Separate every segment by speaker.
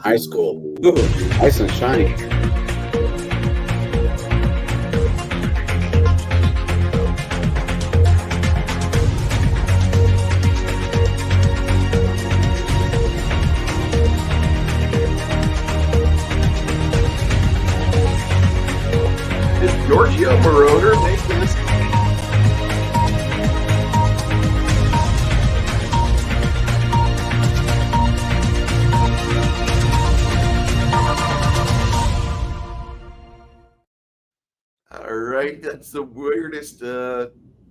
Speaker 1: High school. Ooh, nice and shiny.
Speaker 2: Is Giorgio Moroder making this? All right, that's the weirdest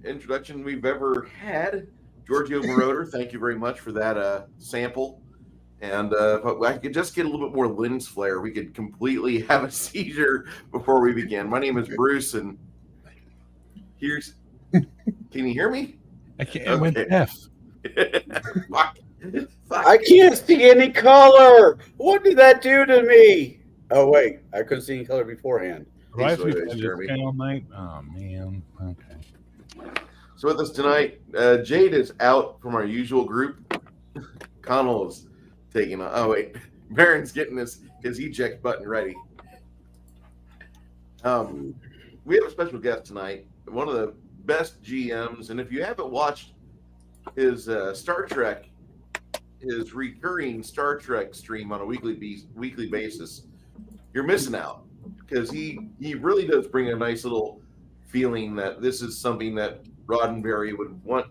Speaker 2: introduction we've ever had. Giorgio Moroder, thank you very much for that sample. And if I could just get a little bit more lens flare, we could completely have a seizure before we begin. My name is Bruce, and here's. Can you hear me?
Speaker 3: I can't. I went deaf.
Speaker 2: Fuck.
Speaker 1: I can't see any color. What did that do to me? Oh wait, I couldn't see any color beforehand.
Speaker 3: Do I have to be
Speaker 2: Thanks,
Speaker 3: playing
Speaker 2: Jeremy.
Speaker 3: this game all night? Oh man. Okay.
Speaker 2: So with us tonight, Jade is out from our usual group. Connell is taking. Oh wait, Baron's getting his eject button ready. We have a special guest tonight. One of the best GMs, and if you haven't watched his Star Trek, his recurring Star Trek stream on a weekly basis, you're missing out, because he really does bring a nice little feeling that this is something that Roddenberry would want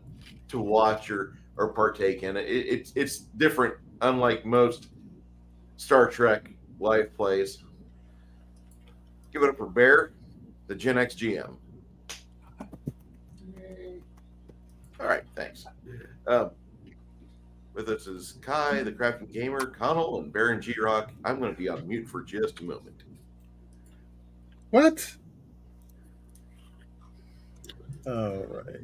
Speaker 2: to watch or partake in. It's different, unlike most Star Trek live plays. Give it up for Bear, the Gen X GM. All right, thanks. With us is Kai, the Crafting Gamer, Connell, and Baron G-Rock. I'm going to be on mute for just a moment.
Speaker 4: What? All right.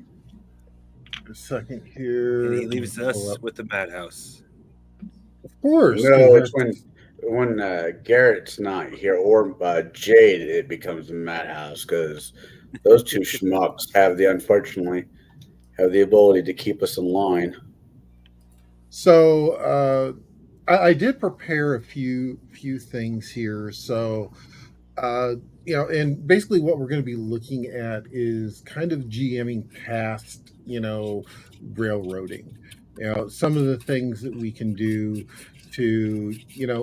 Speaker 4: A second here.
Speaker 5: And he leaves us with the madhouse.
Speaker 4: Of course.
Speaker 1: No, it's when Garrett's not here or Jade, it becomes a madhouse, because those two schmucks unfortunately have the ability to keep us in line.
Speaker 4: So I did prepare a few things here. So and basically what we're going to be looking at is kind of GMing past, railroading. Some of the things that we can do to,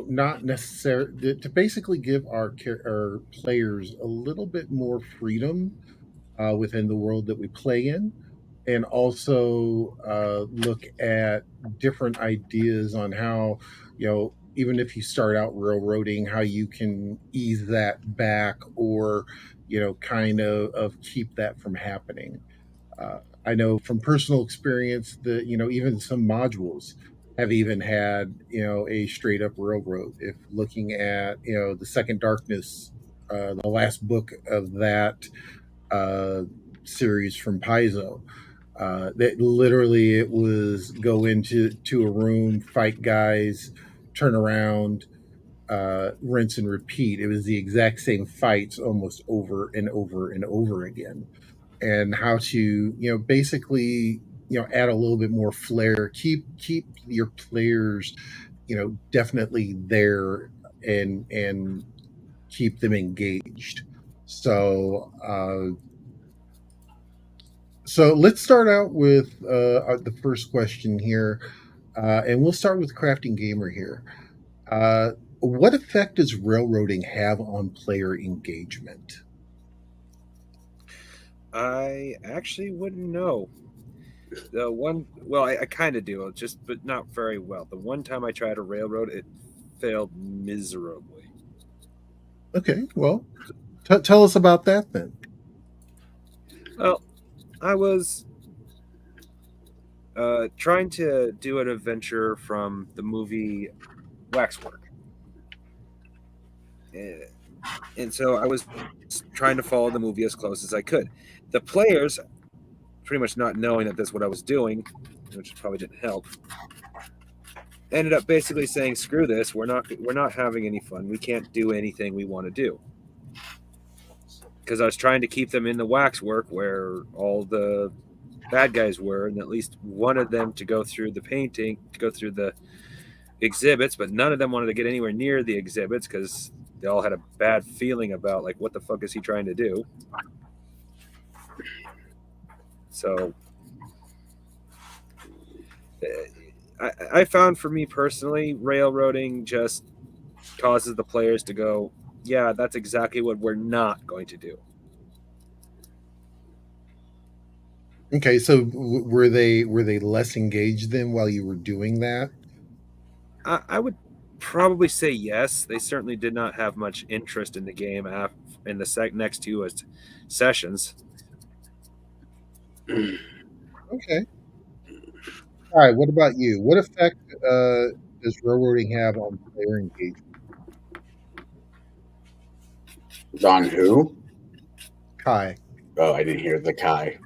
Speaker 4: not necessarily to basically give our players a little bit more freedom within the world that we play in, and also look at different ideas on how, even if you start out railroading, how you can ease that back, or, kind of keep that from happening. I know from personal experience that, even some modules have even had, a straight up railroad. If looking at, the Second Darkness, the last book of that series from Paizo, that literally it was go into a room, fight guys, turn around, rinse and repeat. It was the exact same fights almost over and over and over again. And how to, basically, add a little bit more flair, keep your players, definitely there, and keep them engaged. So let's start out with the first question here, and we'll start with Crafting Gamer here. What effect does railroading have on player engagement?
Speaker 5: I actually wouldn't know. I kind of do, but not very well. The one time I tried a railroad, it failed miserably.
Speaker 4: Okay, well, tell us about that then.
Speaker 5: Well, I was trying to do an adventure from the movie Waxwork. And so I was trying to follow the movie as close as I could. The players, pretty much not knowing that that's what I was doing, which probably didn't help, ended up basically saying, "Screw this! We're not having any fun. We can't do anything we want to do." Because I was trying to keep them in the waxwork where all the bad guys were, and at least one of them to go through the painting, to go through the exhibits, but none of them wanted to get anywhere near the exhibits because they all had a bad feeling about like what the fuck is he trying to do. So I found for me personally, railroading just causes the players to go, yeah, that's exactly what we're not going to do.
Speaker 4: Okay, so were they less engaged then while you were doing that?
Speaker 5: I would probably say yes. They certainly did not have much interest in the game in the next two sessions.
Speaker 4: Okay. All right. What about you? What effect does railroading have on player engagement?
Speaker 1: On who?
Speaker 4: Kai.
Speaker 1: Oh, I didn't hear the Kai.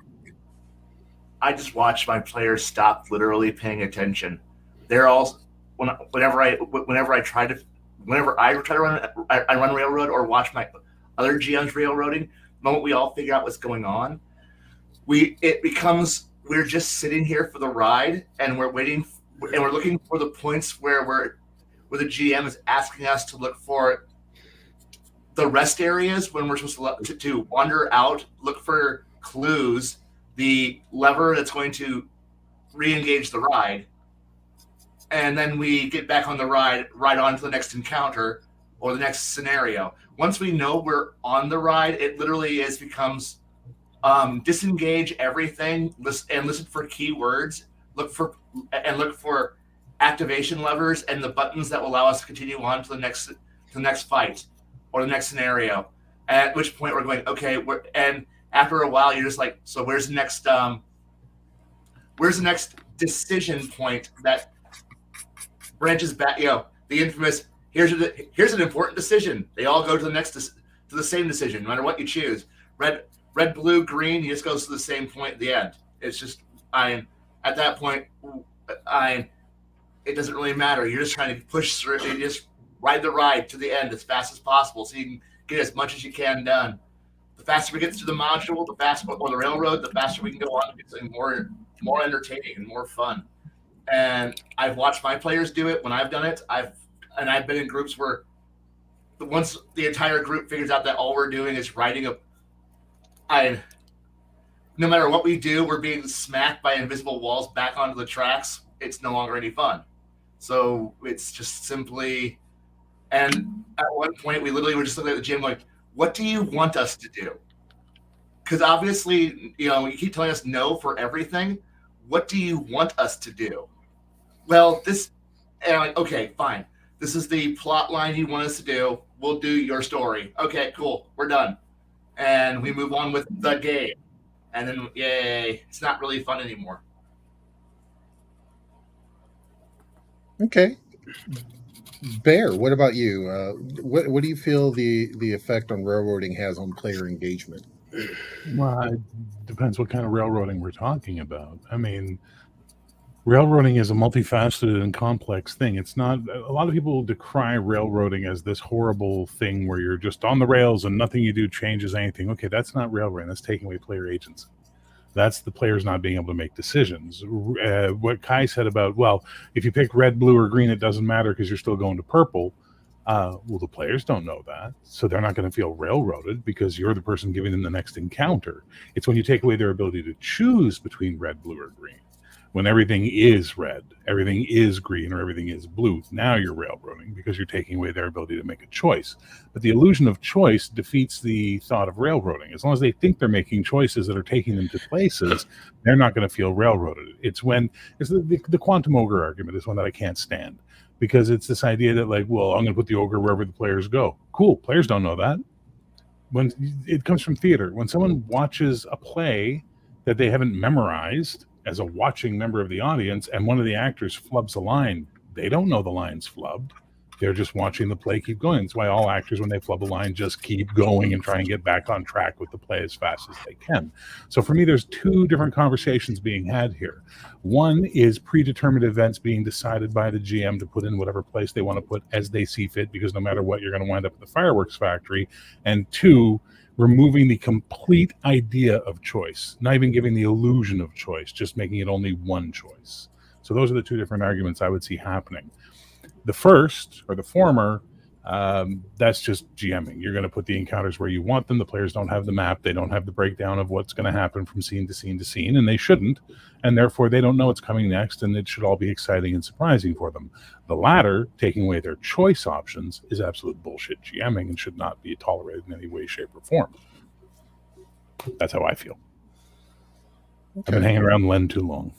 Speaker 6: I just watch my players stop literally paying attention. They're all whenever I try to run railroad or watch my other GMs railroading. The moment we all figure out what's going on, it becomes we're just sitting here for the ride and we're waiting and we're looking for the points where the GM is asking us to look for the rest areas when we're supposed to wander out, look for clues, the lever that's going to re-engage the ride, and then we get back on the ride on to the next encounter or the next scenario. Once we know we're on the ride, it literally becomes disengage everything and listen for keywords, look for activation levers and the buttons that will allow us to continue on to the next fight or the next scenario. At which point we're going, okay, and after a while you're just like, so where's the next decision point that branches back? The infamous here's an important decision. They all go to the same decision, no matter what you choose. Red, blue, green. He just goes to the same point at the end. It's just at that point, it doesn't really matter. You're just trying to push through. You just ride the ride to the end as fast as possible, so you can get as much as you can done. The faster we get through the module, the faster, or the railroad, the faster we can go on to get something more entertaining and more fun. And I've watched my players do it when I've done it. I've been in groups where once the entire group figures out that all we're doing is riding no matter what we do, we're being smacked by invisible walls back onto the tracks. It's no longer any fun. So it's just simply, and at one point we literally were just looking at the gym like, what do you want us to do? Because obviously, you keep telling us no for everything. What do you want us to do? Well, and I'm like, okay, fine. This is the plot line you want us to do. We'll do your story. Okay, cool. We're done. And we move on with the game. And then, yay, it's not really fun anymore.
Speaker 4: Okay. Bear, what about you? What do you feel the effect on railroading has on player engagement?
Speaker 3: Well, it depends what kind of railroading we're talking about. I mean, railroading is a multifaceted and complex thing. It's not, a lot of people decry railroading as this horrible thing where you're just on the rails and nothing you do changes anything. Okay, that's not railroading. That's taking away player agency. That's the players not being able to make decisions. What Kai said about, well, if you pick red, blue, or green, it doesn't matter because you're still going to purple. Well, the players don't know that, so they're not going to feel railroaded because you're the person giving them the next encounter. It's when you take away their ability to choose between red, blue, or green. When everything is red, everything is green, or everything is blue, now you're railroading because you're taking away their ability to make a choice. But the illusion of choice defeats the thought of railroading. As long as they think they're making choices that are taking them to places, they're not going to feel railroaded. It's the quantum ogre argument is one that I can't stand, because it's this idea that, like, well, I'm going to put the ogre wherever the players go. Cool. Players don't know that. When it comes from theater, when someone watches a play that they haven't memorized as a watching member of the audience, and one of the actors flubs a line, they don't know the line's flubbed. They're just watching the play keep going. That's why all actors, when they flub a line, just keep going and try and get back on track with the play as fast as they can. So for me, there's two different conversations being had here. One is predetermined events being decided by the GM to put in whatever place they want to put as they see fit, because no matter what, you're going to wind up at the fireworks factory. And two, removing the complete idea of choice, not even giving the illusion of choice, just making it only one choice. So those are the two different arguments I would see happening. The first, or the former, that's just GMing. You're going to put the encounters where you want them. The players don't have the map. They don't have the breakdown of what's going to happen from scene to scene to scene, and they shouldn't. And therefore, they don't know what's coming next, and it should all be exciting and surprising for them. The latter, taking away their choice options, is absolute bullshit GMing and should not be tolerated in any way, shape, or form. That's how I feel.
Speaker 4: Okay.
Speaker 3: I've been hanging around Len too long.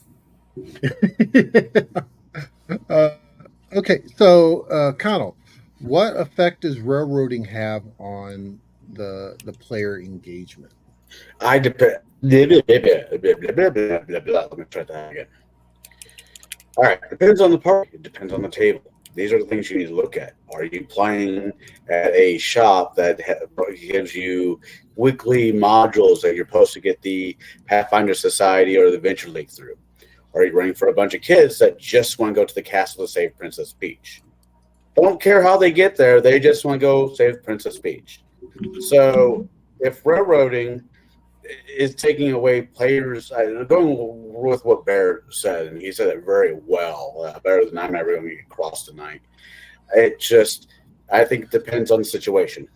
Speaker 4: Okay, so Connell, what effect does railroading have on the player engagement?
Speaker 1: I depend. Let me try that again. All right, depends on the party. It depends on the table. These are the things you need to look at. Are you playing at a shop that gives you weekly modules that you're supposed to get the Pathfinder Society or the Venture League through? Or are you running for a bunch of kids that just want to go to the castle to save Princess Peach? Don't care how they get there. They just want to go save Princess Peach. So if railroading is taking away players, going with what Bear said, and he said it very well, better than I'm ever going to get across tonight. I think it depends on the situation.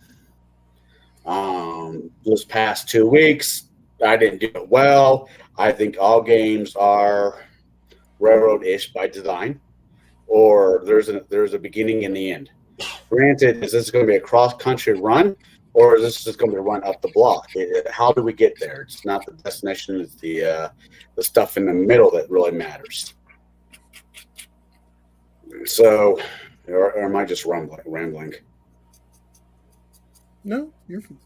Speaker 1: This past 2 weeks, I didn't do it well. I think all games are railroad-ish by design, or there's a beginning and the end. Granted, is this going to be a cross-country run, or is this just going to be a run up the block? How do we get there? It's not the destination; it's the stuff in the middle that really matters. So, or am I just rambling?
Speaker 4: No,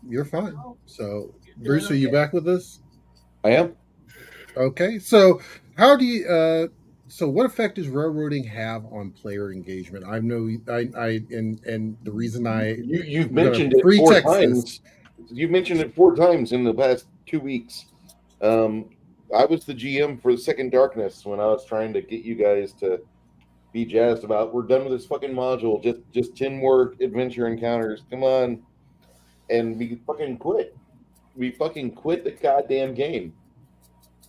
Speaker 4: you're fine. So, Bruce, are you back with us?
Speaker 7: I am.
Speaker 4: Okay, so how do you? So, what effect does railroading have on player engagement? I know, and the reason
Speaker 7: You've mentioned it 4 times. You've mentioned it 4 times in the past 2 weeks. I was the GM for the Second Darkness when I was trying to get you guys to be jazzed about, we're done with this fucking module. Just 10 more adventure encounters. Come on. And we fucking quit. We fucking quit the goddamn game.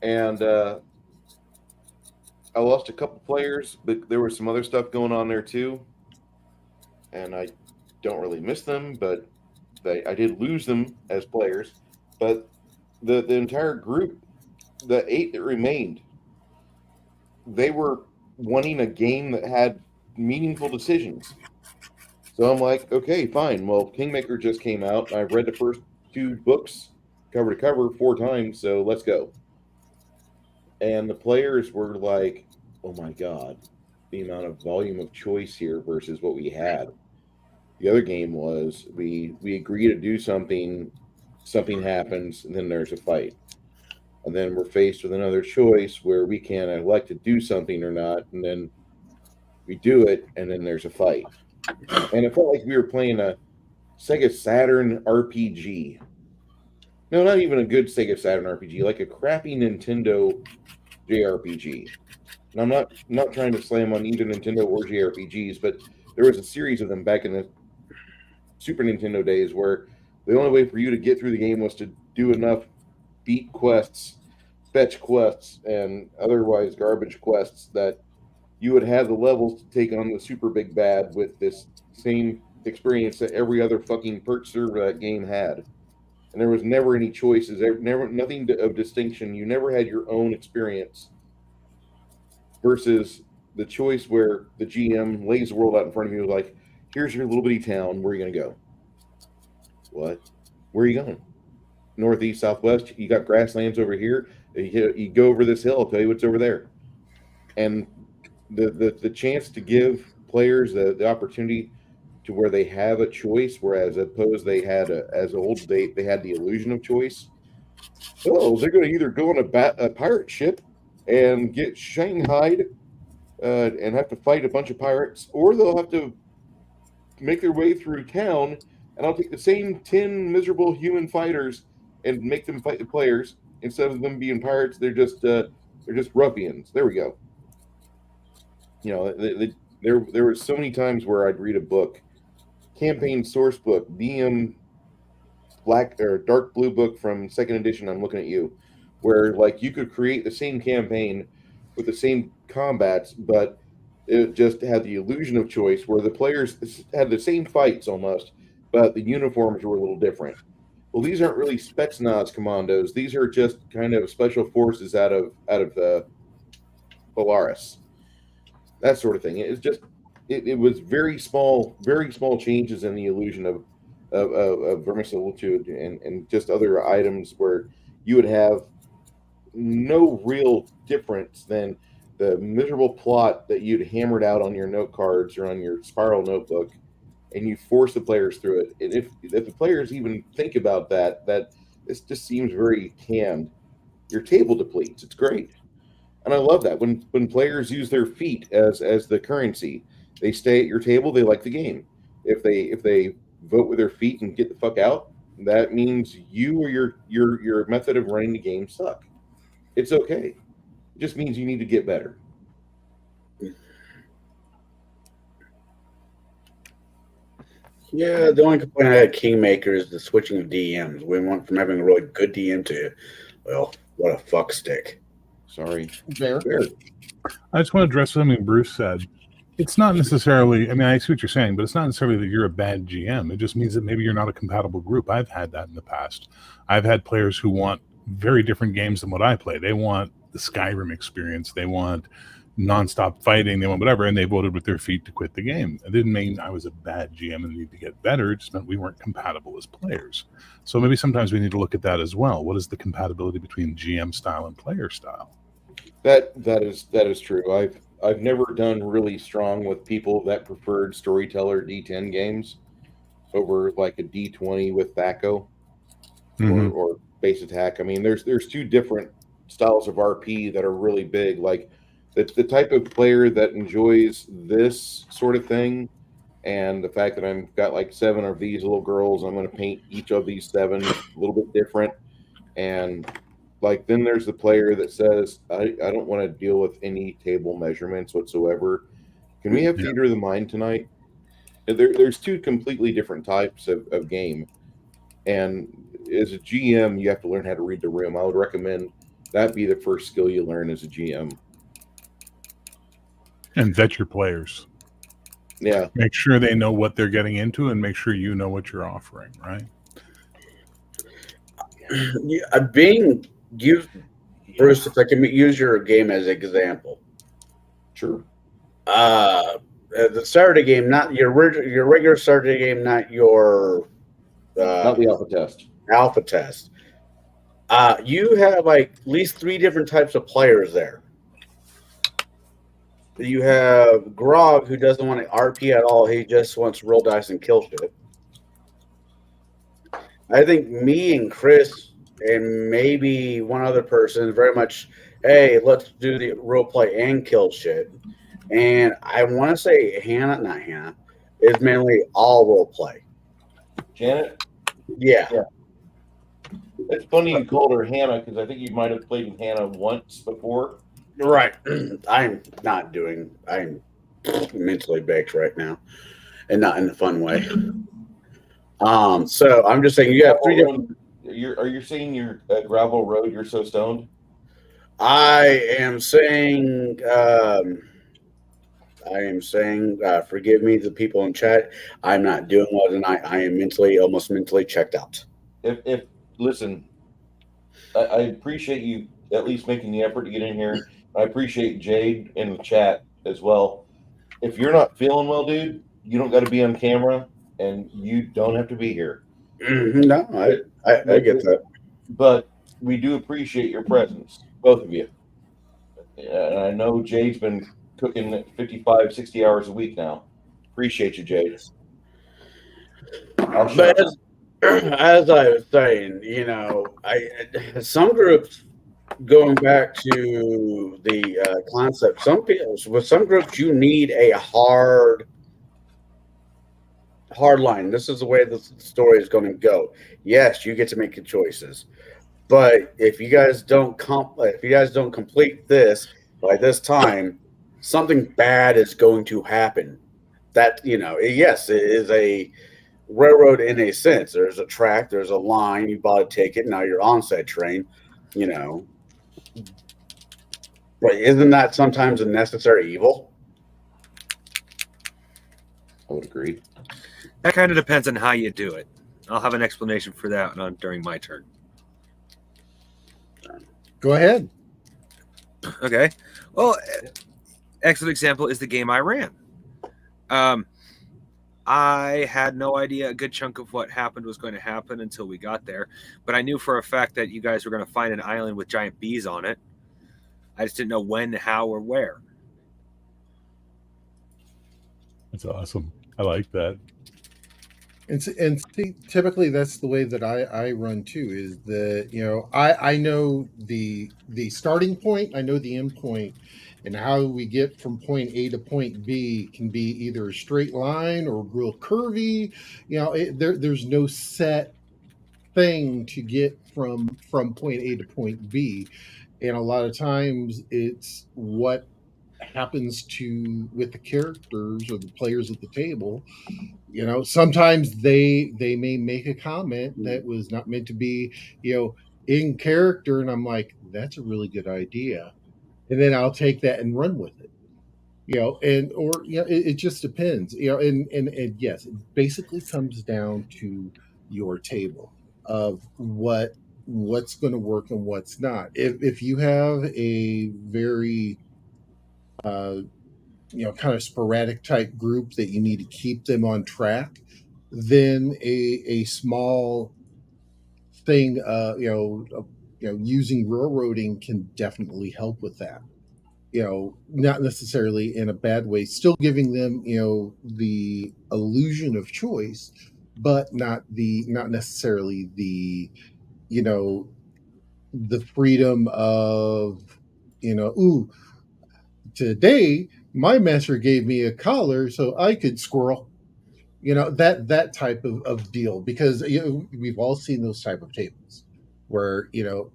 Speaker 7: And I lost a couple players, but there was some other stuff going on there too. And I don't really miss them, but I did lose them as players. But the entire group, the 8 that remained, they were wanting a game that had meaningful decisions. So I'm like, okay, fine. Well, Kingmaker just came out. I've read the first 2 books cover to cover 4 times, so let's go. And the players were like, oh my God, the amount of volume of choice here versus what we had. The other game was we agree to do something happens, and then there's a fight. And then we're faced with another choice where we can elect to do something or not, and then we do it, and then there's a fight. And it felt like we were playing a Sega Saturn RPG. No, not even a good Sega Saturn RPG, like a crappy Nintendo JRPG. And I'm not trying to slam on either Nintendo or JRPGs, but there was a series of them back in the Super Nintendo days where the only way for you to get through the game was to do enough beat quests, fetch quests, and otherwise garbage quests that you would have the levels to take on the super big bad with this same experience that every other fucking perch server that game had. And there was never any choices, nothing of distinction. You never had your own experience versus the choice where the GM lays the world out in front of you like, here's your little bitty town. Where are you going to go? What? Where are you going? Northeast, southwest. You got grasslands over here. You go over this hill. I'll tell you what's over there. And the chance to give players the opportunity to where they have a choice, whereas opposed they had they had the illusion of choice. Oh, they're going to either go on a pirate ship and get shanghaied and have to fight a bunch of pirates, or they'll have to make their way through town, and I'll take the same 10 miserable human fighters and make them fight the players. Instead of them being pirates, they're just ruffians. There we go. You know, there were so many times where I'd read a book, campaign source book, DM black or dark blue book from 2nd edition. I'm looking at you, where like you could create the same campaign with the same combats, but it just had the illusion of choice where the players had the same fights almost, but the uniforms were a little different. Well, these aren't really Spetsnaz commandos. These are just kind of special forces out of Polaris, that sort of thing. It was very small changes in the illusion of verisimilitude and just other items where you would have no real difference than the miserable plot that you'd hammered out on your note cards or on your spiral notebook, and you force the players through it. And if the players even think about that this just seems very canned. Your table depletes. It's great. And I love that when players use their feet as the currency, they stay at your table. They like the game. If they vote with their feet and get the fuck out, that means you or your method of running the game suck. It's okay. It just means you need to get better.
Speaker 1: Yeah, the only complaint I had Kingmaker is the switching of DMs. We went from having a really good DM to, well, what a fuck stick.
Speaker 7: Sorry.
Speaker 4: Fair.
Speaker 3: I just want to address something Bruce said. It's not necessarily, I mean, I see what you're saying, but it's not necessarily that you're a bad GM. It just means that maybe you're not a compatible group. I've had that in the past. I've had players who want very different games than what I play. They want the Skyrim experience. They want nonstop fighting. They want whatever, and they voted with their feet to quit the game. It didn't mean I was a bad GM and need to get better. It just meant we weren't compatible as players. So maybe sometimes we need to look at that as well. What is the compatibility between GM style and player style?
Speaker 7: That is true. I've never done really strong with people that preferred storyteller D10 games over like a D20 with THACO or base attack. I mean, there's two different styles of RP that are really big. Like the type of player that enjoys this sort of thing, and the fact that I've got like 7 of these little girls, I'm going to paint each of these 7 a little bit different. And like then there's the player that says, I don't want to deal with any table measurements whatsoever. Can we have theater of the mind tonight? There's two completely different types of game. And as a GM, you have to learn how to read the room. I would recommend that be the first skill you learn as a GM.
Speaker 3: And vet your players.
Speaker 7: Yeah.
Speaker 3: Make sure they know what they're getting into and make sure you know what you're offering, right?
Speaker 1: Bruce, if I can use your game as an example.
Speaker 7: Sure.
Speaker 1: The Saturday game, not your regular Saturday game, not your
Speaker 7: not the alpha test.
Speaker 1: Alpha test. You have like at least 3 different types of players there. You have Grog, who doesn't want to RP at all. He just wants to roll dice and kill shit. I think me and Chris and maybe one other person very much, hey, let's do the role play and kill shit. And I want to say not Hannah, is mainly all role play.
Speaker 7: Janet?
Speaker 1: Yeah.
Speaker 7: It's funny you called her Hannah because I think you might have played with Hannah once before.
Speaker 1: Right. I'm mentally baked right now and not in a fun way. So I'm just saying you have 3 different.
Speaker 7: Are you saying you're at gravel road? You're so stoned.
Speaker 1: I am saying, forgive me, the people in chat. I'm not doing well tonight. I am almost mentally checked out.
Speaker 7: If listen, I appreciate you at least making the effort to get in here. I appreciate Jade in the chat as well. If you're not feeling well, dude, you don't got to be on camera, and you don't have to be here.
Speaker 1: No, I get that.
Speaker 7: But we do appreciate your presence, both of you. And I know Jade's been cooking 55, 60 hours a week now. Appreciate you, Jade.
Speaker 1: But as I was saying, some groups, going back to the concept, with some groups you need a hard line. This is the way the story is going to go. Yes, you get to make your choices, but if you guys don't complete this by this time, something bad is going to happen. That yes, it is a railroad in a sense. There's a track, there's a line. You bought a ticket, now you're on said train. But isn't that sometimes a necessary evil?
Speaker 7: I would agree.
Speaker 5: That kind of depends on how you do it. I'll have an explanation for that during my turn.
Speaker 4: Go ahead.
Speaker 5: Okay. Well, excellent example is the game I ran. I had no idea a good chunk of what happened was going to happen until we got there, but I knew for a fact that you guys were going to find an island with giant bees on it. I just didn't know when, how, or where.
Speaker 3: That's awesome. I like that.
Speaker 4: And see, typically that's the way that I run too. Is that, you know, I know the starting point, I know the end point, and how we get from point A to point B can be either a straight line or real curvy. You know, there's no set thing to get from point A to point B, and a lot of times it's what happens to with the characters or the players at the table. You know, sometimes they may make a comment that was not meant to be, you know, in character, and I'm like, that's a really good idea, and then I'll take that and run with it. You know, and or you know, it just depends. You know, and yes, it basically comes down to your table of what's going to work and what's not. If you have a very you know, kind of sporadic type group that you need to keep them on track, then a small thing, using railroading can definitely help with that. You know, not necessarily in a bad way, still giving them, you know, the illusion of choice, but not necessarily the, you know, the freedom of, you know, ooh, today my master gave me a collar so I could squirrel. You know, that type of deal, because you know, we've all seen those type of tables where, you know,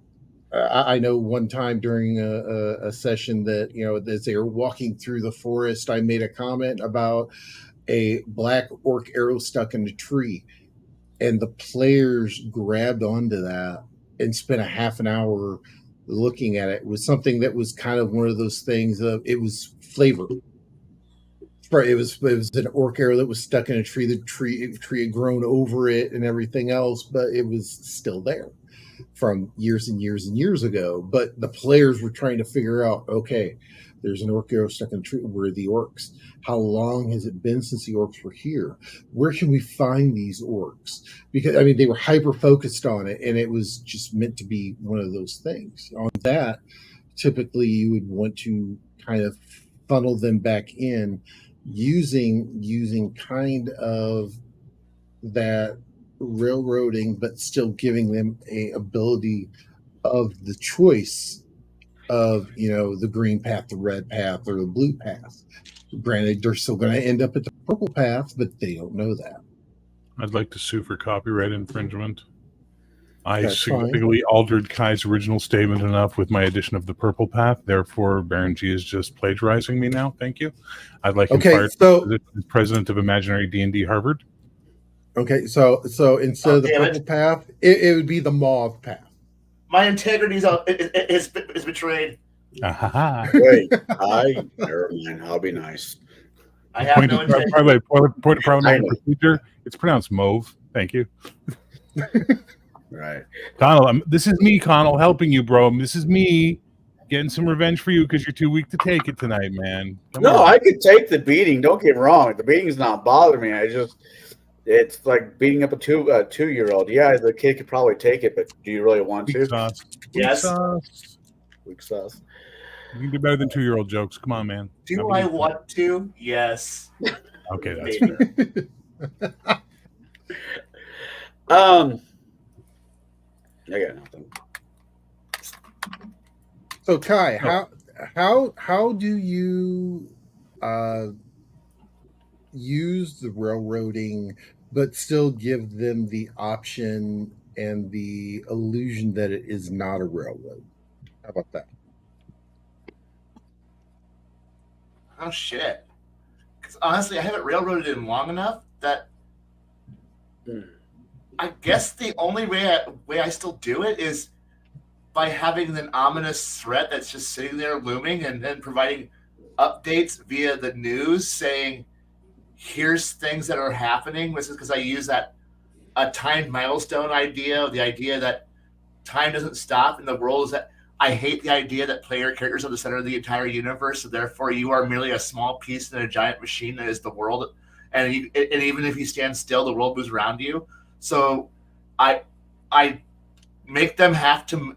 Speaker 4: I know one time during a session that, you know, as they were walking through the forest, I made a comment about a black orc arrow stuck in a tree, and the players grabbed onto that and spent a half an hour looking at it. It was something that was kind of one of those things of, it was flavor. Right, it was an orc arrow that was stuck in a tree. The tree had grown over it and everything else, but it was still there from years and years and years ago. But the players were trying to figure out, okay, there's an orc arrow stuck in a tree. Where are the orcs? How long has it been since the orcs were here? Where can we find these orcs? Because I mean, they were hyper focused on it, and it was just meant to be one of those things. On that, typically you would want to kind of funnel them back in using kind of that railroading, but still giving them a ability of the choice of, you know, the green path, the red path, or the blue path. Granted, they're still going to end up at the purple path, but they don't know that.
Speaker 3: I'd like to sue for copyright infringement. I
Speaker 4: That's fine.
Speaker 3: significantly altered Kai's original statement enough with my addition of the purple path. Therefore, Baron G is just plagiarizing me now. Thank you. I'd like him fired as president of Imaginary D&D Harvard.
Speaker 4: Okay, so instead of the purple path, it would be the mauve path.
Speaker 6: My integrity is betrayed.
Speaker 1: Wait, never mind. I'll be nice.
Speaker 6: I have no integrity.
Speaker 3: Point of parliamentary procedure. It's pronounced mauve. Thank you.
Speaker 1: Right.
Speaker 3: Connell, this is me, Connell, helping you, bro. This is me getting some revenge for you because you're too weak to take it tonight, man. Come on.
Speaker 1: I could take the beating. Don't get me wrong. The beating's not bothering me. It's like beating up a 2-year-old. Yeah, the kid could probably take it, but do you really want to?
Speaker 3: Weak sauce.
Speaker 6: Yes.
Speaker 1: Weak sauce.
Speaker 3: You can do better than 2-year-old jokes. Come on, man.
Speaker 6: Do I want to? Yes.
Speaker 3: Okay, that's fair.
Speaker 1: I got nothing.
Speaker 4: So Kai, how do you use the railroading but still give them the option and the illusion that it is not a railroad? How about that?
Speaker 6: Oh shit! Because honestly, I haven't railroaded in long enough that I guess the only way I still do it is by having an ominous threat that's just sitting there looming, and then providing updates via the news saying, here's things that are happening. This is because I use that a timed milestone idea, the idea that time doesn't stop in the world is that I hate the idea that player characters are the center of the entire universe, so therefore you are merely a small piece in a giant machine that is the world. And even if you stand still, the world moves around you. So I make them have to.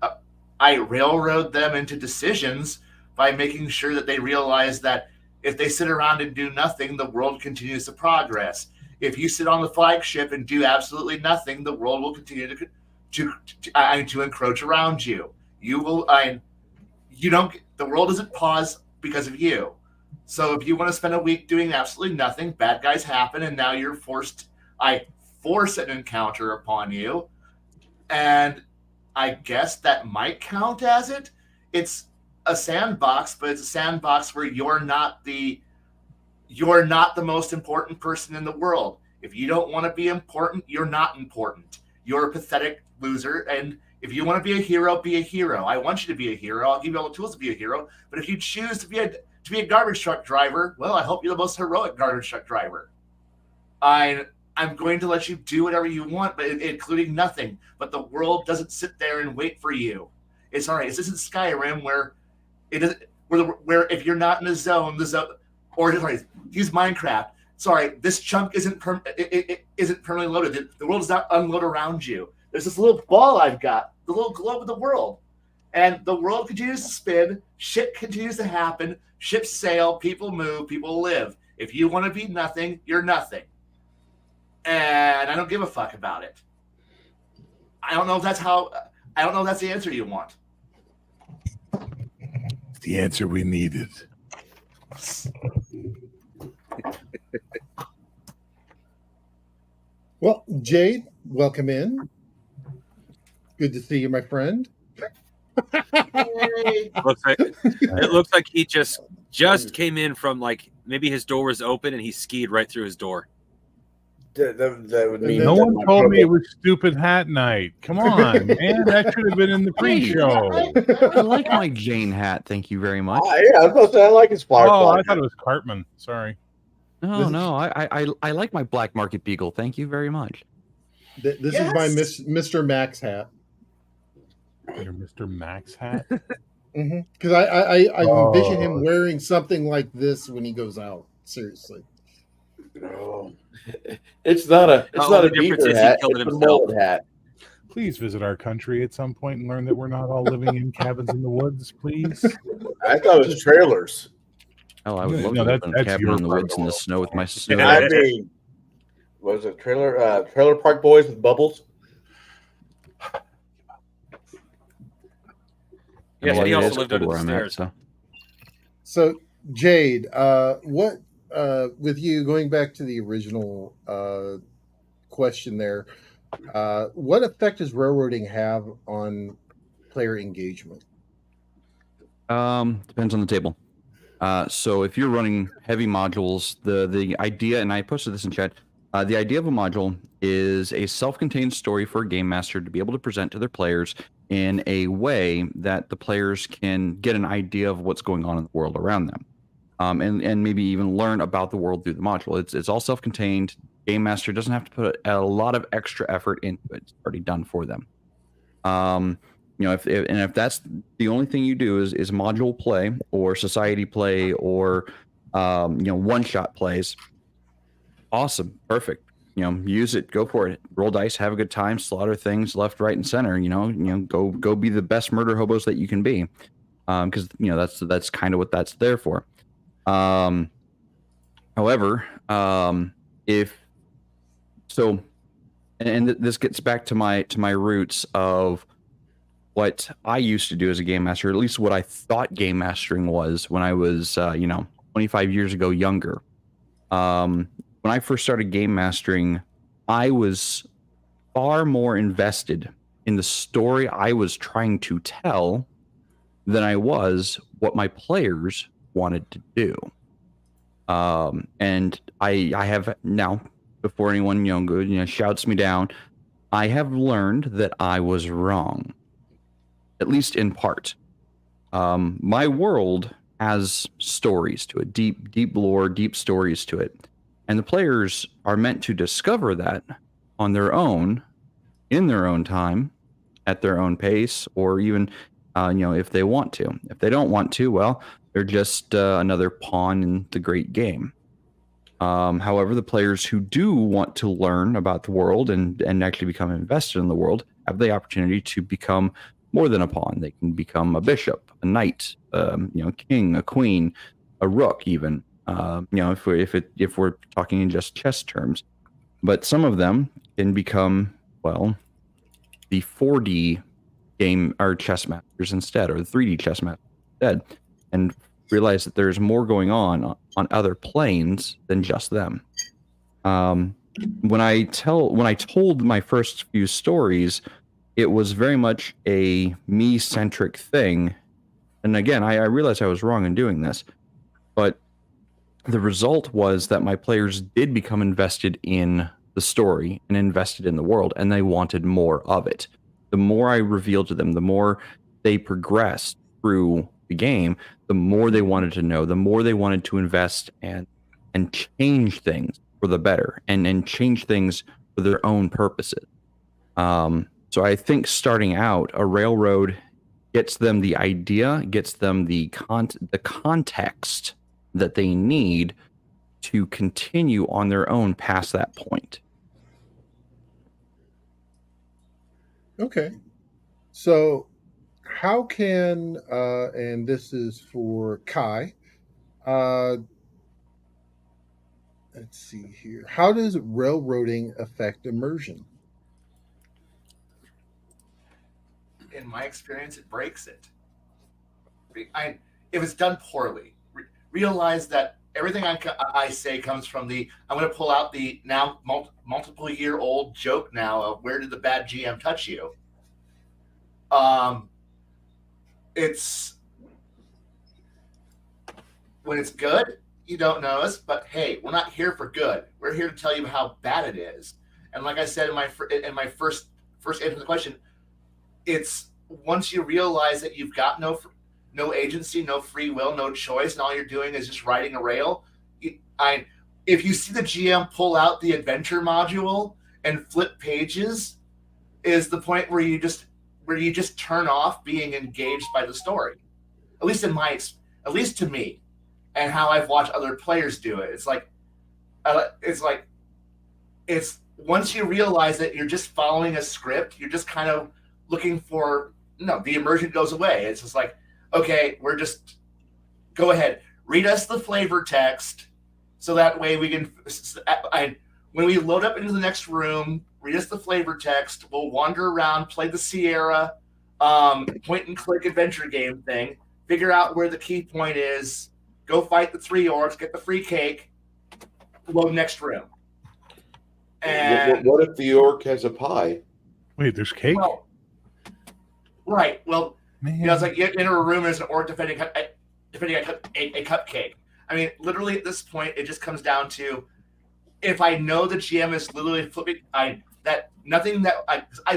Speaker 6: I railroad them into decisions by making sure that they realize that if they sit around and do nothing, the world continues to progress. If you sit on the flagship and do absolutely nothing, the world will continue to encroach around you. You will. You don't. The world doesn't pause because of you. So if you want to spend a week doing absolutely nothing, bad guys happen, and now you're forced. I force an encounter upon you, and I guess that might count as it. It's a sandbox, but it's a sandbox where you're not the most important person in the world. If you don't want to be important, you're not important. You're a pathetic loser. And if you want to be a hero, be a hero. I want you to be a hero. I'll give you all the tools to be a hero. But if you choose to be a garbage truck driver, well, I hope you're the most heroic garbage truck driver. I'm going to let you do whatever you want, but including nothing. But the world doesn't sit there and wait for you. It's all right. This isn't Skyrim where it is where if you're not in the zone, or sorry, use Minecraft. Sorry, this chunk isn't permanently loaded. The world does not unload around you. There's this little ball I've got, the little globe of the world, and the world continues to spin. Shit continues to happen. Ships sail. People move. People live. If you want to be nothing, you're nothing. And I don't give a fuck about it. I don't know if that's the answer you want.
Speaker 3: The answer we needed.
Speaker 4: Well, Jade, welcome in. Good to see you, my friend.
Speaker 5: It looks like he just came in from maybe his door was open and he skied right through his door.
Speaker 1: That would mean
Speaker 3: No one told me it was stupid hat night. Come on, man. That should have been in the pre-show.
Speaker 8: I like my Jane hat. Thank you very much.
Speaker 1: Yeah, I was supposed to say I like his flower.
Speaker 3: Oh, I thought it was Cartman. Sorry.
Speaker 8: No. I like my black market beagle. Thank you very much.
Speaker 4: This is my Mr. Max hat.
Speaker 3: Your Mr. Max hat?
Speaker 4: Because I envision him wearing something like this when he goes out. Seriously.
Speaker 1: Oh.
Speaker 7: It's not a
Speaker 5: difference
Speaker 7: beaver
Speaker 5: is he
Speaker 7: hat.
Speaker 5: killed it
Speaker 7: It's a
Speaker 5: himself.
Speaker 7: mullet hat.
Speaker 3: Please visit our country at some point and learn that we're not all living in cabins in the woods, please.
Speaker 1: I thought it was trailers.
Speaker 8: Oh, I would love
Speaker 3: No,
Speaker 8: to live in a
Speaker 3: that's
Speaker 8: cabin
Speaker 3: your
Speaker 8: in the
Speaker 3: part of
Speaker 8: woods
Speaker 3: the
Speaker 8: in the
Speaker 3: world.
Speaker 8: snow with my snow.
Speaker 1: I mean, was it trailer park boys with bubbles?
Speaker 5: Yes, and he
Speaker 8: It
Speaker 5: also
Speaker 8: is
Speaker 5: lived
Speaker 8: cold
Speaker 5: under the
Speaker 8: where I'm at,
Speaker 5: stairs.
Speaker 4: So, Jade, what with you going back to the original question there, what effect does railroading have on player engagement?
Speaker 8: Depends on the table. So if you're running heavy modules, the idea, and I posted this in chat, the idea of a module is a self-contained story for a game master to be able to present to their players in a way that the players can get an idea of what's going on in the world around them, and maybe even learn about the world through the module. It's all self-contained. Game master doesn't have to put a lot of extra effort into it. It's already done for them. If that's the only thing you do is module play or society play or one-shot plays, awesome, perfect. Use it, go for it, roll dice, have a good time, slaughter things left, right, and center. Go be the best murder hobos that you can be, because that's kind of what that's there for. However, this gets back to my roots of what I used to do as a game master, or at least what I thought game mastering was when I was 25 years ago younger. When I first started game mastering, I was far more invested in the story I was trying to tell than I was what my players wanted to do. And I have now, before anyone shouts me down, I have learned that I was wrong, at least in part. My world has stories to it, deep lore, deep stories to it. And the players are meant to discover that on their own, in their own time, at their own pace, or even, if they want to. If they don't want to, well, they're just another pawn in the great game. However, the players who do want to learn about the world and actually become invested in the world have the opportunity to become more than a pawn. They can become a bishop, a knight, king, a queen, a rook, even. If we're talking in just chess terms, but some of them can become, well, the 4D game or chess masters instead, or the 3D chess masters instead, and realize that there's more going on other planes than just them. When I told my first few stories, it was very much a me-centric thing. And again, I realized I was wrong in doing this, but the result was that my players did become invested in the story and invested in the world, and they wanted more of it. The more I revealed to them, the more they progressed through the game, the more they wanted to know, the more they wanted to invest and change things for the better and change things for their own purposes. So I think starting out, a railroad gets them the idea, gets them the context that they need to continue on their own past that point.
Speaker 4: Okay. So how can, and this is for Kai, let's see here. How does railroading affect immersion?
Speaker 6: In my experience, it breaks it. If it's done poorly, realize that everything I say comes from I'm going to pull out the now multiple year old joke now of where did the bad GM touch you? It's when it's good, you don't notice, but hey, we're not here for good. We're here to tell you how bad it is. And like I said in my first answer to the question, it's once you realize that you've got no agency, no free will, no choice, and all you're doing is just riding a rail. If you see the GM pull out the adventure module and flip pages, is the point where you just turn off being engaged by the story. At least to me, and how I've watched other players do it. It's once you realize that you're just following a script, you're just kind of looking for the immersion goes away. It's just like, okay, go ahead, read us the flavor text, so that way we can. When we load up into the next room, read us the flavor text. We'll wander around, play the Sierra point and click adventure game thing, figure out where the key point is, go fight the 3 orcs, get the free cake, load next room. And
Speaker 7: what if the orc has a pie?
Speaker 3: Wait, there's cake?
Speaker 6: Well, right. Well,
Speaker 3: Man.
Speaker 6: it's like you enter a room as an orc defending a cupcake. I mean, literally at this point, it just comes down to if I know the GM is literally flipping. I've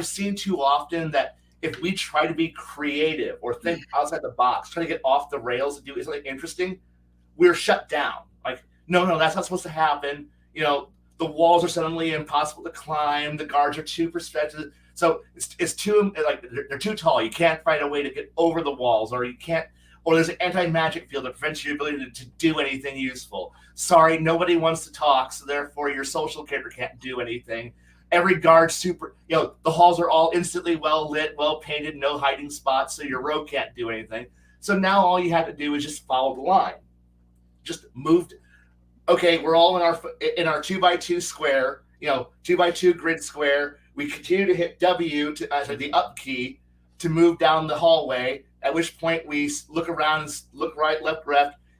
Speaker 6: seen too often that if we try to be creative or think outside the box, try to get off the rails and do something interesting, we're shut down. Like, no, that's not supposed to happen. The walls are suddenly impossible to climb. The guards are too perspective. So it's too, like, they're too tall. You can't find a way to get over the walls, or there's an anti-magic field that prevents your ability to do anything useful. Sorry, nobody wants to talk, so therefore your social character can't do anything. Every guard the halls are all instantly well lit, well painted, no hiding spots, so your rogue can't do anything. So now all you have to do is just follow the line. Just moved. Okay, we're all in our 2x2 square, 2x2 grid square. We continue to hit W the up key to move down the hallway. At which point we look around, look right, left,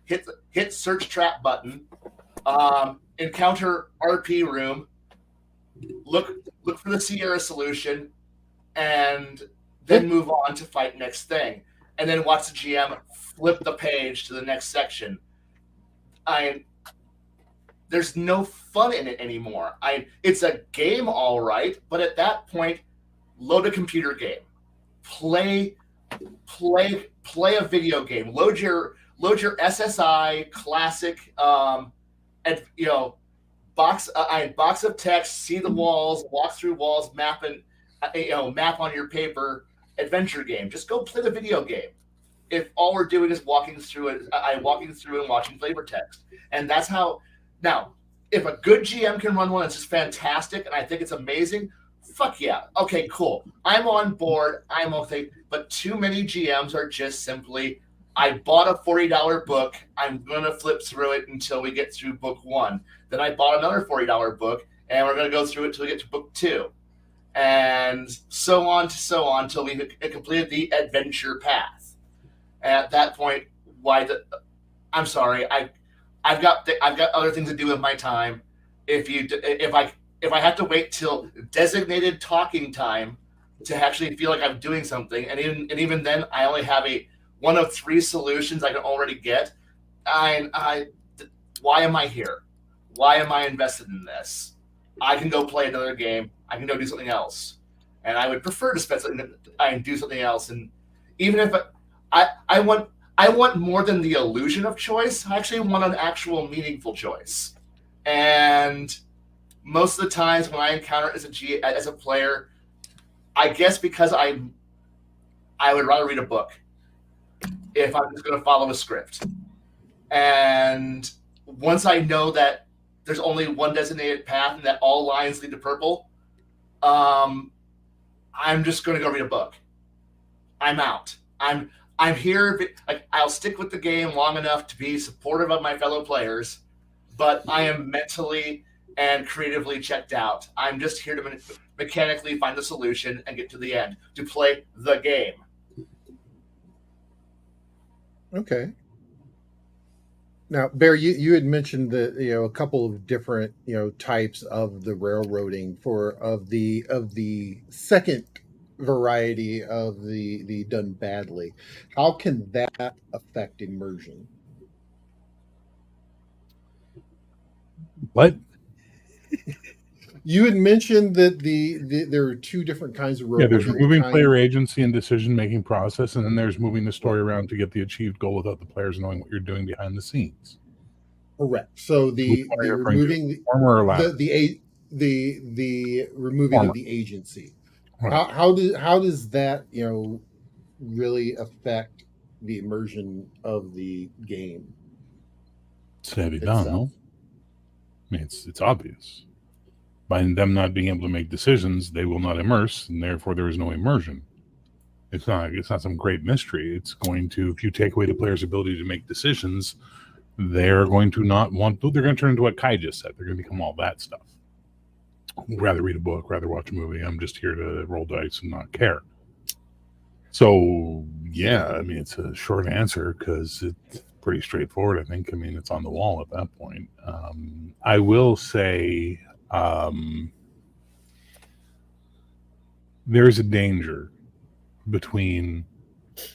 Speaker 6: hit search trap button, encounter RP room, look for the Sierra solution, and then move on to fight next thing, and then watch the GM flip the page to the next section. There's no fun in it anymore. It's a game, all right, but at that point, load a computer game, play a video game, load your SSI classic, box of text, see the walls, walk through walls, map on your paper adventure game. Just go play the video game. If all we're doing is walking through and watching flavor text, and that's how. Now, if a good GM can run one, it's just fantastic, and I think it's amazing. Fuck yeah. Okay, cool. I'm on board. I'm okay. But too many GMs are just simply, I bought a $40 book. I'm going to flip through it until we get through book 1. Then I bought another $40 book, and we're going to go through it until we get to book 2. And so on until we completed the adventure path. And at that point, I'm sorry. I've got other things to do with my time. If I have to wait till designated talking time to actually feel like I'm doing something, and even then, I only have one of 3 solutions I can already get. Why am I here? Why am I invested in this? I can go play another game. I can go do something else, and I would prefer to spend something. I do something else, and even if I want more than the illusion of choice. I actually want an actual meaningful choice, and most of the times when I encounter it as a player, I guess because I would rather read a book if I'm just going to follow a script. And once I know that there's only one designated path and that all lines lead to purple, I'm just going to go read a book. I'm out. I'm here. I'll stick with the game long enough to be supportive of my fellow players, but I am mentally and creatively checked out. I'm just here to mechanically find the solution and get to the end, to play the game.
Speaker 4: Okay. Now, Bear, you had mentioned that a couple of different types of the railroading of the second variety of the done badly. How can that affect immersion?
Speaker 3: What?
Speaker 4: You had mentioned that there are 2 different kinds of railroading.
Speaker 3: There's removing player agency and decision-making process, and then there's moving the story around to get the achieved goal without the players knowing what you're doing behind the scenes.
Speaker 4: Correct. So the removing the removing of the agency. Right. How does that really affect the immersion of the game?
Speaker 3: It's heavy down, no? I mean, it's obvious. By them not being able to make decisions, they will not immerse, and therefore there is no immersion. It's not some great mystery. It's going to, if you take away the player's ability to make decisions, they're going to not want. They're going to turn into what Kai just said. They're going to become all that stuff. Rather read a book, rather watch a movie. I'm just here to roll dice and not care. So yeah, I mean, it's a short answer because it's pretty straightforward. I think. I mean, it's on the wall at that point. I will say. There's a danger between.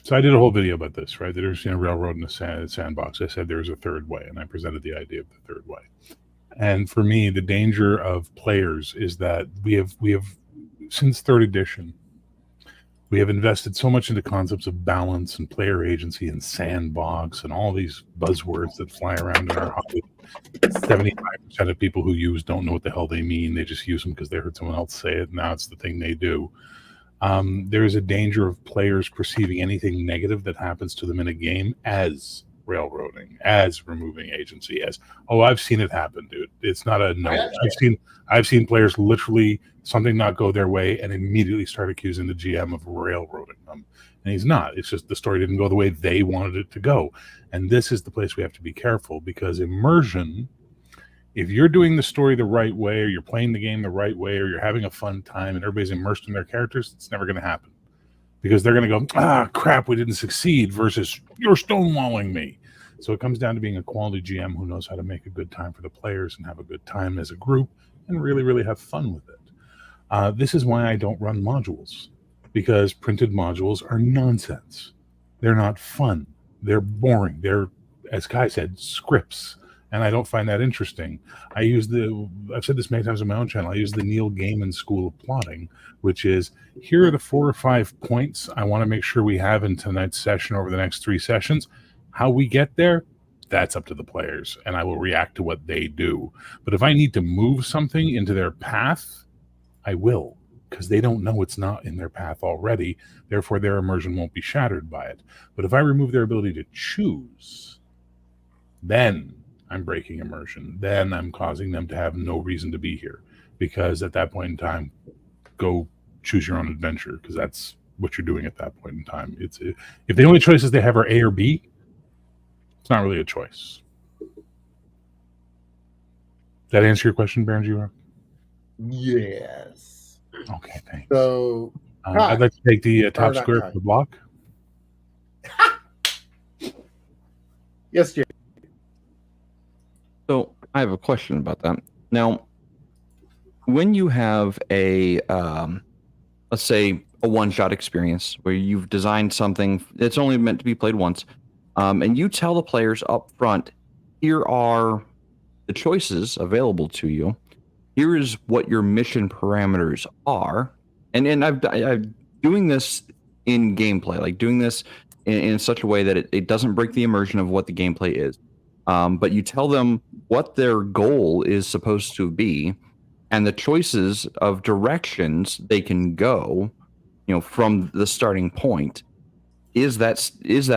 Speaker 3: So I did a whole video about this, right? There's railroad in the sandbox. I said there's a third way, and I presented the idea of the third way. And for me, the danger of players is that we have since 3rd edition, we have invested so much into concepts of balance and player agency and sandbox and all these buzzwords that fly around in our hobby. 75% of people who don't know what the hell they mean. They just use them because they heard someone else say it. And now it's the thing they do. There is a danger of players perceiving anything negative that happens to them in a game as railroading, as removing agency, as, oh, I've seen it happen, dude. It's not a no. I've seen players literally something not go their way and immediately start accusing the GM of railroading them. And he's not. It's just the story didn't go the way they wanted it to go. And this is the place we have to be careful, because immersion, if you're doing the story the right way, or you're playing the game the right way, or you're having a fun time and everybody's immersed in their characters, it's never going to happen. Because they're going to go, crap, we didn't succeed, versus you're stonewalling me. So it comes down to being a quality GM who knows how to make a good time for the players and have a good time as a group and really, really have fun with it. This is why I don't run modules, because printed modules are nonsense. They're not fun. They're boring. They're, as Kai said, scripts. And I don't find that interesting. I've said this many times on my own channel, I use the Neil Gaiman school of plotting, which is, here are the 4 or 5 points I want to make sure we have in tonight's session over the next 3 sessions. How we get there, that's up to the players, and I will react to what they do. But if I need to move something into their path, I will, because they don't know it's not in their path already. Therefore, their immersion won't be shattered by it. But if I remove their ability to choose, then I'm breaking immersion. Then I'm causing them to have no reason to be here, because at that point in time, go choose your own adventure, because that's what you're doing at that point in time. It's if the only choices they have are A or B, it's not really a choice. That answer your question, Baron G-Rock?
Speaker 4: Yes.
Speaker 3: Okay, thanks.
Speaker 4: So
Speaker 3: I'd like to take the top
Speaker 4: not
Speaker 3: square
Speaker 4: Kai.
Speaker 3: for the block.
Speaker 4: yes, Jay.
Speaker 8: So I have a question about that. Now, when you have a, let's say, a one-shot experience where you've designed something that's only meant to be played once, and you tell the players up front, here are the choices available to you. Here is what your mission parameters are. And I've doing this in gameplay, like doing this in such a way that it doesn't break the immersion of what the gameplay is. But you tell them what their goal is supposed to be and the choices of directions they can go, from the starting point. Is that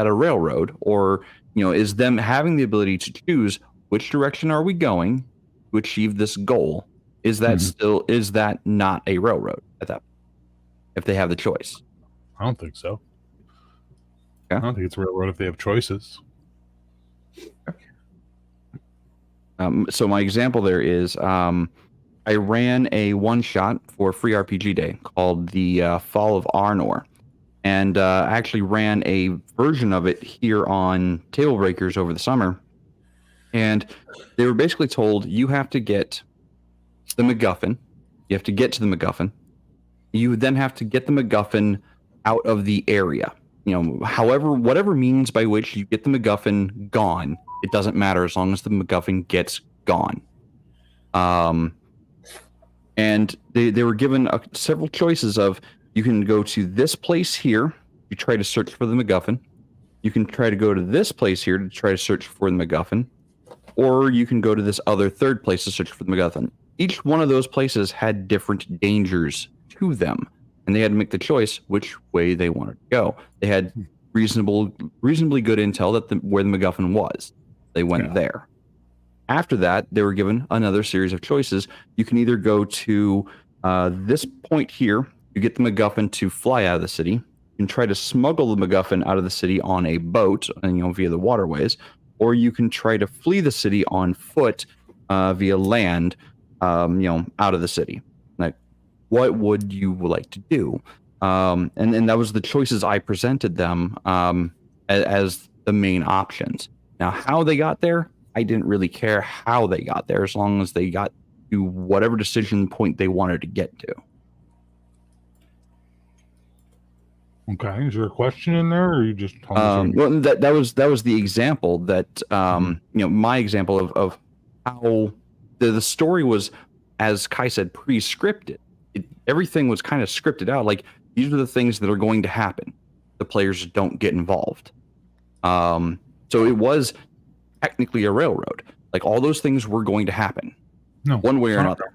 Speaker 8: a railroad, or is them having the ability to choose which direction are we going to achieve this goal? Is that not a railroad at that point, if they have the choice?
Speaker 3: I don't think so.
Speaker 8: Okay.
Speaker 3: I don't think it's a railroad if they have choices.
Speaker 8: So my example there is I ran a one-shot for Free RPG Day called the Fall of Arnor. And I actually ran a version of it here on TableBreakers over the summer. And they were basically told, you have to get the MacGuffin. You have to get to the MacGuffin. You then have to get the MacGuffin out of the area. Whatever means by which you get the MacGuffin gone, it doesn't matter as long as the MacGuffin gets gone. And they were given several choices of, you can go to this place here, you try to search for the MacGuffin. You can try to go to this place here to try to search for the MacGuffin. Or you can go to this other third place to search for the MacGuffin. Each one of those places had different dangers to them, and they had to make the choice which way they wanted to go. They had reasonably good intel that where the MacGuffin was. They went there. After that, they were given another series of choices. You can either go to this point here, you get the MacGuffin to fly out of the city. You can try to smuggle the MacGuffin out of the city on a boat, and via the waterways, or you can try to flee the city on foot via land, out of the city. Like, what would you like to do? And that was the choices I presented them as the main options. Now, how they got there, I didn't really care how they got there, as long as they got to whatever decision point they wanted to get to.
Speaker 3: Okay, is there a question in there, or are you just
Speaker 8: well, that was the example that my example of how the story was, as Kai said, pre-scripted. Everything was kind of scripted out. Like, these are the things that are going to happen. The players don't get involved. So it was technically a railroad. Like, all those things were going to happen, one way or another.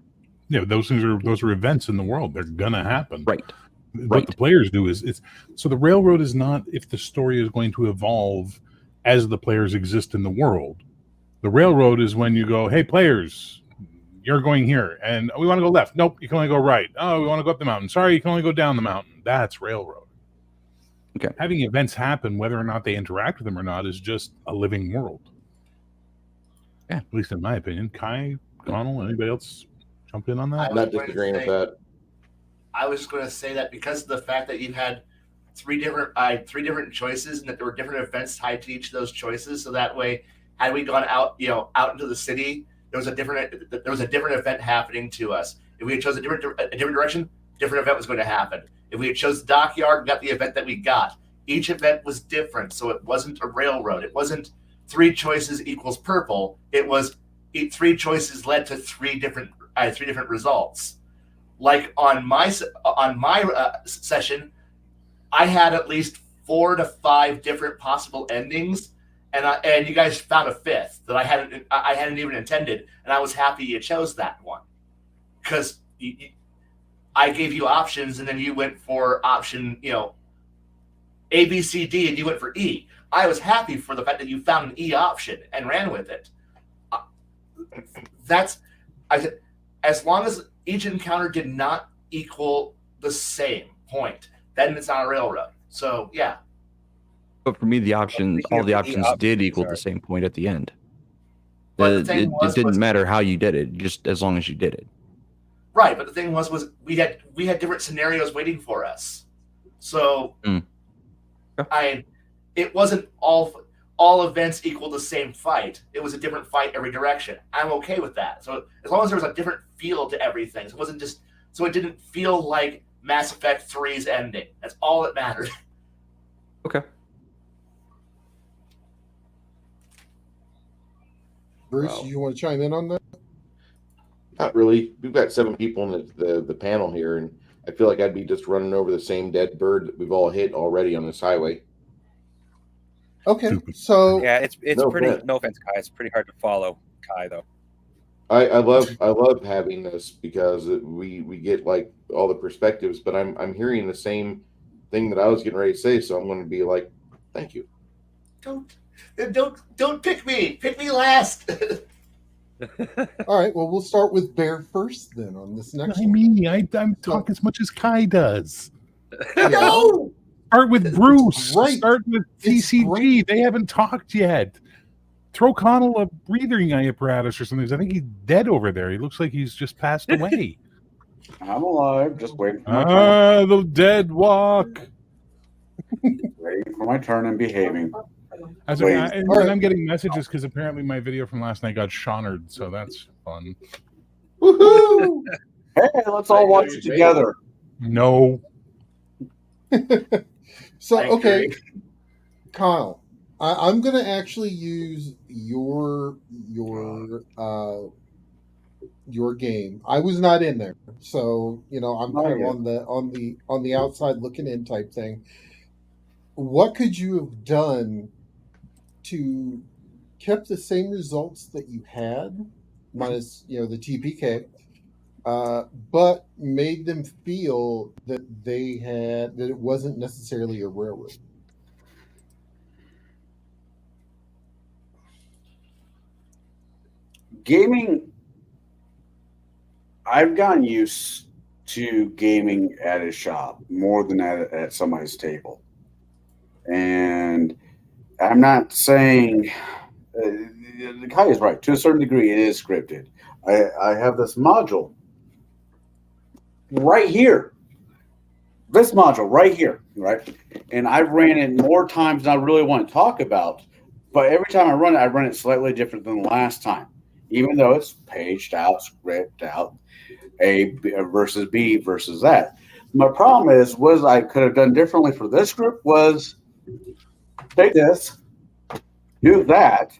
Speaker 3: Yeah, those are events in the world. They're gonna happen.
Speaker 8: Right.
Speaker 3: What the players do is so the railroad is not if the story is going to evolve as the players exist in the world. The railroad is when you go, hey, players, you're going here, and we want to go left. Nope, you can only go right. Oh, we want to go up the mountain. Sorry, you can only go down the mountain. That's railroad.
Speaker 8: Okay.
Speaker 3: Having events happen, whether or not they interact with them or not, is just a living world.
Speaker 8: Yeah,
Speaker 3: at least in my opinion. Kai, Connell, anybody else jump in on that?
Speaker 7: I'm not disagreeing with that.
Speaker 6: I was just going to say that because of the fact that you had three different choices, and that there were different events tied to each of those choices. So that way, had we gone out into the city, there was a different event happening to us. If we had chosen a different direction, different event was going to happen. If we had chose the dockyard, we got the event that we got. Each event was different, so it wasn't a railroad. It wasn't 3 choices equals purple. It was 3 choices led to three different results. Like on my session, I had at least 4 to 5 different possible endings, and you guys found a fifth that I hadn't even intended, and I was happy you chose that one because I gave you options, and then you went for option, A, B, C, D, and you went for E. I was happy for the fact that you found an E option and ran with it. As long as each encounter did not equal the same point, then it's not a railroad. So yeah.
Speaker 8: But for me, all the options did equal the same point at the end. It didn't matter how you did it, just as long as you did it.
Speaker 6: Right, but the thing was we had different scenarios waiting for us. So it wasn't all events equal the same fight. It was a different fight every direction. I'm okay with that. So as long as there was a different feel to everything, so it didn't feel like Mass Effect 3's ending. That's all that mattered.
Speaker 8: Okay.
Speaker 4: Bruce, you want to chime in on that?
Speaker 7: Not really. We've got 7 people in the panel here, and I feel like I'd be just running over the same dead bird that we've all hit already on this highway.
Speaker 4: Okay, so
Speaker 5: Yeah, it's
Speaker 7: No
Speaker 5: pretty.
Speaker 7: offense.
Speaker 5: No offense, Kai. It's pretty hard to follow Kai though.
Speaker 7: I love having this because we get like all the perspectives, but I'm hearing the same thing that I was getting ready to say, so I'm going to be like, thank you.
Speaker 6: Don't pick me. Pick me last.
Speaker 4: all right, well, we'll start with Bear first then on this next
Speaker 3: I
Speaker 4: one.
Speaker 3: mean, I'm talk as much as Kai does.
Speaker 6: No.
Speaker 3: Start with Bruce.
Speaker 4: Great.
Speaker 3: Start with
Speaker 4: It's
Speaker 3: TCG.
Speaker 4: great.
Speaker 3: They haven't talked yet. Throw Connell a breathing apparatus or something. I think he's dead over there. He looks like he's just passed away.
Speaker 1: I'm alive, just waiting for my turn.
Speaker 3: The dead walk.
Speaker 1: Waiting for my turn and behaving.
Speaker 3: And I'm getting messages because apparently my video from last night got shonnered, so that's fun.
Speaker 4: Woohoo!
Speaker 1: Hey, let's all watch it together.
Speaker 3: No.
Speaker 4: So,
Speaker 6: I
Speaker 4: okay,
Speaker 6: agree.
Speaker 4: Kyle, I'm going to actually use your game. I was not in there, so I'm kind of on the outside looking in type thing. What could you have done to kept the same results that you had, minus the TPK, but made them feel that that it wasn't necessarily a railroad?
Speaker 1: Gaming, I've gotten used to gaming at a shop more than at somebody's table. And I'm not saying Kai is right. To a certain degree, it is scripted. I have this module right here. This module right here, right? And I've ran it more times than I really want to talk about. But every time I run it slightly different than the last time. Even though it's paged out, scripted out, A versus B versus that. My problem is, what I could have done differently for this group was take this, do that,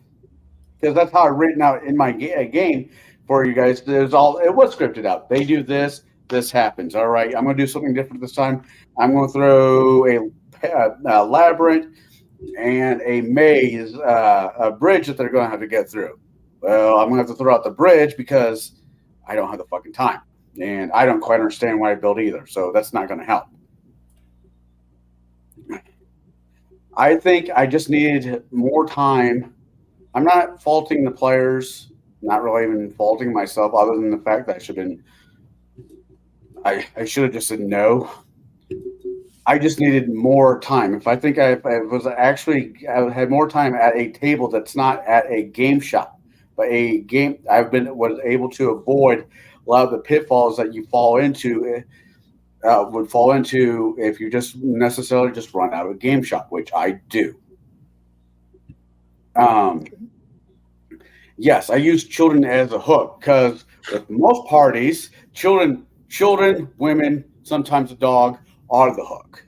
Speaker 1: because that's how I've written out in my game for you guys. It was scripted out. They do this, this happens. All right, I'm going to do something different this time. I'm going to throw a labyrinth and a maze, a bridge that they're going to have to get through. Well, I'm going to have to throw out the bridge because I don't have the fucking time. And I don't quite understand why I built either. So that's not going to help. I think I just needed more time. I'm not faulting the players, not really even faulting myself, other than the fact that I should have just said no. I just needed more time. If I think I had more time at a table that's not at a game shop. But a game, was able to avoid a lot of the pitfalls that you fall into. Would fall into if you just necessarily just run out of a game shop, which I do. Yes, I use children as a hook because with most parties, children, women, sometimes a dog are the hook.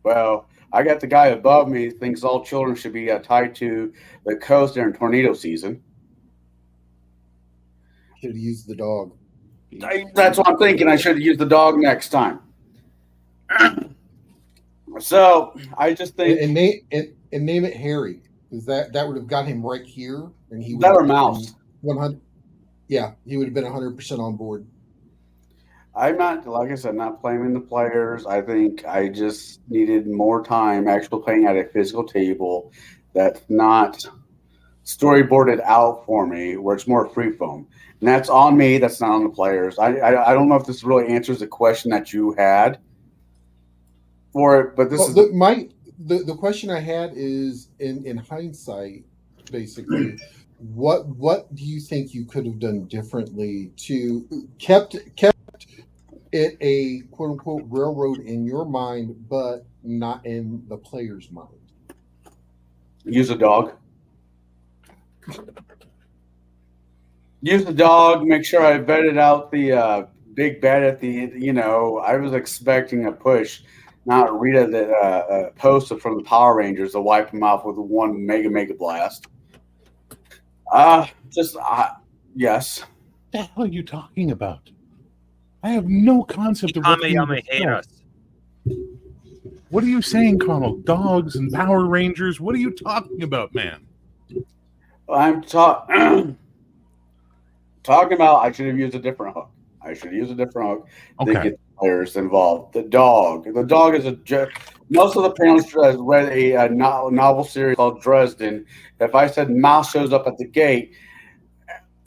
Speaker 1: Well, I got the guy above me who thinks all children should be tied to the coast during tornado season.
Speaker 4: Should have used the dog.
Speaker 1: That's what I'm thinking. I should have used the dog next time. So I just think
Speaker 4: and name it Harry, because that would have got him right here, and he would
Speaker 1: that
Speaker 4: have
Speaker 1: or Mouse.
Speaker 4: 100. Yeah, he would have been 100% on board.
Speaker 1: I'm not, like I said, not blaming the players. I think I just needed more time actually playing at a physical table that's not storyboarded out for me, where it's more free form. And that's on me. That's not on the players. I don't know if this really answers the question that you had for it, but this
Speaker 4: Well,
Speaker 1: is
Speaker 4: the question I had is in hindsight, basically, what do you think you could have done differently to kept it a quote unquote railroad in your mind, but not in the player's mind?
Speaker 1: use a dog. Use the dog. Make sure I vetted out the big bet at the. I was expecting a push, not Rita that posted from the Power Rangers to wipe him off with one mega blast. Yes.
Speaker 3: What the hell are you talking about? I have no concept of what's being
Speaker 5: Kamehameha hate
Speaker 3: discussed.
Speaker 5: us.
Speaker 3: What are you saying, Connell? Dogs and Power Rangers? What are you talking about, man?
Speaker 1: I'm talking about I should have used a different hook. I should use a different hook to
Speaker 3: Okay.
Speaker 1: get the players involved. The dog. The dog is most of the panelists read a novel series called Dresden. If I said Mouse shows up at the gate,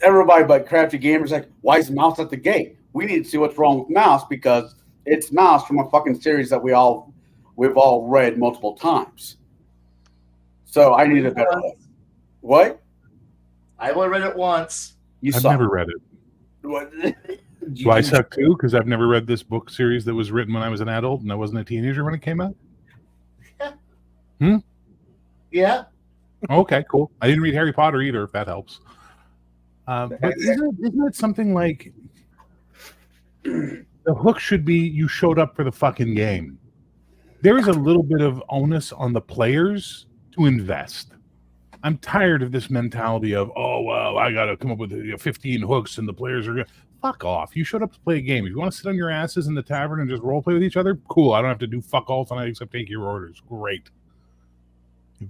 Speaker 1: everybody but Crafty Gamers like, why is Mouse at the gate? We need to see what's wrong with Mouse because it's Mouse from a fucking series that we've all read multiple times. So I need a better hook. What?
Speaker 6: I only read it once.
Speaker 3: I've never read it.
Speaker 1: What?
Speaker 3: Do I suck too? Because I've never read this book series that was written when I was an adult and I wasn't a teenager when it came out?
Speaker 6: Yeah.
Speaker 3: Okay, cool. I didn't read Harry Potter either, if that helps. But isn't it something like the hook should be you showed up for the fucking game? There is a little bit of onus on the players to invest. I'm tired of this mentality of, oh, well, I got to come up with 15 hooks and the players are going to... Fuck off. You showed up to play a game. If you want to sit on your asses in the tavern and just role play with each other, cool. I don't have to do fuck all tonight except take your orders. Great.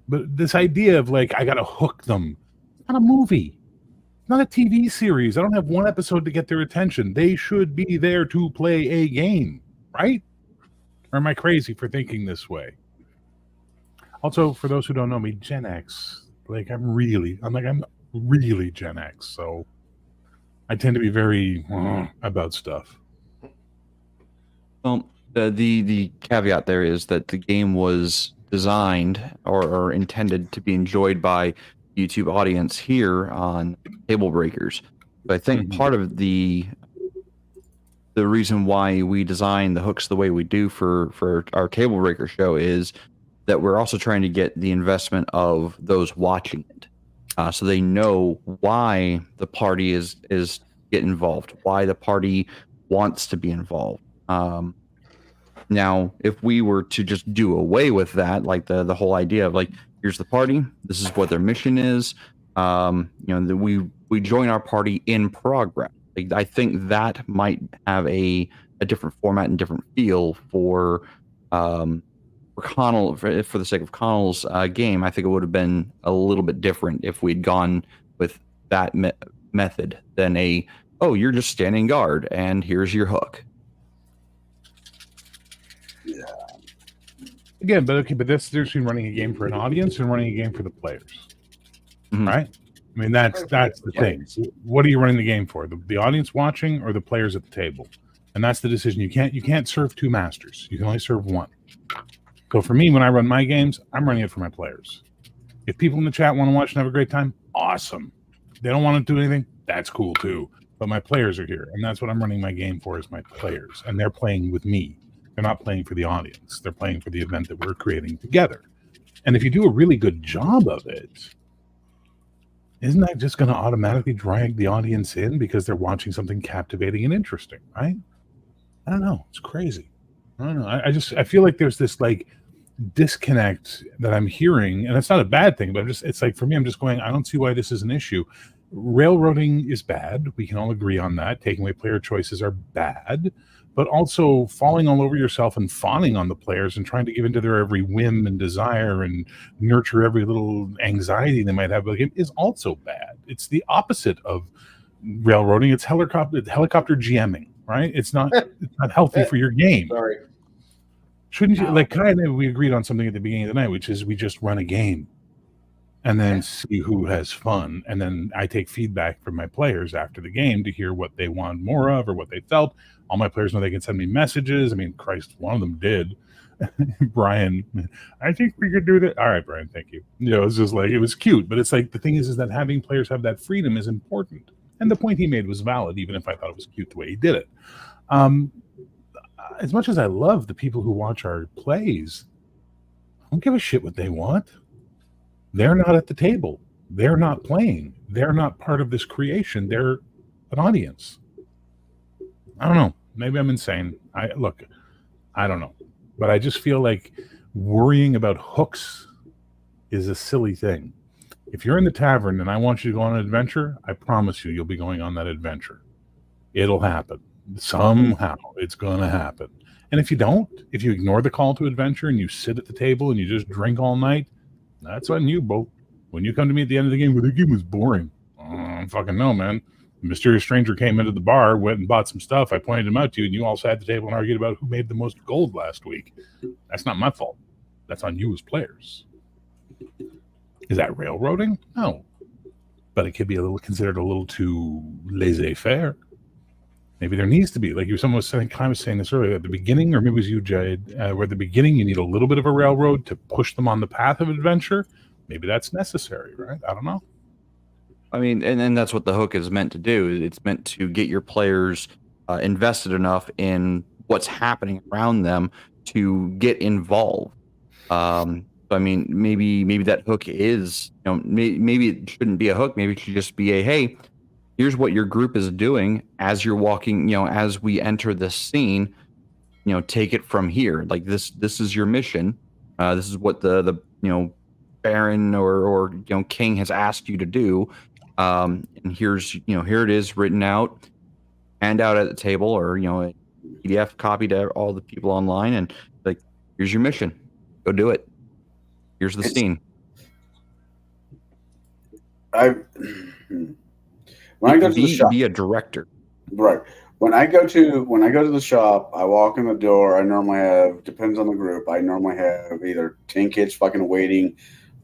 Speaker 3: But this idea of like, I got to hook them. It's not a movie. It's not a TV series. I don't have one episode to get their attention. They should be there to play a game, right? Or am I crazy for thinking this way? Also, for those who don't know me, Gen X... I'm really Gen X, so I tend to be very about stuff.
Speaker 8: Well, the caveat there is that the game was designed or intended to be enjoyed by YouTube audience here on TableBreakers. But I think part of the reason why we design the hooks the way we do for our TableBreaker show is that we're also trying to get the investment of those watching it, so they know why the party is get involved, why the party wants to be involved. Now, if we were to just do away with that, like the whole idea of like, here's the party, this is what their mission is, we join our party in progress. Like, I think that might have a different format and different feel for Connell, for the sake of Connell's game. I think it would have been a little bit different if we'd gone with that method than you're just standing guard and here's your hook.
Speaker 1: Yeah.
Speaker 3: Again, but that's the difference between running a game for an audience and running a game for the players, right? I mean, that's the thing. What are you running the game for? The audience watching or the players at the table? And that's the decision. You can't serve two masters. You can only serve one. So for me, when I run my games, I'm running it for my players. If people in the chat want to watch and have a great time, awesome. If they don't want to do anything, that's cool too. But my players are here, and that's what I'm running my game for, is my players. And they're playing with me. They're not playing for the audience. They're playing for the event that we're creating together. And if you do a really good job of it, isn't that just going to automatically drag the audience in because they're watching something captivating and interesting, right? I don't know. It's crazy. I don't know. I feel like there's this like disconnect that I'm hearing, and it's not a bad thing, but it's like, for me, I'm just going, I don't see why this is an issue. railroading is bad. We can all agree on that. Taking away player choices are bad, but also falling all over yourself and fawning on the players and trying to give into their every whim and desire and nurture every little anxiety they might have about the game is also bad. It's the opposite of railroading. It's helicopter GMing, right? It's not healthy for your game.
Speaker 7: Sorry.
Speaker 3: Shouldn't you, like Kai and I, we agreed on something at the beginning of the night, which is we just run a game and then see who has fun. And then I take feedback from my players after the game to hear what they want more of or what they felt. All my players know they can send me messages. I mean, Christ, one of them did. Brian, I think we could do that. All right, Brian, thank you. You know, it's just like, it was cute. But it's like, the thing is that having players have that freedom is important. And the point he made was valid, even if I thought it was cute the way he did it. As much as I love the people who watch our plays, I don't give a shit what they want. They're not at the table. They're not playing. They're not part of this creation. They're an audience. I don't know. Maybe I'm insane. I don't know. But I just feel like worrying about hooks is a silly thing. If you're in the tavern and I want you to go on an adventure, I promise you'll be going on that adventure. It'll happen. Somehow it's going to happen. And if you don't, if you ignore the call to adventure and you sit at the table and you just drink all night, that's on you, Bo. When you come to me at the end of the game, well, the game was boring. I don't fucking know, man. A mysterious stranger came into the bar, went and bought some stuff. I pointed him out to you, and you all sat at the table and argued about who made the most gold last week. That's not my fault. That's on you as players. Is that railroading? No. But it could be considered a little too laissez-faire. Maybe there needs to be, like someone was saying, Kai was saying this earlier, at the beginning, or maybe it was you, Jade, where at the beginning you need a little bit of a railroad to push them on the path of adventure. Maybe that's necessary, right? I don't know.
Speaker 8: I mean, and that's what the hook is meant to do. It's meant to get your players invested enough in what's happening around them to get involved. I mean, maybe that hook is, maybe it shouldn't be a hook. Maybe it should just be a, hey, here's what your group is doing as you're walking, as we enter this scene, take it from here. Like this is your mission. This is what the Baron or King has asked you to do. And here it is written out, hand out at the table, or, a PDF copy to all the people online. And like, here's your mission. Go do it. Here's the scene.
Speaker 1: When I go to the shop,
Speaker 8: be a director.
Speaker 1: Right. When I go to the shop, I walk in the door. I normally have, depends on the group, I normally have either 10 kids fucking waiting,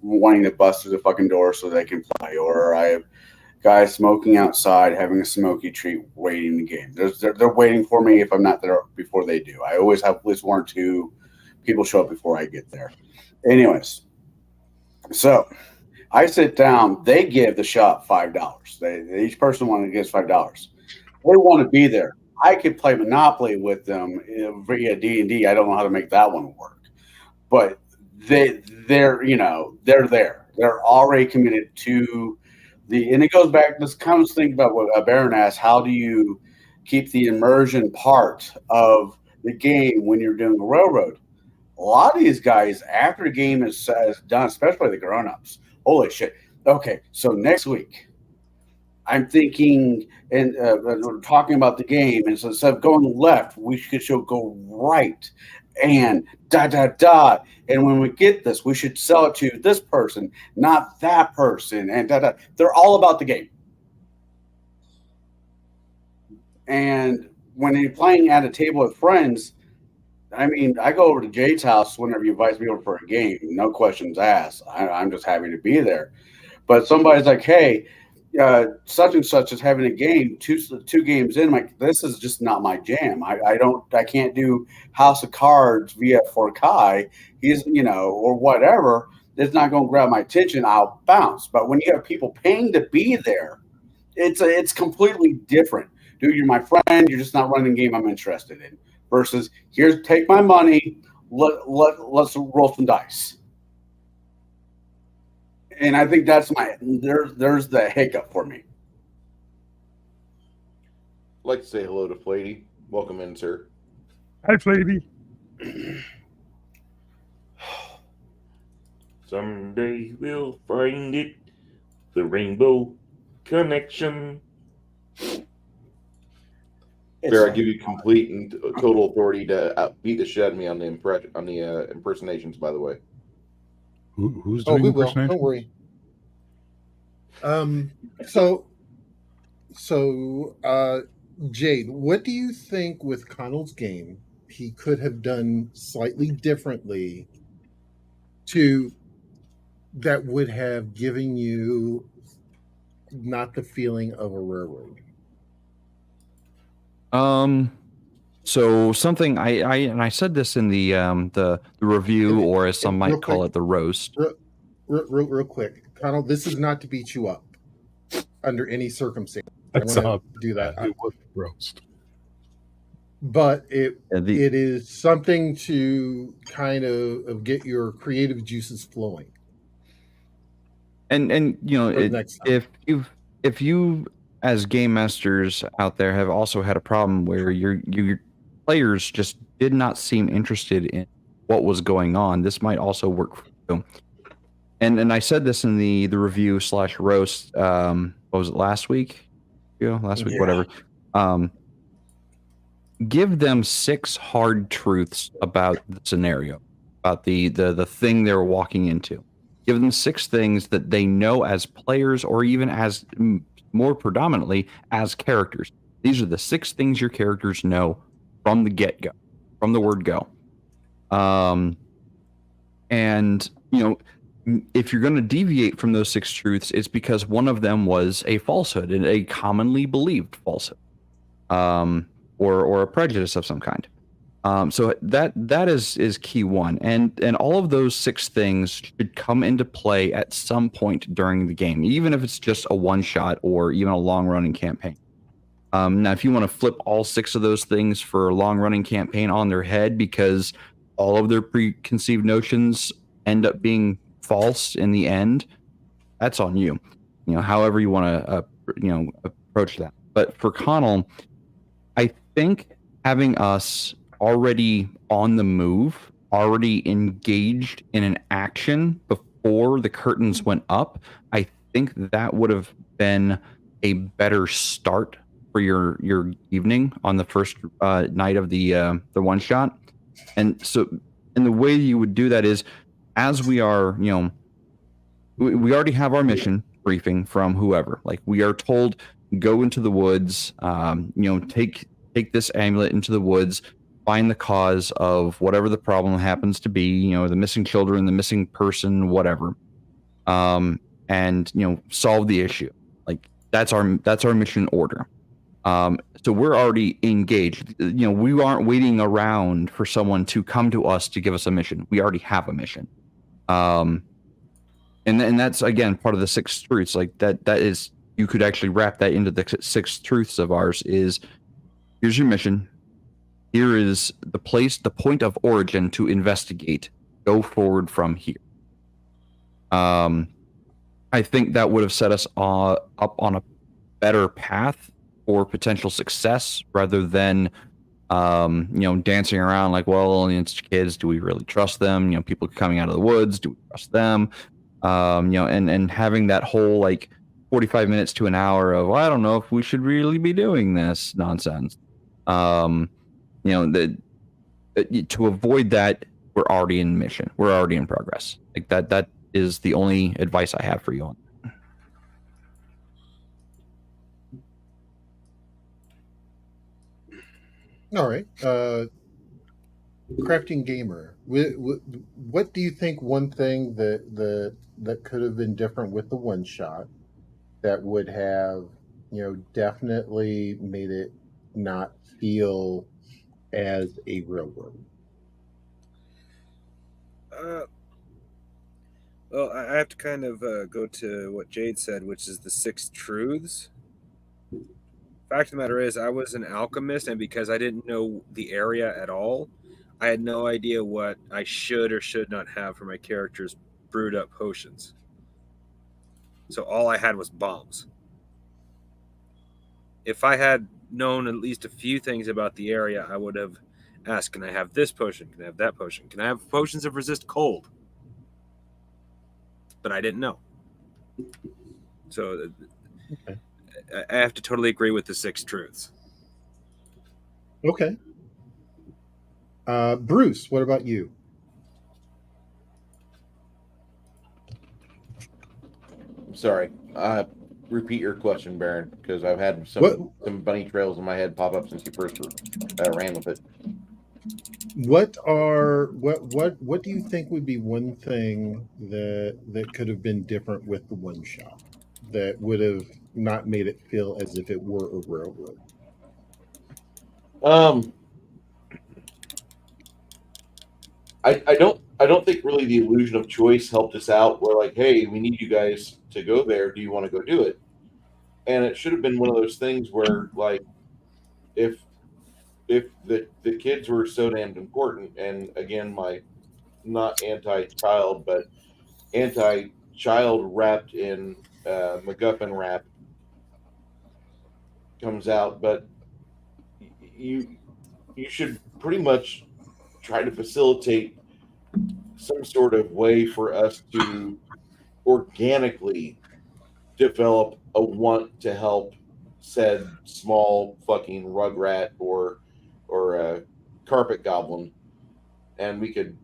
Speaker 1: wanting to bust through the fucking door so they can play, or I have guys smoking outside, having a smoky treat, waiting the game. They're waiting for me if I'm not there before they do. I always have at least one or two people show up before I get there. Anyways, so I sit down. They give the shop $5. Each person gives $5. They want to be there. I could play Monopoly with them via D&D. I don't know how to make that one work, but they're there. They're already committed to and it goes back. This comes think about what Baron asked. How do you keep the immersion part of the game when you're doing a railroad? A lot of these guys, after the game is done, especially the grown-ups, holy shit. Okay, so next week, I'm thinking, and we're talking about the game, and so instead of going left, we should go right, and da. And when we get this, we should sell it to this person, not that person, and da. They're all about the game. And when you're playing at a table with friends, I mean, I go over to Jade's house whenever you invite me over for a game. No questions asked. I'm just happy to be there. But somebody's like, hey, such and such is having a game, two games in. I'm like, this is just not my jam. I can't do House of Cards via for Kai. He's, or whatever. It's not going to grab my attention. I'll bounce. But when you have people paying to be there, it's completely different. Dude, you're my friend. You're just not running the game I'm interested in. Versus, take my money, let's roll some dice. And I think that's there's the hiccup for me.
Speaker 7: I'd like to say hello to Flady. Welcome in, sir.
Speaker 3: Hi, Flady.
Speaker 9: Someday we'll find it, the rainbow connection.
Speaker 7: Bear, I give you complete and total authority to beat the shit out of me on the impersonations. By the way,
Speaker 3: Who's
Speaker 4: Oh,
Speaker 3: doing
Speaker 4: we will.
Speaker 3: impersonation?
Speaker 4: Don't worry. So, Jade, what do you think with Connell's game he could have done slightly differently to that would have given you not the feeling of a railroad?
Speaker 8: So something I said this in the review, or as some might call it, the roast.
Speaker 4: Real quick, Connell, this is not to beat you up under any circumstance.
Speaker 3: That's
Speaker 4: I want
Speaker 3: up.
Speaker 4: to do that.
Speaker 3: It was roast.
Speaker 4: But it
Speaker 8: Yeah,
Speaker 4: it is something to kind of get your creative juices flowing.
Speaker 8: And you know,
Speaker 4: For the next time.
Speaker 8: if you as game masters out there have also had a problem where your players just did not seem interested in what was going on, this might also work for you. And I said this in the review / roast. What was it, last week? Last week,
Speaker 1: Yeah.
Speaker 8: whatever. Give them 6 hard truths about the scenario, about the thing they're walking into. Give them 6 things that they know as players, or even as more predominantly as characters. These are the 6 things your characters know from the get-go, from the word go. And if you're going to deviate from those 6 truths, it's because one of them was a falsehood, and a commonly believed falsehood, or a prejudice of some kind. So that is key one, and all of those 6 things should come into play at some point during the game, even if it's just a one shot or even a long running campaign. Now, if you want to flip all 6 of those things for a long running campaign on their head because all of their preconceived notions end up being false in the end, that's on you. However you want to approach that. But for Connell, I think having us already on the move, already engaged in an action before the curtains went up, I think that would have been a better start for your evening on the first night of the one shot. And the way you would do that is, as we are, we already have our mission briefing from whoever. Like, we are told, go into the woods, take this amulet into the woods, find the cause of whatever the problem happens to be, the missing children, the missing person, whatever, and solve the issue. Like, that's our mission order. So we're already engaged. We aren't waiting around for someone to come to us to give us a mission. We already have a mission. And that's, again, part of the 6 truths. Like, that is, you could actually wrap that into the 6 truths of ours is, here's your mission. Here is the point of origin to investigate. Go forward from here. I think that would have set us up on a better path for potential success, rather than dancing around like, well, it's kids. Do we really trust them? People coming out of the woods. Do we trust them? And having that whole like 45 minutes to an hour of, well, I don't know if we should really be doing this nonsense. To avoid that, we're already in mission. We're already in progress. Like that is the only advice I have for you on that.
Speaker 4: All right. Crafting Gamer, what do you think one thing that could have been different with the one shot that would have, definitely made it not feel as a railroad?
Speaker 5: Well, I have to kind of go to what Jade said, which is the 6 truths. Fact of the matter is, I was an alchemist, and because I didn't know the area at all, I had no idea what I should or should not have for my character's brewed up potions. So all I had was bombs. If I had known at least a few things about the area, I would have asked, can I have this potion? Can I have that potion? Can I have potions that resist cold? But I didn't know. So
Speaker 4: Okay.
Speaker 5: I have to totally agree with the 6 truths.
Speaker 4: Okay. Bruce, what about you?
Speaker 7: Sorry. Repeat your question, Baron, because I've had
Speaker 4: What
Speaker 7: some bunny trails in my head pop up since you first ran with it.
Speaker 4: what do you think would be one thing that could have been different with the one shot that would have not made it feel as if it were a railroad?
Speaker 7: I don't think really the illusion of choice helped us out. We're like, hey, we need you guys to go there. Do you want to go do it? And it should have been one of those things where, like, if the kids were so damned important, and again, my not anti-child, but anti-child wrapped in MacGuffin wrap comes out, but you should pretty much try to facilitate some sort of way for us to organically develop a want to help said small fucking rugrat or a carpet goblin, and we could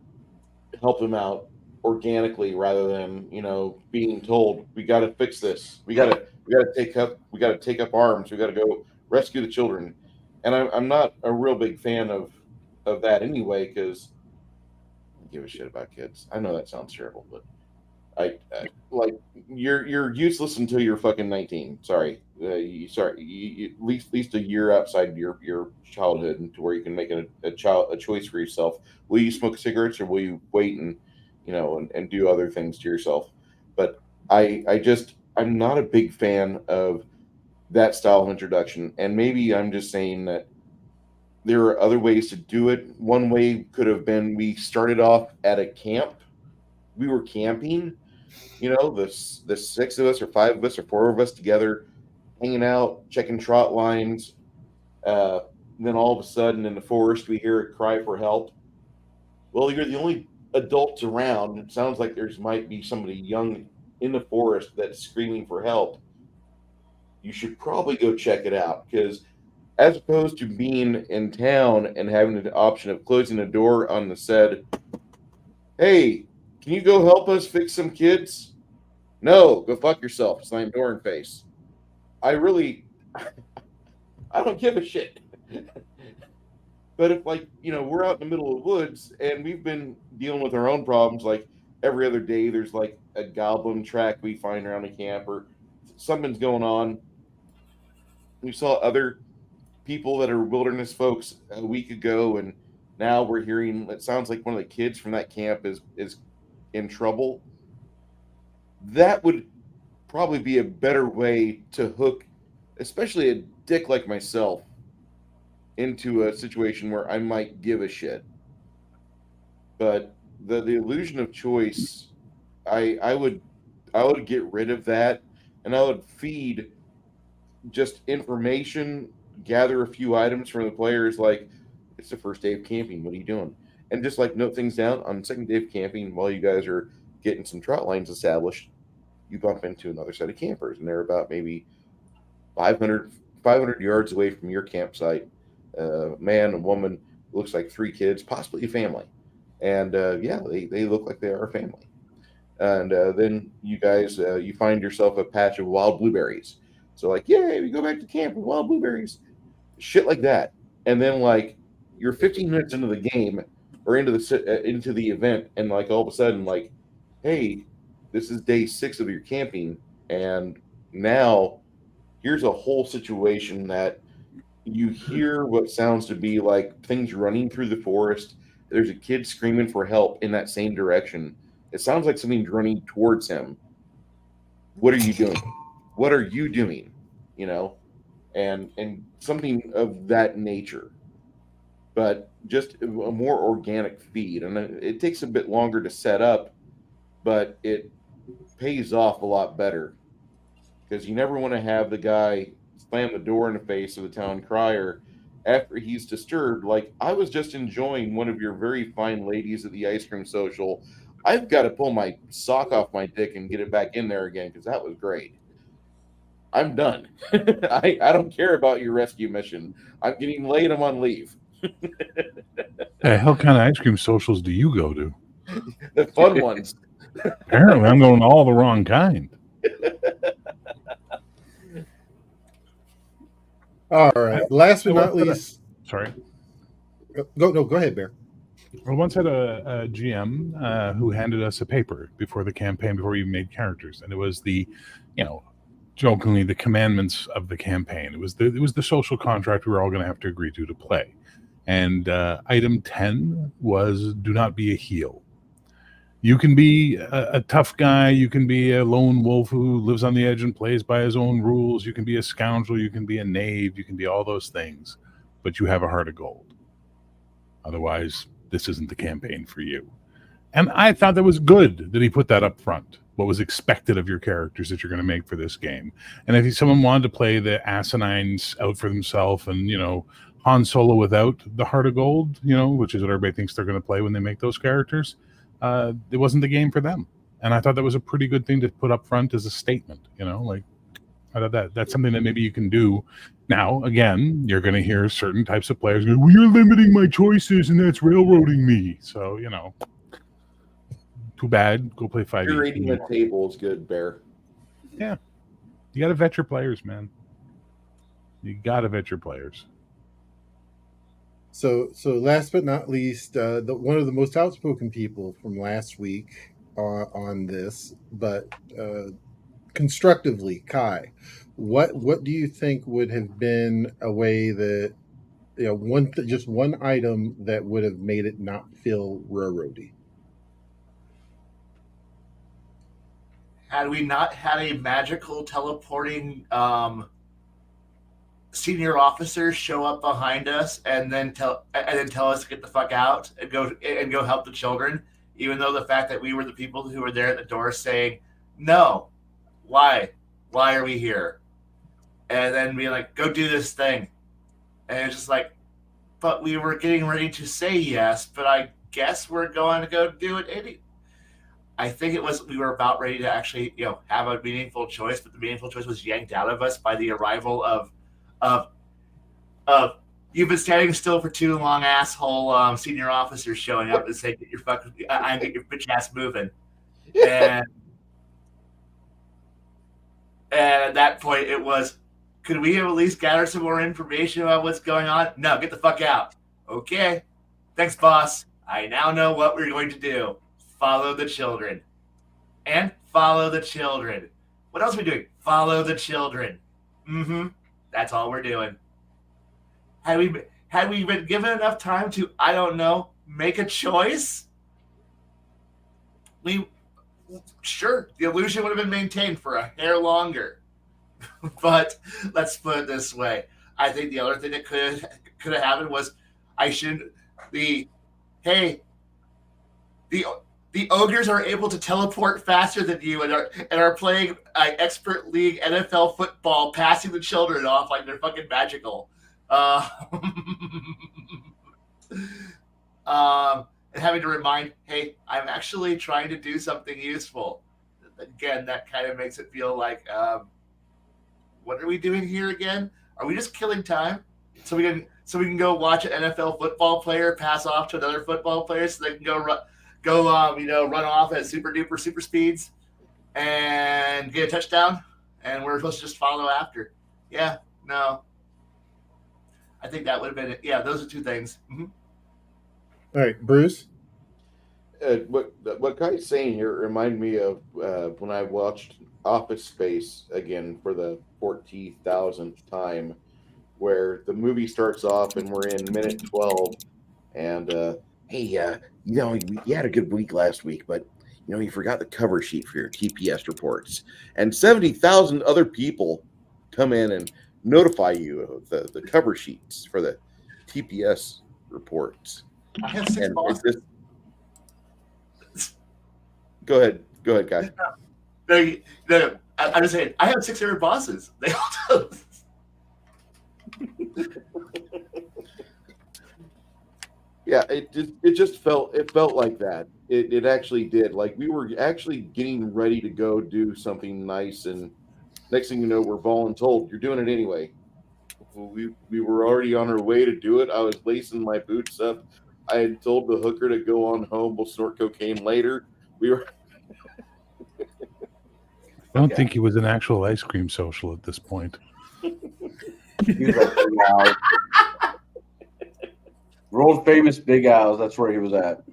Speaker 7: help them out organically rather than being told we got to fix this, we got to take up arms, we got to go rescue the children. And I'm not a real big fan of that anyway, because I give a shit about kids. I know that sounds terrible, but I like you're useless until you're fucking 19. Sorry, at least a year outside your childhood, and to where you can make a choice for yourself. Will you smoke cigarettes, or will you wait and and do other things to yourself? But I'm not a big fan of that style of introduction, and maybe I'm just saying that there are other ways to do it. One way could have been we started off at a camp. We were camping, the 6 of us or 5 of us or 4 of us together, hanging out, checking trot lines. Uh, then all of a sudden in the forest, we hear a cry for help. Well, you're the only adults around. It sounds like there's might be somebody young in the forest that's screaming for help. You should probably go check it out, because as opposed to being in town and having the option of closing the door on the said, hey, can you go help us fix some kids? No, go fuck yourself. Slam door in face. I really, I don't give a shit. But if, like, we're out in the middle of the woods and we've been dealing with our own problems, like every other day there's like a goblin track we find around the camp, or something's going on. We saw other people that are wilderness folks a week ago, and now we're hearing it sounds like one of the kids from that camp is in trouble. That would probably be a better way to hook, especially a dick like myself, into a situation where I might give a shit. But the illusion of choice, I would get rid of that, and I would feed just information, gather a few items from the players, like, it's the first day of camping, what are you doing? And just like note things down. On the second day of camping, while you guys are getting some trot lines established, you bump into another set of campers, and they're about maybe 500 yards away from your campsite. Man, a woman, looks like 3 kids, possibly a family. And yeah, they look like they are a family. And then you guys, you find yourself a patch of wild blueberries. So, like, yay, we go back to camp with wild blueberries. Shit like that. And then, like, you're 15 minutes into the game, or into the event, and, like, all of a sudden, like, hey, this is day 6 of your camping, and now here's a whole situation that you hear what sounds to be like things running through the forest. There's a kid screaming for help in that same direction. It sounds like something's running towards him. What are you doing? What are you doing? And something of that nature. But just a more organic feed, and it takes a bit longer to set up, but it pays off a lot better, because you never want to have the guy slam the door in the face of the town crier after he's disturbed. Like, I was just enjoying one of your very fine ladies at the ice cream social. I've got to pull my sock off my dick and get it back in there again, because that was great. I'm done. I don't care about your rescue mission. I'm getting late. I'm on leave.
Speaker 3: The hell kind of ice cream socials do you go to?
Speaker 7: The fun ones.
Speaker 3: Apparently, I'm going all the wrong kind.
Speaker 4: All right. Last but not least,
Speaker 3: Sorry.
Speaker 4: go ahead, Bear.
Speaker 3: I once had a GM who handed us a paper before the campaign, before we made characters, and it was the, jokingly, the commandments of the campaign. It was the social contract we were all going to have to agree to play. And item 10 was do not be a heel. You can be a tough guy. You can be a lone wolf who lives on the edge and plays by his own rules. You can be a scoundrel. You can be a knave. You can be all those things. But you have a heart of gold. Otherwise, this isn't the campaign for you. And I thought that was good that he put that up front. What was expected of your characters that you're going to make for this game. And if someone wanted to play the asinines out for themselves and, Han Solo without the heart of gold, which is what everybody thinks they're going to play when they make those characters, it wasn't the game for them. And I thought that was a pretty good thing to put up front as a statement, I thought that's something that maybe you can do. Now, again, you're going to hear certain types of players go, well, you're limiting my choices and that's railroading me. So, too bad. Go play 5e.
Speaker 7: Curating the table is good, Bear.
Speaker 3: Yeah. You got to vet your players, man. You got to vet your players.
Speaker 4: So last but not least, one of the most outspoken people from last week on this, but constructively, Kai, what do you think would have been a way that just one item that would have made it not feel railroady?
Speaker 6: Had we not had a magical teleporting senior officer show up behind us and then tell us to get the fuck out and go help the children, even though the fact that we were the people who were there at the door saying, no, why are we here? And then be like, go do this thing. And it's just like, but we were getting ready to say yes, but I guess we're going to go do it. I think it was, we were about ready to actually, have a meaningful choice, but the meaningful choice was yanked out of us by the arrival of you've been standing still for too long, asshole senior officers showing up and saying, get your bitch ass moving. And at that point it was, could we have at least gathered some more information about what's going on? No, get the fuck out. Okay. Thanks, boss. I now know what we're going to do. Follow the children. And follow the children. What else are we doing? Follow the children. Mm-hmm. That's all we're doing. Had we been given enough time to, I don't know, make a choice? Sure, the illusion would have been maintained for a hair longer. But let's put it this way. I think the other thing that could have happened was the ogres are able to teleport faster than you and are playing expert league NFL football, passing the children off like they're fucking magical. And having to remind, hey, I'm actually trying to do something useful. Again, that kind of makes it feel like, what are we doing here again? Are we just killing time so we can go watch an NFL football player pass off to another football player so they can go run off at super duper super speeds and get a touchdown, and we're supposed to just follow after? Yeah, no. I think that would have been it. Yeah, those are two things. Mm-hmm.
Speaker 4: All right, Bruce.
Speaker 7: What Kai's saying here reminded me of when I watched Office Space again for the 14,000th time, where the movie starts off and we're in minute 12, and hey, you had a good week last week, but you forgot the cover sheet for your TPS reports, and 70,000 other people come in and notify you of the cover sheets for the TPS reports.
Speaker 6: I have 6 bosses.
Speaker 7: Go ahead, guys.
Speaker 6: No, I'm just saying, I have 6 different bosses. They all do.
Speaker 7: Yeah, it just felt like that. It actually did. Like we were actually getting ready to go do something nice and Next thing you know, we're voluntold you're doing it anyway. We were already on our way to do it. I was lacing my boots up. I had told the hooker to go on home. We'll snort cocaine later. We were.
Speaker 3: I don't think he was an actual ice cream social at this point.
Speaker 1: He was like Big Al's. World famous Big Al's. That's where he was at.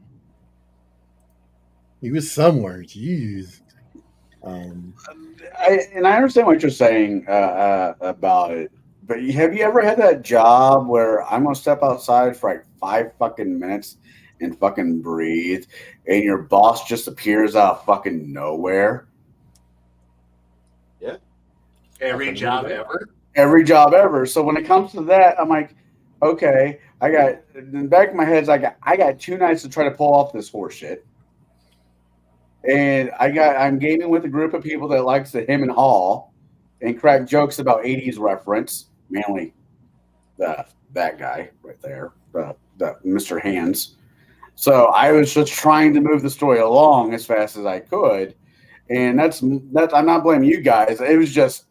Speaker 4: He was somewhere. Jeez.
Speaker 1: I understand what you're saying about it, but have you ever had that job where I'm gonna step outside for like 5 fucking minutes and fucking breathe, and your boss just appears out of fucking nowhere?
Speaker 7: Yeah.
Speaker 6: Every job ever.
Speaker 1: Every job ever. So when it comes to that, I'm like, okay, I got in the back of my head, I got 2 nights to try to pull off this horse shit. And I'm gaming with a group of people that likes the him and haw and crack jokes about 80s reference, mainly that that guy right there, the Mr. Hands. So I was just trying to move the story along as fast as I could, and that's I'm not blaming you guys. It was just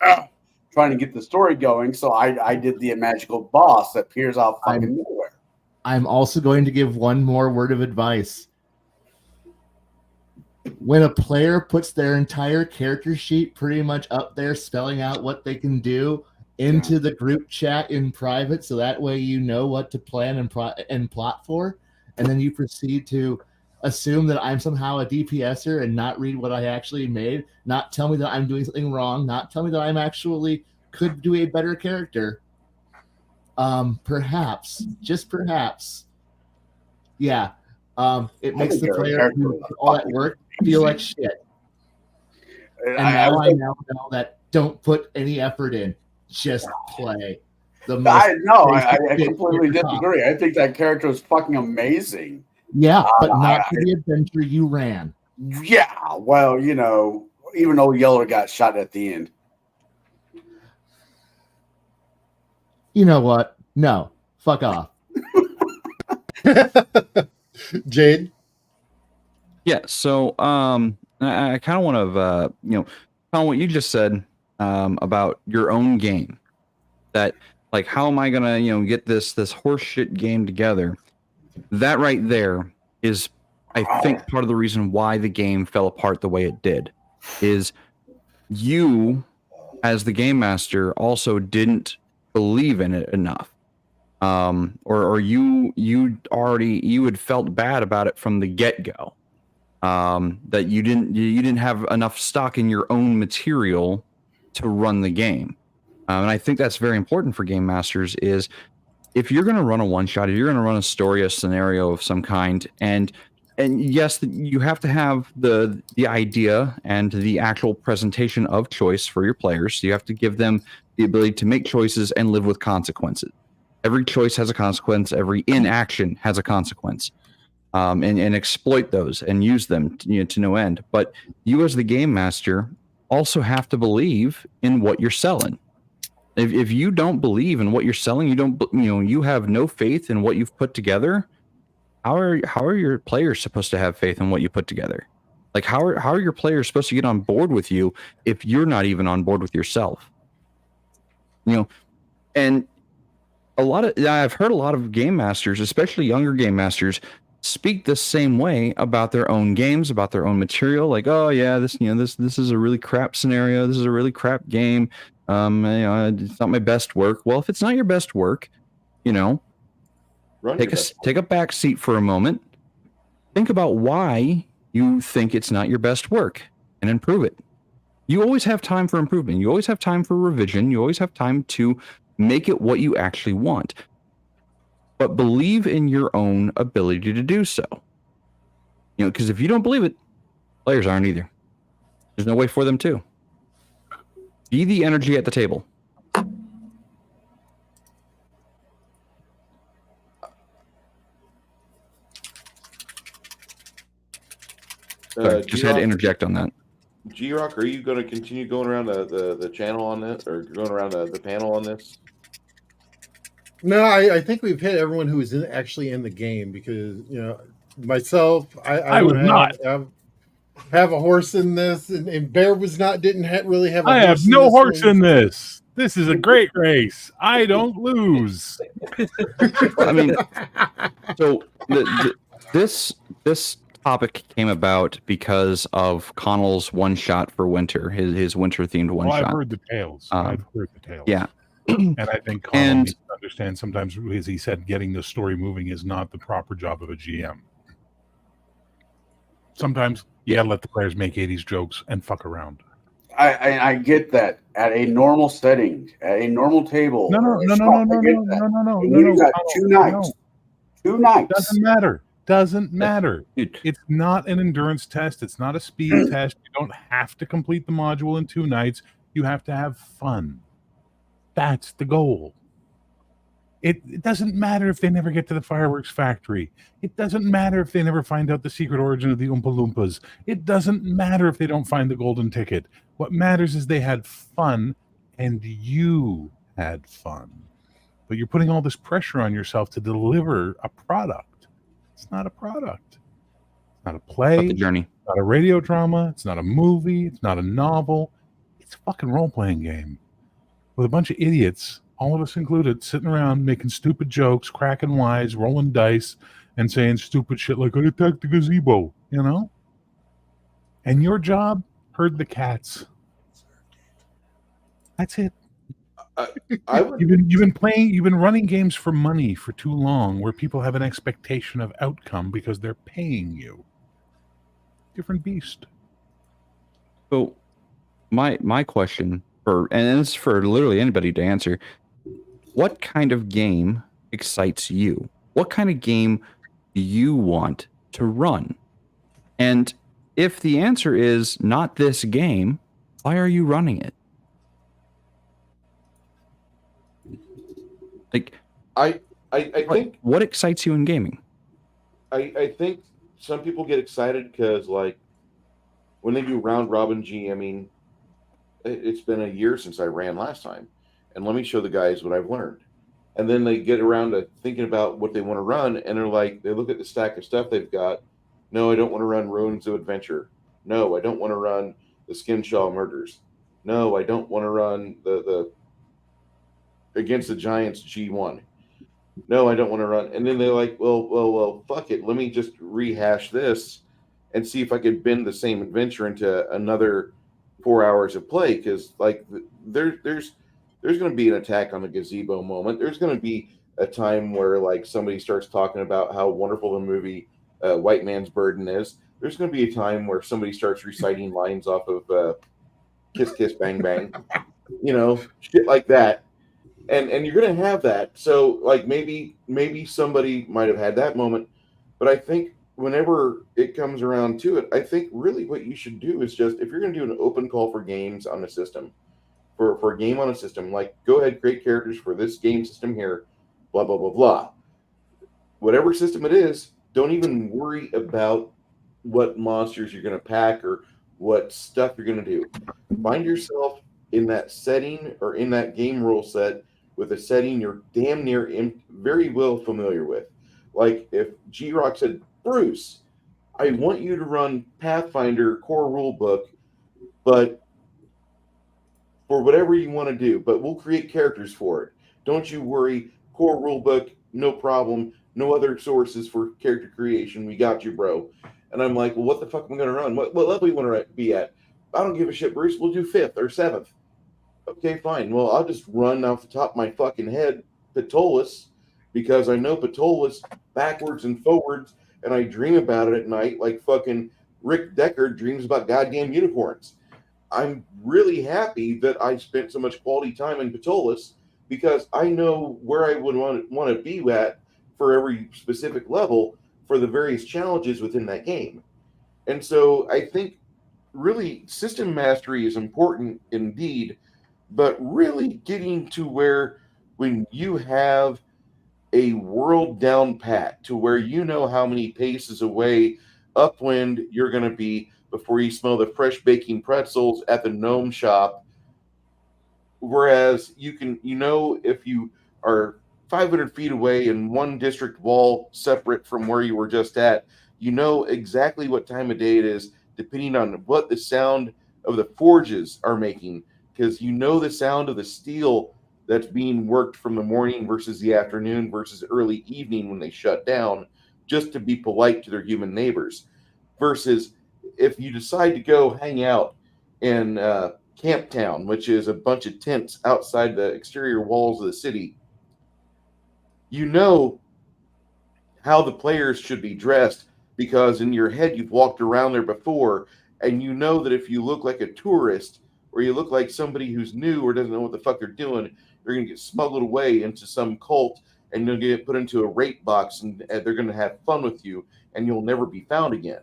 Speaker 1: trying to get the story going. So I did the magical boss that appears out fucking nowhere.
Speaker 9: I'm also going to give one more word of advice. When a player puts their entire character sheet pretty much up there, spelling out what they can do into the group chat in private, so that way you know what to plan and plot for, and then you proceed to assume that I'm somehow a DPSer and not read what I actually made, not tell me that I'm doing something wrong, not tell me that I'm actually could do a better character. Perhaps, just perhaps, yeah. It makes the player do all that work feel like shit. And now I now know that don't put any effort in. Just play.
Speaker 1: I completely disagree. I think that character was fucking amazing.
Speaker 9: Yeah, but not for the adventure you ran.
Speaker 1: Yeah, well, you know, even old Yeller got shot at the end.
Speaker 9: You know what? No. Fuck off.
Speaker 4: Jade?
Speaker 8: Yeah, so I kind of want to, kind of what you just said about your own game. That, like, how am I gonna, get this horseshit game together? That right there is, I think, part of the reason why the game fell apart the way it did. Is you, as the game master, also didn't believe in it enough, or you had felt bad about it from the get-go. That you didn't have enough stock in your own material to run the game, and I think that's very important for game masters. Is if you're going to run a one shot, if you're going to run a story, a scenario of some kind, and yes, you have to have the idea and the actual presentation of choice for your players. You have to give them the ability to make choices and live with consequences. Every choice has a consequence. Every inaction has a consequence. And exploit those and use them to no end. But you, as the game master, also have to believe in what you're selling. If you don't believe in what you're selling, you have no faith in what you've put together. How are your players supposed to have faith in what you put together? Like, how are your players supposed to get on board with you if you're not even on board with yourself? And I've heard a lot of game masters, especially younger game masters, speak the same way about their own games, about their own material. Like, oh yeah, this is a really crap scenario. This is a really crap game. It's not my best work. Well, if it's not your best work, take a back seat for a moment. Think about why you think it's not your best work and improve it. You always have time for improvement. You always have time for revision. You always have time to make it what you actually want. But believe in your own ability to do so. Because if you don't believe it, players aren't either. There's no way for them to. Be the energy at the table. Just had to interject on that.
Speaker 7: G-Rock, are you going to continue going around the channel on this, or going around the panel on this?
Speaker 4: No, I think we've hit everyone who is actually in the game, because myself, I
Speaker 3: would not.
Speaker 4: have a horse in this, and Bear didn't really have a
Speaker 3: I have
Speaker 4: horse in
Speaker 3: no
Speaker 4: this
Speaker 3: horse
Speaker 4: one.
Speaker 3: in this. This is a great race. I don't lose.
Speaker 8: I mean, so this topic came about because of Connell's one shot for winter, his winter themed one
Speaker 3: Well, I've
Speaker 8: shot.
Speaker 3: heard the tales.
Speaker 8: Yeah.
Speaker 3: And I think Connell
Speaker 8: And-
Speaker 3: needs to understand sometimes, as he said, getting the story moving is not the proper job of a GM. Sometimes you gotta let the players make 80s jokes and fuck around.
Speaker 1: I get that at a normal setting, at a normal table.
Speaker 3: No,
Speaker 1: or a shop, I get that. But when you got two nights.
Speaker 3: Doesn't matter. Doesn't matter.
Speaker 8: Dude,
Speaker 3: It's not an endurance test. It's not a speed test. You don't have to complete the module in 2 nights. You have to have fun. That's the goal. It doesn't matter if they never get to the fireworks factory. It doesn't matter if they never find out the secret origin of the Oompa Loompas. It doesn't matter if they don't find the golden ticket. What matters is they had fun and you had fun. But you're putting all this pressure on yourself to deliver a product. It's not a product. It's not a play.
Speaker 8: About the journey.
Speaker 3: It's not a radio drama. It's not a movie. It's not a novel. It's a fucking role-playing game with a bunch of idiots, all of us included, sitting around making stupid jokes, cracking wise, rolling dice, and saying stupid shit like, I attacked the gazebo, you know? And your job, herd the cats. That's it.
Speaker 7: I would,
Speaker 3: You've been running games for money for too long, where people have an expectation of outcome because they're paying you. Different beast.
Speaker 8: So my question and it's for literally anybody to answer, what kind of game excites you? What kind of game do you want to run? And if the answer is not this game, why are you running it? Like,
Speaker 7: I think
Speaker 8: what excites you in gaming?
Speaker 7: I think some people get excited because, like, when they do round robin GMing, it's been a year since I ran last time, and let me show the guys what I've learned. And then they get around to thinking about what they want to run, and they're like, they look at the stack of stuff they've got. No, I don't want to run Ruins of Adventure. No, I don't want to run the Skinshaw Murders. No, I don't want to run the Against the Giants G1. No, I don't want to run. And then they're like, well, fuck it. Let me just rehash this and see if I could bend the same adventure into another 4 hours of play. Because, like, there's going to be an attack on the gazebo moment. There's going to be a time where, like, somebody starts talking about how wonderful the movie White Man's Burden is. There's going to be a time where somebody starts reciting lines off of Kiss Kiss Bang Bang, shit like that. And you're going to have that. So, like, maybe somebody might have had that moment, but I think whenever it comes around to it, I think really what you should do is just, if you're going to do an open call for games on the system, for a game on a system, like, go ahead, create characters for this game system here, blah, blah, blah, blah. Whatever system it is, don't even worry about what monsters you're going to pack or what stuff you're going to do. Find yourself in that setting or in that game rule set with a setting you're damn near very well familiar with. Like, if G-Rock said, Bruce, I want you to run Pathfinder core rule book, but for whatever you want to do, but we'll create characters for it. Don't you worry, core rule book, no problem. No other sources for character creation. We got you, bro. And I'm like, well, what the fuck am I going to run? What level you want to be at? I don't give a shit, Bruce. We'll do 5th or 7th. Okay, fine. Well, I'll just run off the top of my fucking head Patolus, because I know Patolus backwards and forwards, and I dream about it at night like fucking Rick Decker dreams about goddamn unicorns. I'm really happy that I spent so much quality time in Patolus, because I know where I would want to be at for every specific level for the various challenges within that game. And so I think really system mastery is important indeed, but really getting to where when you have a world down pat to where you know how many paces away upwind you're going to be before you smell the fresh baking pretzels at the gnome shop. Whereas you can, if you are 500 feet away in one district wall separate from where you were just at, you know exactly what time of day it is depending on what the sound of the forges are making, because you know the sound of the steel that's being worked from the morning versus the afternoon versus early evening when they shut down, just to be polite to their human neighbors. Versus if you decide to go hang out in Camp Town, which is a bunch of tents outside the exterior walls of the city, you know how the players should be dressed because in your head you've walked around there before, and you know that if you look like a tourist or you look like somebody who's new or doesn't know what the fuck they're doing, you're going to get smuggled away into some cult and you'll get put into a rape box, and they're going to have fun with you and you'll never be found again.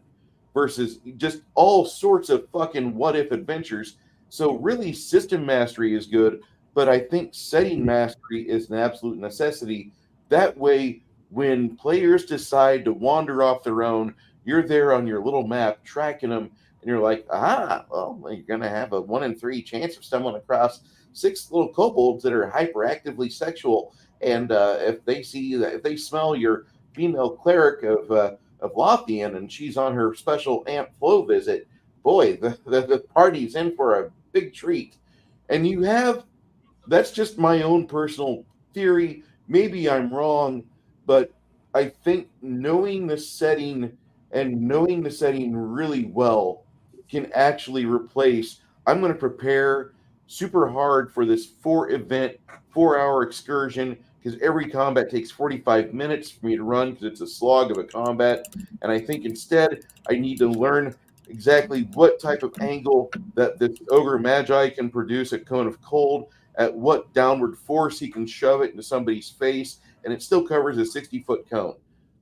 Speaker 7: Versus just all sorts of fucking what if adventures. So really system mastery is good, but I think setting mastery is an absolute necessity. That way, when players decide to wander off their own, you're there on your little map tracking them, and you're like, well, you're going to have a 1 in 3 chance of stumbling across 6 little kobolds that are hyperactively sexual. And if they smell your female cleric of Lothian and she's on her special Aunt Flo visit, boy, the party's in for a big treat. And that's just my own personal theory. Maybe I'm wrong, but I think knowing the setting really well can actually replace. I'm going to prepare super hard for this 4-hour excursion, because every combat takes 45 minutes for me to run because it's a slog of a combat. And I think instead I need to learn exactly what type of angle that this ogre magi can produce a cone of cold, at what downward force he can shove it into somebody's face, and it still covers a 60-foot cone.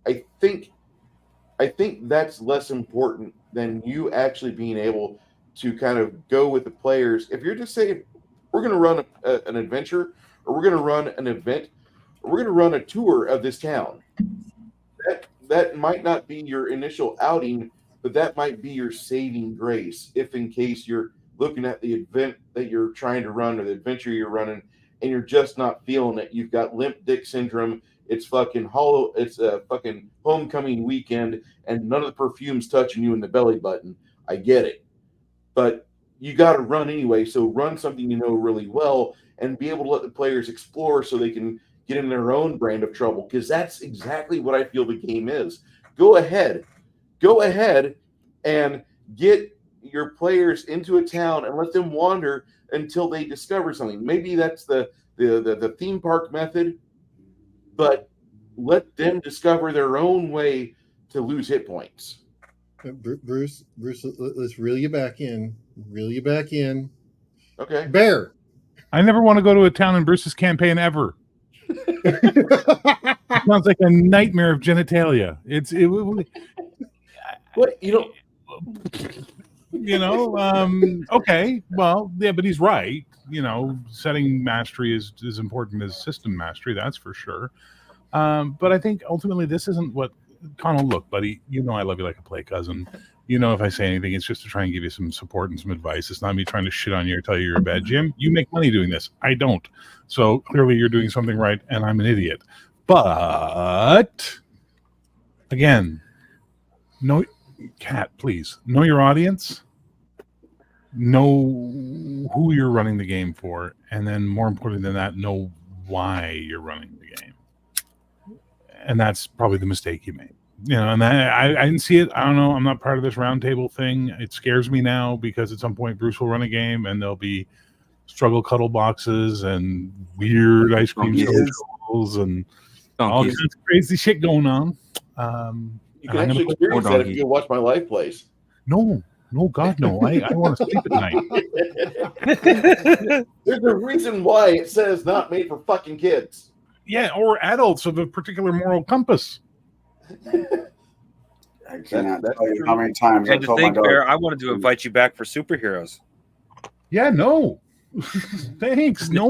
Speaker 7: I think that's less important than you actually being able to kind of go with the players. If you're just saying, we're going to run an adventure, or we're going to run an event, or we're going to run a tour of this town, that might not be your initial outing, but that might be your saving grace, if in case you're looking at the event that you're trying to run or the adventure you're running, and you're just not feeling it. You've got limp dick syndrome. It's fucking hollow. It's a fucking homecoming weekend, and none of the perfume's touching you in the belly button. I get it, but you got to run anyway. So run something you know really well, and be able to let the players explore so they can get in their own brand of trouble. Because that's exactly what I feel the game is. Go ahead, and get your players into a town and let them wander until they discover something. Maybe that's the theme park method, but let them discover their own way to lose hit points.
Speaker 4: Bruce, let's reel you back in.
Speaker 7: Okay.
Speaker 4: Bear.
Speaker 3: I never want to go to a town in Bruce's campaign ever. It sounds like a nightmare of genitalia. Okay, well, yeah, but he's right. Setting mastery is as important as system mastery, that's for sure. But I think ultimately this isn't what Connell, look, buddy, I love you like a play cousin. If I say anything, it's just to try and give you some support and some advice. It's not me trying to shit on you or tell you you're a bad Jim. You make money doing this. I don't. So clearly you're doing something right and I'm an idiot. But again, Kat, please know your audience, know who you're running the game for, and then more important than that, know why you're running the game. And that's probably the mistake you made. And I didn't see it. I don't know. I'm not part of this roundtable thing. It scares me now because at some point Bruce will run a game and there'll be struggle cuddle boxes and weird ice cream socials and all kinds of crazy shit going on.
Speaker 7: You can actually experience that if you watch my live plays.
Speaker 3: No, God, no. I want to sleep at night.
Speaker 7: There's a reason why it says not made for fucking kids.
Speaker 3: Yeah, or adults of a particular moral compass.
Speaker 1: I cannot tell you how many times
Speaker 5: And to think, Bear, I wanted to invite you back for superheroes.
Speaker 3: Yeah, no. Thanks. No.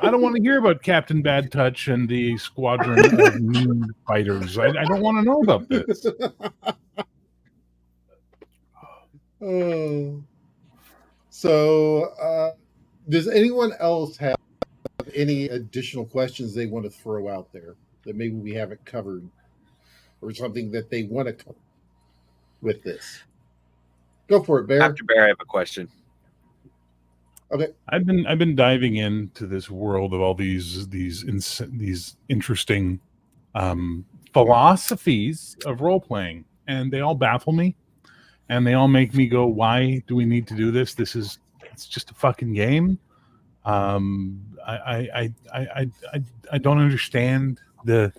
Speaker 3: I don't want to hear about Captain Bad Touch and the squadron of moon fighters. I don't want to know about this.
Speaker 4: So, does anyone else have any additional questions they want to throw out there that maybe we haven't covered, or something that they want to cover with this? Go for it, Bear.
Speaker 5: After Bear, I have a question.
Speaker 4: Okay.
Speaker 3: I've been diving into this world of all these interesting philosophies of role playing, and they all baffle me, and they all make me go, "Why do we need to do this? It's just a fucking game." I don't understand the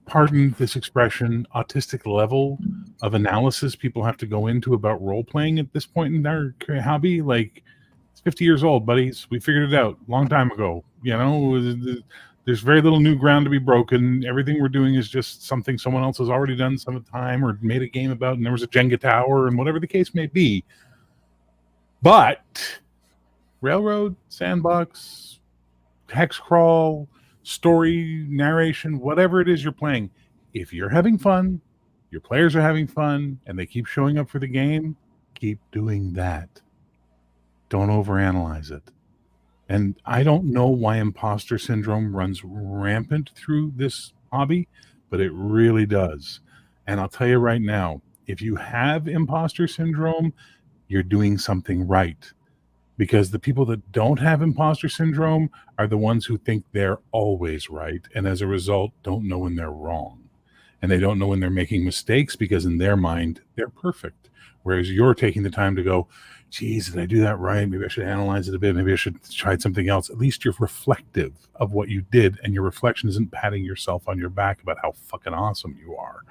Speaker 3: pardon this expression autistic level of analysis people have to go into about role playing at this point in their hobby. Like, it's 50 years old, buddies. We figured it out a long time ago. You know, there's very little new ground to be broken. Everything we're doing is just something someone else has already done some time or made a game about, and there was a Jenga tower and whatever the case may be. But Railroad, Sandbox, Hex Crawl, story, narration, whatever it is you're playing, if you're having fun, your players are having fun, and they keep showing up for the game, keep doing that. Don't overanalyze it. And I don't know why imposter syndrome runs rampant through this hobby, but it really does. And I'll tell you right now, if you have imposter syndrome, you're doing something right. Because the people that don't have imposter syndrome are the ones who think they're always right, and as a result, don't know when they're wrong. And they don't know when they're making mistakes because in their mind, they're perfect. Whereas you're taking the time to go, geez, did I do that right? Maybe I should analyze it a bit. Maybe I should try something else. At least you're reflective of what you did, and your reflection isn't patting yourself on your back about how fucking awesome you are.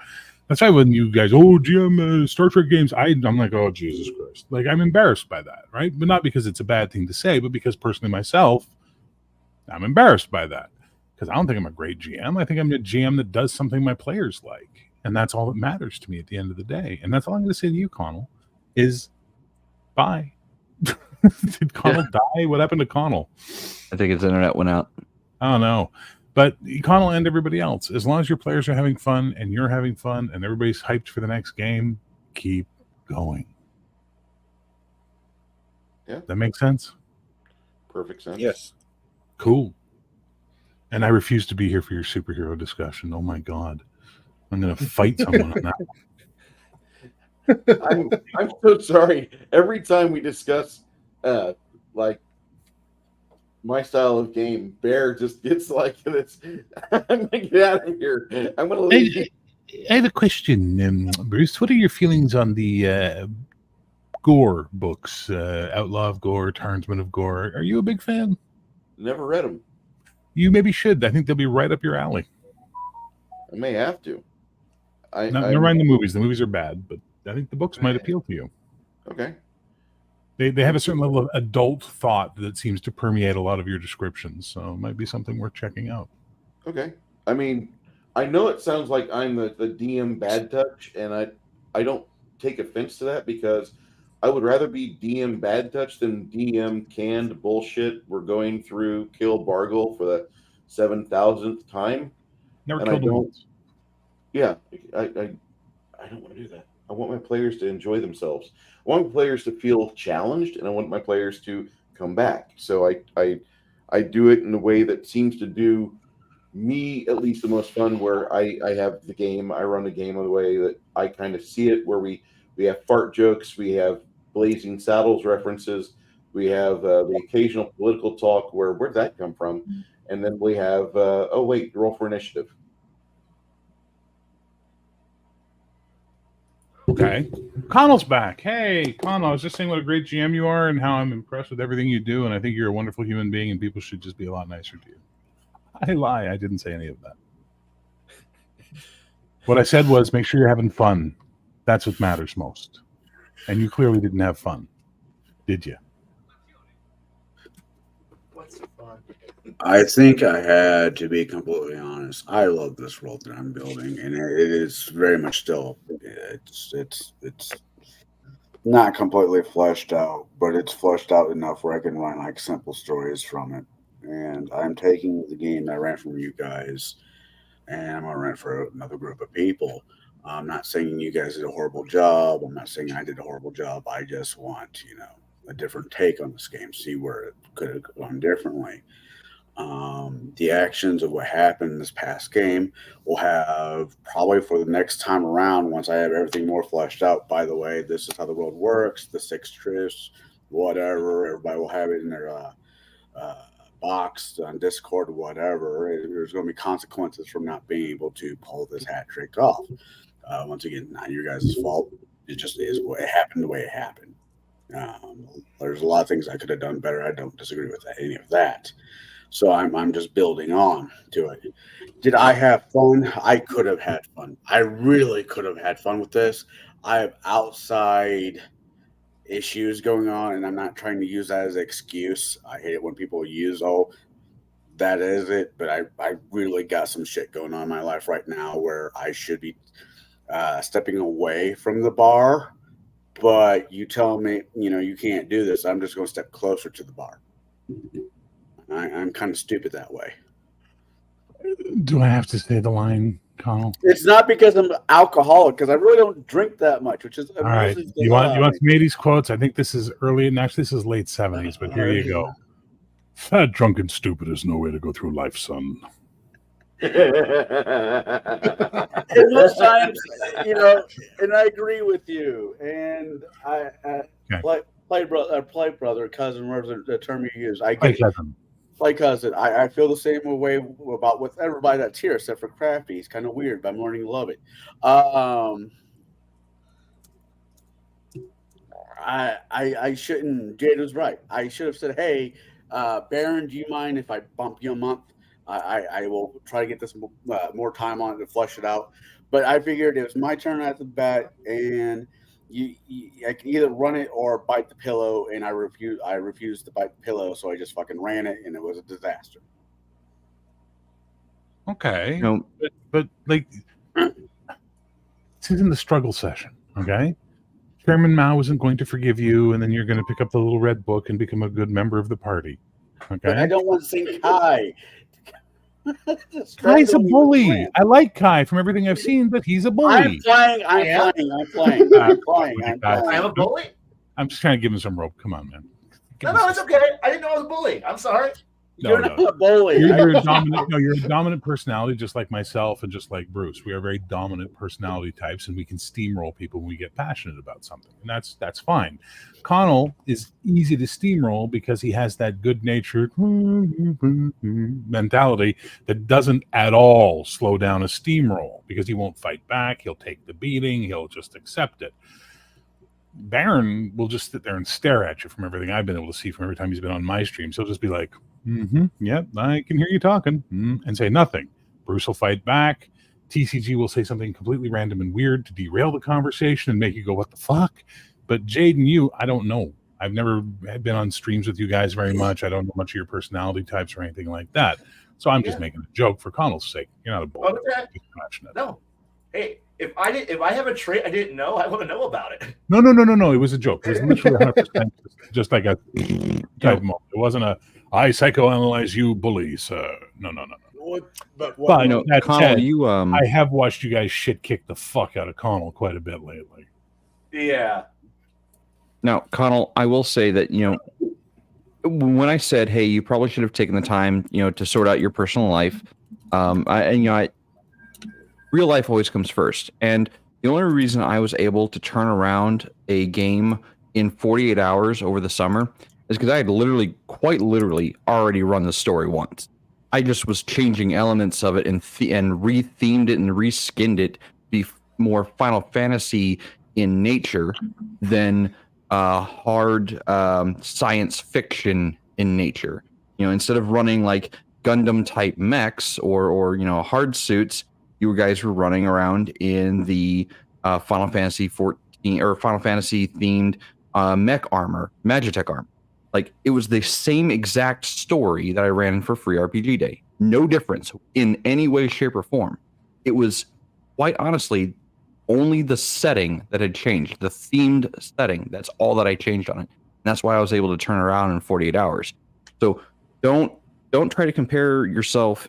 Speaker 3: That's why when you guys, GM Star Trek games, I'm like, oh, Jesus Christ. Like, I'm embarrassed by that, right? But not because it's a bad thing to say, but because personally myself, I'm embarrassed by that. Because I don't think I'm a great GM. I think I'm a GM that does something my players like. And that's all that matters to me at the end of the day. And that's all I'm going to say to you, Connell, is bye. Did Connell die? What happened to Connell?
Speaker 8: I think his internet went out.
Speaker 3: I don't know. But Connell and everybody else, as long as your players are having fun and you're having fun and everybody's hyped for the next game, keep going.
Speaker 7: Yeah.
Speaker 3: That makes sense?
Speaker 7: Perfect sense.
Speaker 5: Yes.
Speaker 3: Cool. And I refuse to be here for your superhero discussion. Oh my God. I'm going to fight someone on that.
Speaker 7: I'm so sorry. Every time we discuss like my style of game, Bear just gets like this. I'm gonna get out of here. I'm gonna leave.
Speaker 3: I have a question, Bruce. What are your feelings on the Gore books? Outlaw of Gore, Tarnsman of Gore. Are you a big fan?
Speaker 7: Never read them.
Speaker 3: You maybe should. I think they'll be right up your alley.
Speaker 7: I may have to.
Speaker 3: Never mind the movies. The movies are bad, but I think the books might appeal to you.
Speaker 7: Okay.
Speaker 3: They have a certain level of adult thought that seems to permeate a lot of your descriptions, so it might be something worth checking out.
Speaker 7: Okay. I mean, I know it sounds like I'm the DM bad touch, and I don't take offense to that because I would rather be DM bad touch than DM canned bullshit. We're going through Kill Bargle for the 7,000th time.
Speaker 3: Never
Speaker 7: And
Speaker 3: killed them once.
Speaker 7: Yeah, I don't want to do that. I want my players to enjoy themselves. I want my players to feel challenged, and I want my players to come back. So I do it in a way that seems to do me at least the most fun, where I have the game, I run the game in the way that I kind of see it, where we have fart jokes, we have Blazing Saddles references, we have the occasional political talk where'd that come from? And then we have, roll for initiative.
Speaker 3: Okay. Connell's back. Hey, Connell, I was just saying what a great GM you are and how I'm impressed with everything you do, and I think you're a wonderful human being and people should just be a lot nicer to you. I lie. I didn't say any of that. What I said was make sure you're having fun. That's what matters most. And you clearly didn't have fun, did you?
Speaker 6: What's fun?
Speaker 1: I think I had to be completely honest. I love this world that I'm building, and it is very much still. It's not completely fleshed out, but it's fleshed out enough where I can run like simple stories from it. And I'm taking the game that I ran from you guys, and I'm gonna run it for another group of people. I'm not saying you guys did a horrible job. I'm not saying I did a horrible job. I just want, a different take on this game, see where it could have gone differently. The actions of what happened in this past game will have probably for the next time around, once I have everything more fleshed out. By the way, this is how the world works, the 6 truths, whatever. Everybody will have it in their box on Discord or whatever. There's going to be consequences from not being able to pull this hat trick off. Once again, not your guys' fault. It just is what it happened the way it happened. There's a lot of things I could have done better. I don't disagree with any of that. So I'm just building on to it. Did I have fun? I could have had fun. I really could have had fun with this. I have outside issues going on, and I'm not trying to use that as an excuse. I hate it when people use, oh, that is it. But I really got some shit going on in my life right now where I should be stepping away from the bar. But you tell me, you can't do this. I'm just going to step closer to the bar. I'm kind of stupid that way.
Speaker 3: Do I have to say the line, Connell?
Speaker 1: It's not because I'm alcoholic, because I really don't drink that much, which is
Speaker 3: all right. You want some 80s quotes? I think this is early, and actually this is late 70s, but here you go. Fat, drunk, and stupid is no way to go through life, son.
Speaker 1: And most times, and I agree with you. And play brother, cousin, whatever the term you use. I get play cousin. I feel the same way about with everybody that's here, except for Crafty. He's kind of weird, but I'm learning to love it. I shouldn't. Jade was right. I should have said, "Hey, Baron, do you mind if I bump you a month? I will try to get this more time on it to flush it out." But I figured it was my turn at the bat, and I can either run it or bite the pillow, and I refused to bite the pillow, so I just fucking ran it, and it was a disaster.
Speaker 3: Okay, but like, this isn't the struggle session, okay? Chairman Mao isn't going to forgive you, and then you're going to pick up the little red book and become a good member of the party. Okay,
Speaker 1: but I don't want to sing Kai.
Speaker 3: Kai's a bully. I like Kai from everything I've seen, but he's a bully.
Speaker 1: I'm playing.
Speaker 6: I'm a bully?
Speaker 3: I'm just trying to give him some rope. Come on, man.
Speaker 6: No, it's okay. I didn't know I was a bully. I'm sorry.
Speaker 1: You're not a bully.
Speaker 3: You're a dominant. No, you're a dominant personality, just like myself and just like Bruce. We are very dominant personality types, and we can steamroll people when we get passionate about something, and that's fine. Connell is easy to steamroll because he has that good-natured mentality that doesn't at all slow down a steamroll because he won't fight back. He'll take the beating. He'll just accept it. Baron will just sit there and stare at you from everything I've been able to see from every time he's been on my streams. He'll just be like, yep, I can hear you talking, and say nothing. Bruce will fight back. TCG will say something completely random and weird to derail the conversation and make you go, what the fuck? But Jade and you, I don't know. I've never been on streams with you guys very much. I don't know much of your personality types or anything like that. So I'm just making a joke for Connell's sake. You're not a bully.
Speaker 6: Okay. No. Hey, if I have a trait I didn't know, I want to know about it.
Speaker 3: No. It was a joke. It was literally 100% just like a type moment. It wasn't a I psychoanalyze you, bully, sir. No. But that
Speaker 8: Connell,
Speaker 3: said, I have watched you guys shit kick the fuck out of Connell quite a bit lately.
Speaker 6: Yeah.
Speaker 8: Now, Connell, I will say that when I said, "Hey, you probably should have taken the time, to sort out your personal life," real life always comes first. And the only reason I was able to turn around a game in 48 hours over the summer is because I had quite literally already run the story once. I just was changing elements of it and re-themed it and reskinned it to be more Final Fantasy in nature than hard science fiction in nature. Instead of running like Gundam type mechs or hard suits, you guys were running around in the Final Fantasy 14 or Final Fantasy themed mech armor, Magitech armor. Like, it was the same exact story that I ran for Free RPG Day. No difference in any way, shape, or form. It was, quite honestly, only the setting that had changed, the themed setting. That's all that I changed on it. And that's why I was able to turn around in 48 hours. So don't try to compare yourself,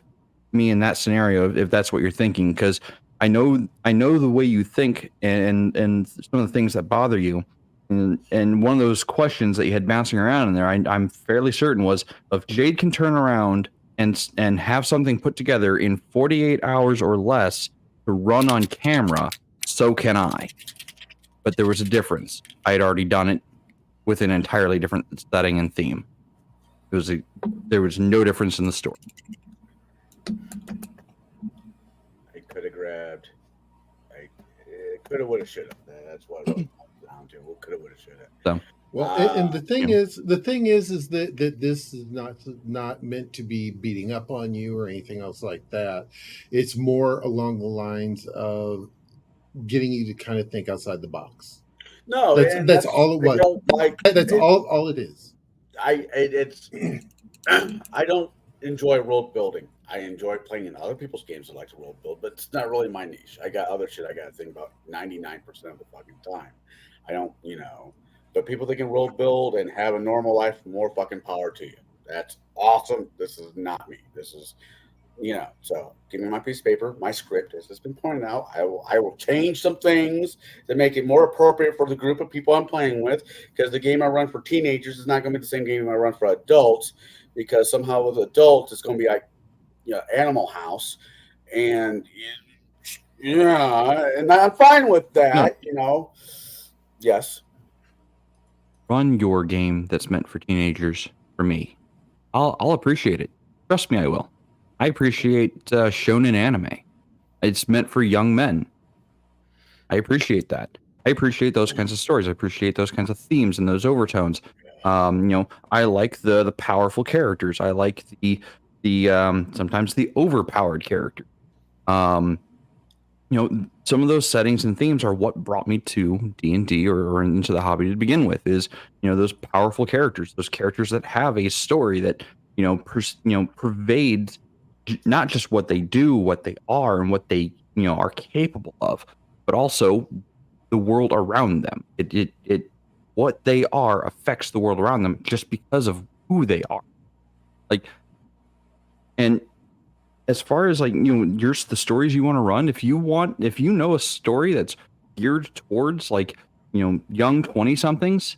Speaker 8: me, in that scenario if that's what you're thinking, because I know the way you think and some of the things that bother you. And one of those questions that you had bouncing around in there, I'm fairly certain was, if Jade can turn around and have something put together in 48 hours or less to run on camera, so can I. But there was a difference. I had already done it with an entirely different setting and theme. There was no difference in the story.
Speaker 1: I could have grabbed. I could have, would have, should have. That's what it was down to. Could have, would have, should have.
Speaker 8: So,
Speaker 4: Well, and the thing is that this is not meant to be beating up on you or anything else like that. It's more along the lines of getting you to kind of think outside the box.
Speaker 1: No,
Speaker 4: that's all it was.
Speaker 1: I don't like.
Speaker 4: That's all it is.
Speaker 1: I don't enjoy world building. I enjoy playing in other people's games that like to world build, but it's not really my niche. I got other shit I got to think about 99% of the fucking time. I don't, but people that can world build and have a normal life, more fucking power to you. That's awesome. This is not me. This is, so give me my piece of paper, my script, as has been pointed out. I will change some things to make it more appropriate for the group of people I'm playing with, because the game I run for teenagers is not going to be the same game I run for adults, because somehow with adults it's going to be like, Animal House, and and I'm fine with that. Yes.
Speaker 8: Run your game that's meant for teenagers for me. I'll appreciate it. Trust me, I will. I appreciate shonen anime. It's meant for young men. I appreciate that. I appreciate those kinds of stories. I appreciate those kinds of themes and those overtones. I like the powerful characters. I like the sometimes the overpowered character. Some of those settings and themes are what brought me to D&D or into the hobby to begin with, is, those powerful characters, those characters that have a story that, pervades not just what they do, what they are, and what they, are capable of, but also the world around them. It what they are affects the world around them just because of who they are. And as far as the stories you want to run, if you know a story that's geared towards young 20-somethings,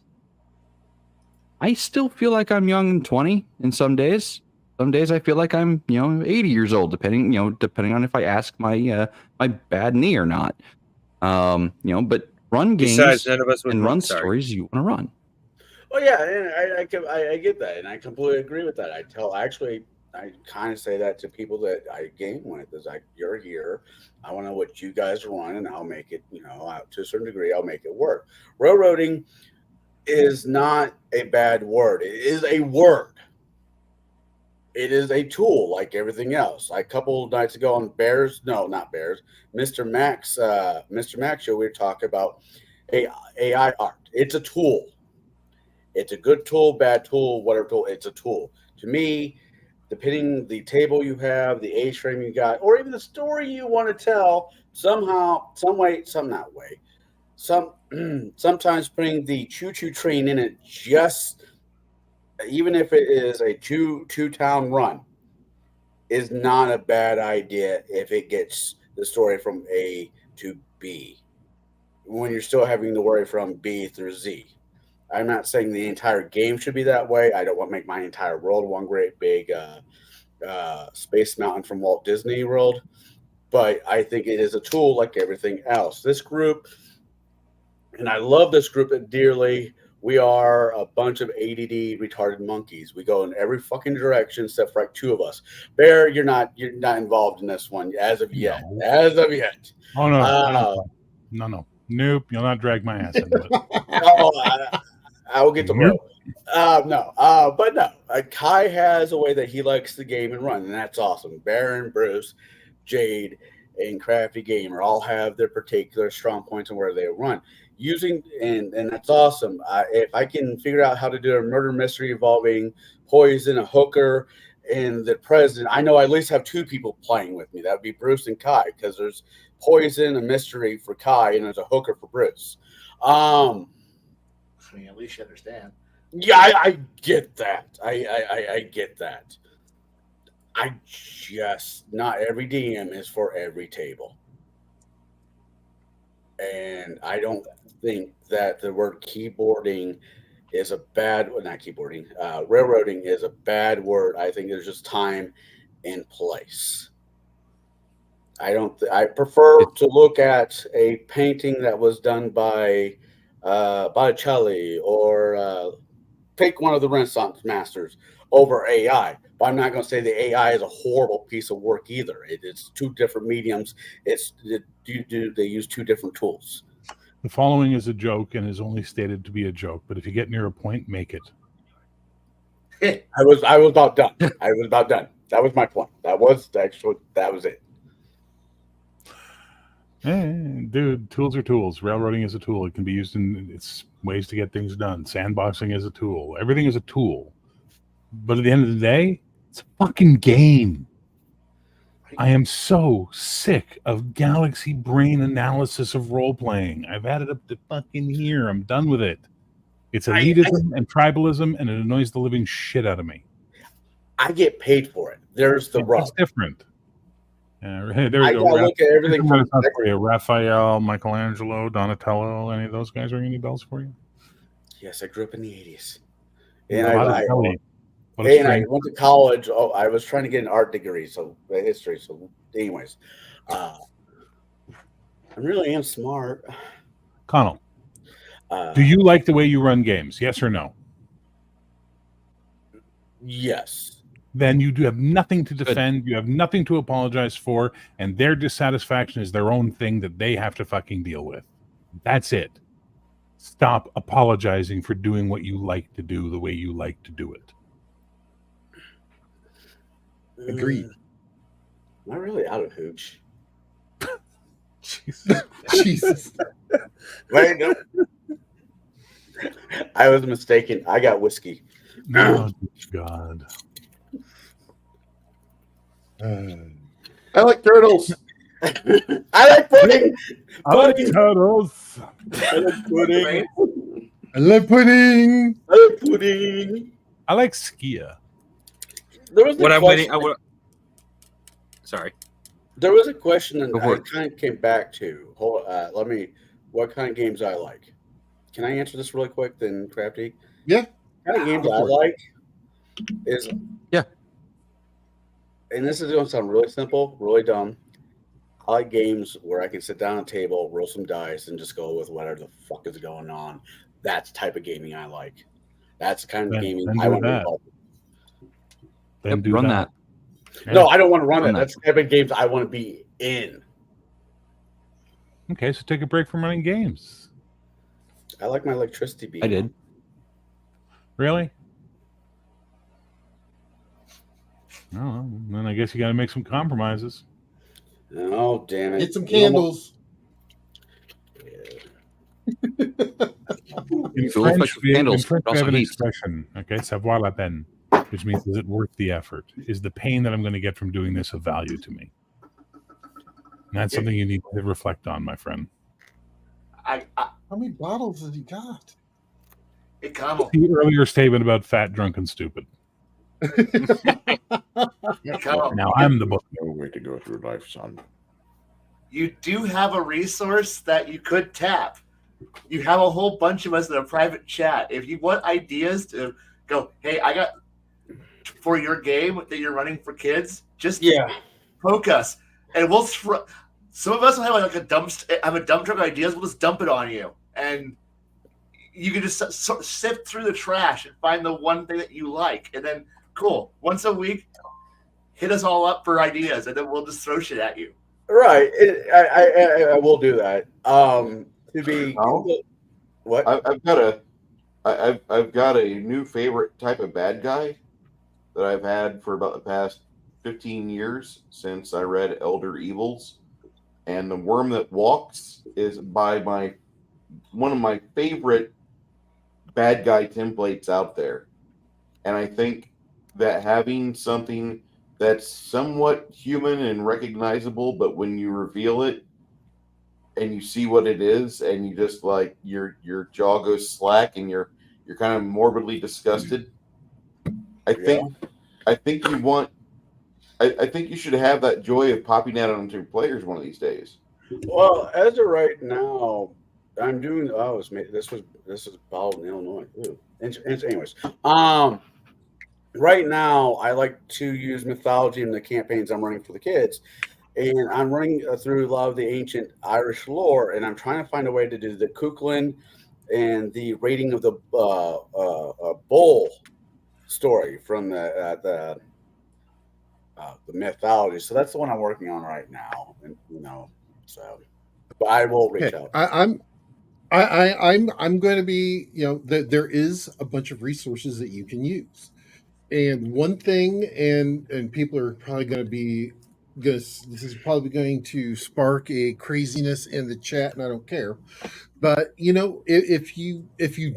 Speaker 8: I still feel like I'm young and 20 in some days. Some days I feel like I'm 80 years old, depending on if I ask my my bad knee or not. But run games
Speaker 5: none of us would
Speaker 8: and run
Speaker 5: sorry.
Speaker 8: stories you want to run.
Speaker 1: Well, yeah, and I get that, and I completely agree with that. I kind of say that to people that I game with, is like, you're here, I want to know what you guys run, and I'll make it, to a certain degree, I'll make it work. Railroading is not a bad word. It is a word. It is a tool like everything else. Like a couple of nights ago on Mr. Max show, we were talking about AI art. It's a tool. It's a good tool, bad tool, whatever tool. It's a tool. To me, depending the table you have, the age frame you got, or even the story you want to tell, somehow, some way, some not way, sometimes putting the choo-choo train in it, just even if it is a two-town run, is not a bad idea if it gets the story from A to B, when you're still having to worry from B through Z. I'm not saying the entire game should be that way. I don't want to make my entire world one great big Space Mountain from Walt Disney World, but I think it is a tool like everything else. This group, and I love this group dearly. We are a bunch of ADD retarded monkeys. We go in every fucking direction except for like two of us. Bear, you're not involved in this one as of yet.
Speaker 3: No.
Speaker 1: As of yet.
Speaker 3: Oh no, no. Nope, you'll not drag my ass into it.
Speaker 1: I will get to roll. But no. Kai has a way that he likes the game and run, and that's awesome. Baron, Bruce, Jade, and Crafty Gamer all have their particular strong points and where they run. And that's awesome. If I can figure out how to do a murder mystery involving poison, a hooker, and the president, I know I at least have two people playing with me. That would be Bruce and Kai, because there's poison, a mystery for Kai, and there's a hooker for Bruce.
Speaker 6: I mean, at least you understand.
Speaker 1: Yeah, I get that. I get that. Not every DM is for every table. And I don't think that the word keyboarding is a bad, well, not keyboarding. Railroading is a bad word. I think there's just time and place. I don't. I prefer to look at a painting that was done by Botticelli or take one of the Renaissance masters over AI. But I'm not going to say the AI is a horrible piece of work either. It's two different mediums. They use two different tools.
Speaker 3: The following is a joke and is only stated to be a joke, but if you get near a point, make it.
Speaker 1: I was about done. I was about done. That was my point. That was it.
Speaker 3: Dude, tools are tools. Railroading is a tool. It can be used in its ways to get things done. Sandboxing is a tool. Everything is a tool. But at the end of the day, it's a fucking game. I am so sick of galaxy brain analysis of role playing. I've had it up to fucking here. I'm done with it. It's elitism and tribalism, and it annoys the living shit out of me.
Speaker 1: I get paid for it. There's the rub.
Speaker 3: It's different. Hey, there
Speaker 1: I
Speaker 3: we go.
Speaker 1: gotta look at everything from
Speaker 3: for you. Raphael, Michelangelo, Donatello, any of those guys ring any bells for you?
Speaker 1: Yes, I grew up in the 80s.
Speaker 3: And
Speaker 1: I went to college. Oh, I was trying to get an art degree, so history. So, anyways, I really am smart.
Speaker 3: Connell, do you like the way you run games? Yes or no?
Speaker 1: Yes.
Speaker 3: Then you do have nothing to defend. You have nothing to apologize for, and their dissatisfaction is their own thing that they have to fucking deal with. That's it. Stop apologizing for doing what you like to do the way you like to do it.
Speaker 4: Agreed.
Speaker 1: Am I really out of hooch?
Speaker 4: Jesus.
Speaker 1: Wait, no. I was mistaken. I got whiskey.
Speaker 3: Oh, God.
Speaker 7: I like turtles.
Speaker 1: I like pudding.
Speaker 3: I like turtles.
Speaker 1: I like pudding.
Speaker 4: I love pudding.
Speaker 1: I like pudding.
Speaker 3: I like Skia.
Speaker 1: There was
Speaker 5: What I'm waiting. Sorry.
Speaker 1: There was a question that
Speaker 8: Go for
Speaker 1: I kind of came back to. What kind of games I like? Can I answer this really quick then, Crafty?
Speaker 4: Yeah.
Speaker 1: The kind of games I like is and this is going to sound really simple, really dumb. I like games where I can sit down at a table, roll some dice, and just go with whatever the fuck is going on. That's the type of gaming I like. That's the kind of gaming I want to involve.
Speaker 3: Then do
Speaker 8: run
Speaker 3: that.
Speaker 8: that.
Speaker 1: No, I don't want to run
Speaker 8: Run
Speaker 1: it. That's the type of games I want to be in.
Speaker 3: Okay, so take a break from running games.
Speaker 1: I like my electricity being
Speaker 8: I did.
Speaker 3: Really? Oh, then I guess you got to make some compromises.
Speaker 1: Oh, damn it.
Speaker 4: Get some candles.
Speaker 3: In
Speaker 8: Full
Speaker 3: French,
Speaker 8: effect
Speaker 3: we
Speaker 8: candles,
Speaker 3: have
Speaker 8: also
Speaker 3: an
Speaker 8: heat.
Speaker 3: expression, okay, savoir la peine, which means is it worth the effort? Is the pain that I'm going to get from doing this of value to me? And that's something you need to reflect on, my friend.
Speaker 6: I
Speaker 4: How many bottles has he got?
Speaker 6: it kind of
Speaker 3: The earlier statement about fat, drunk, and stupid. Now I'm the book.
Speaker 7: No way to go through life, son.
Speaker 6: you do have a resource that you could tap. You have a whole bunch of us in a private chat. If you want ideas to go, hey, I got for your game that you're running for kids, just poke us, and we'll some of us will have like a dump truck of ideas. We'll just dump it on you, and you can just sift through the trash and find the one thing that you like, and then cool. Once a week, hit us all up for ideas, and then we'll just throw shit at you.
Speaker 1: Right. I will do that. To be what?
Speaker 7: I've got a new favorite type of bad guy that I've had for about the past 15 years since I read Elder Evils, and the Worm That Walks is by one of my favorite bad guy templates out there. And I think that having something that's somewhat human and recognizable, but when you reveal it and you see what it is, and you just like your jaw goes slack and you're kind of morbidly disgusted. I think you should have that joy of popping that onto your players one of these days.
Speaker 1: Well, as of right now, I'm doing. This was bottled in Illinois. Ooh, Anyways, right now I like to use mythology in the campaigns I'm running for the kids, and I'm running through a lot of the ancient Irish lore, and I'm trying to find a way to do the Cuchulainn and the raiding of the bull story from the mythology. So that's the one I'm working on right now, and so. But I will reach out.
Speaker 4: I'm going to be, there is a bunch of resources that you can use. And one thing, and people are probably going to be this is probably going to spark a craziness in the chat, and I don't care. But if you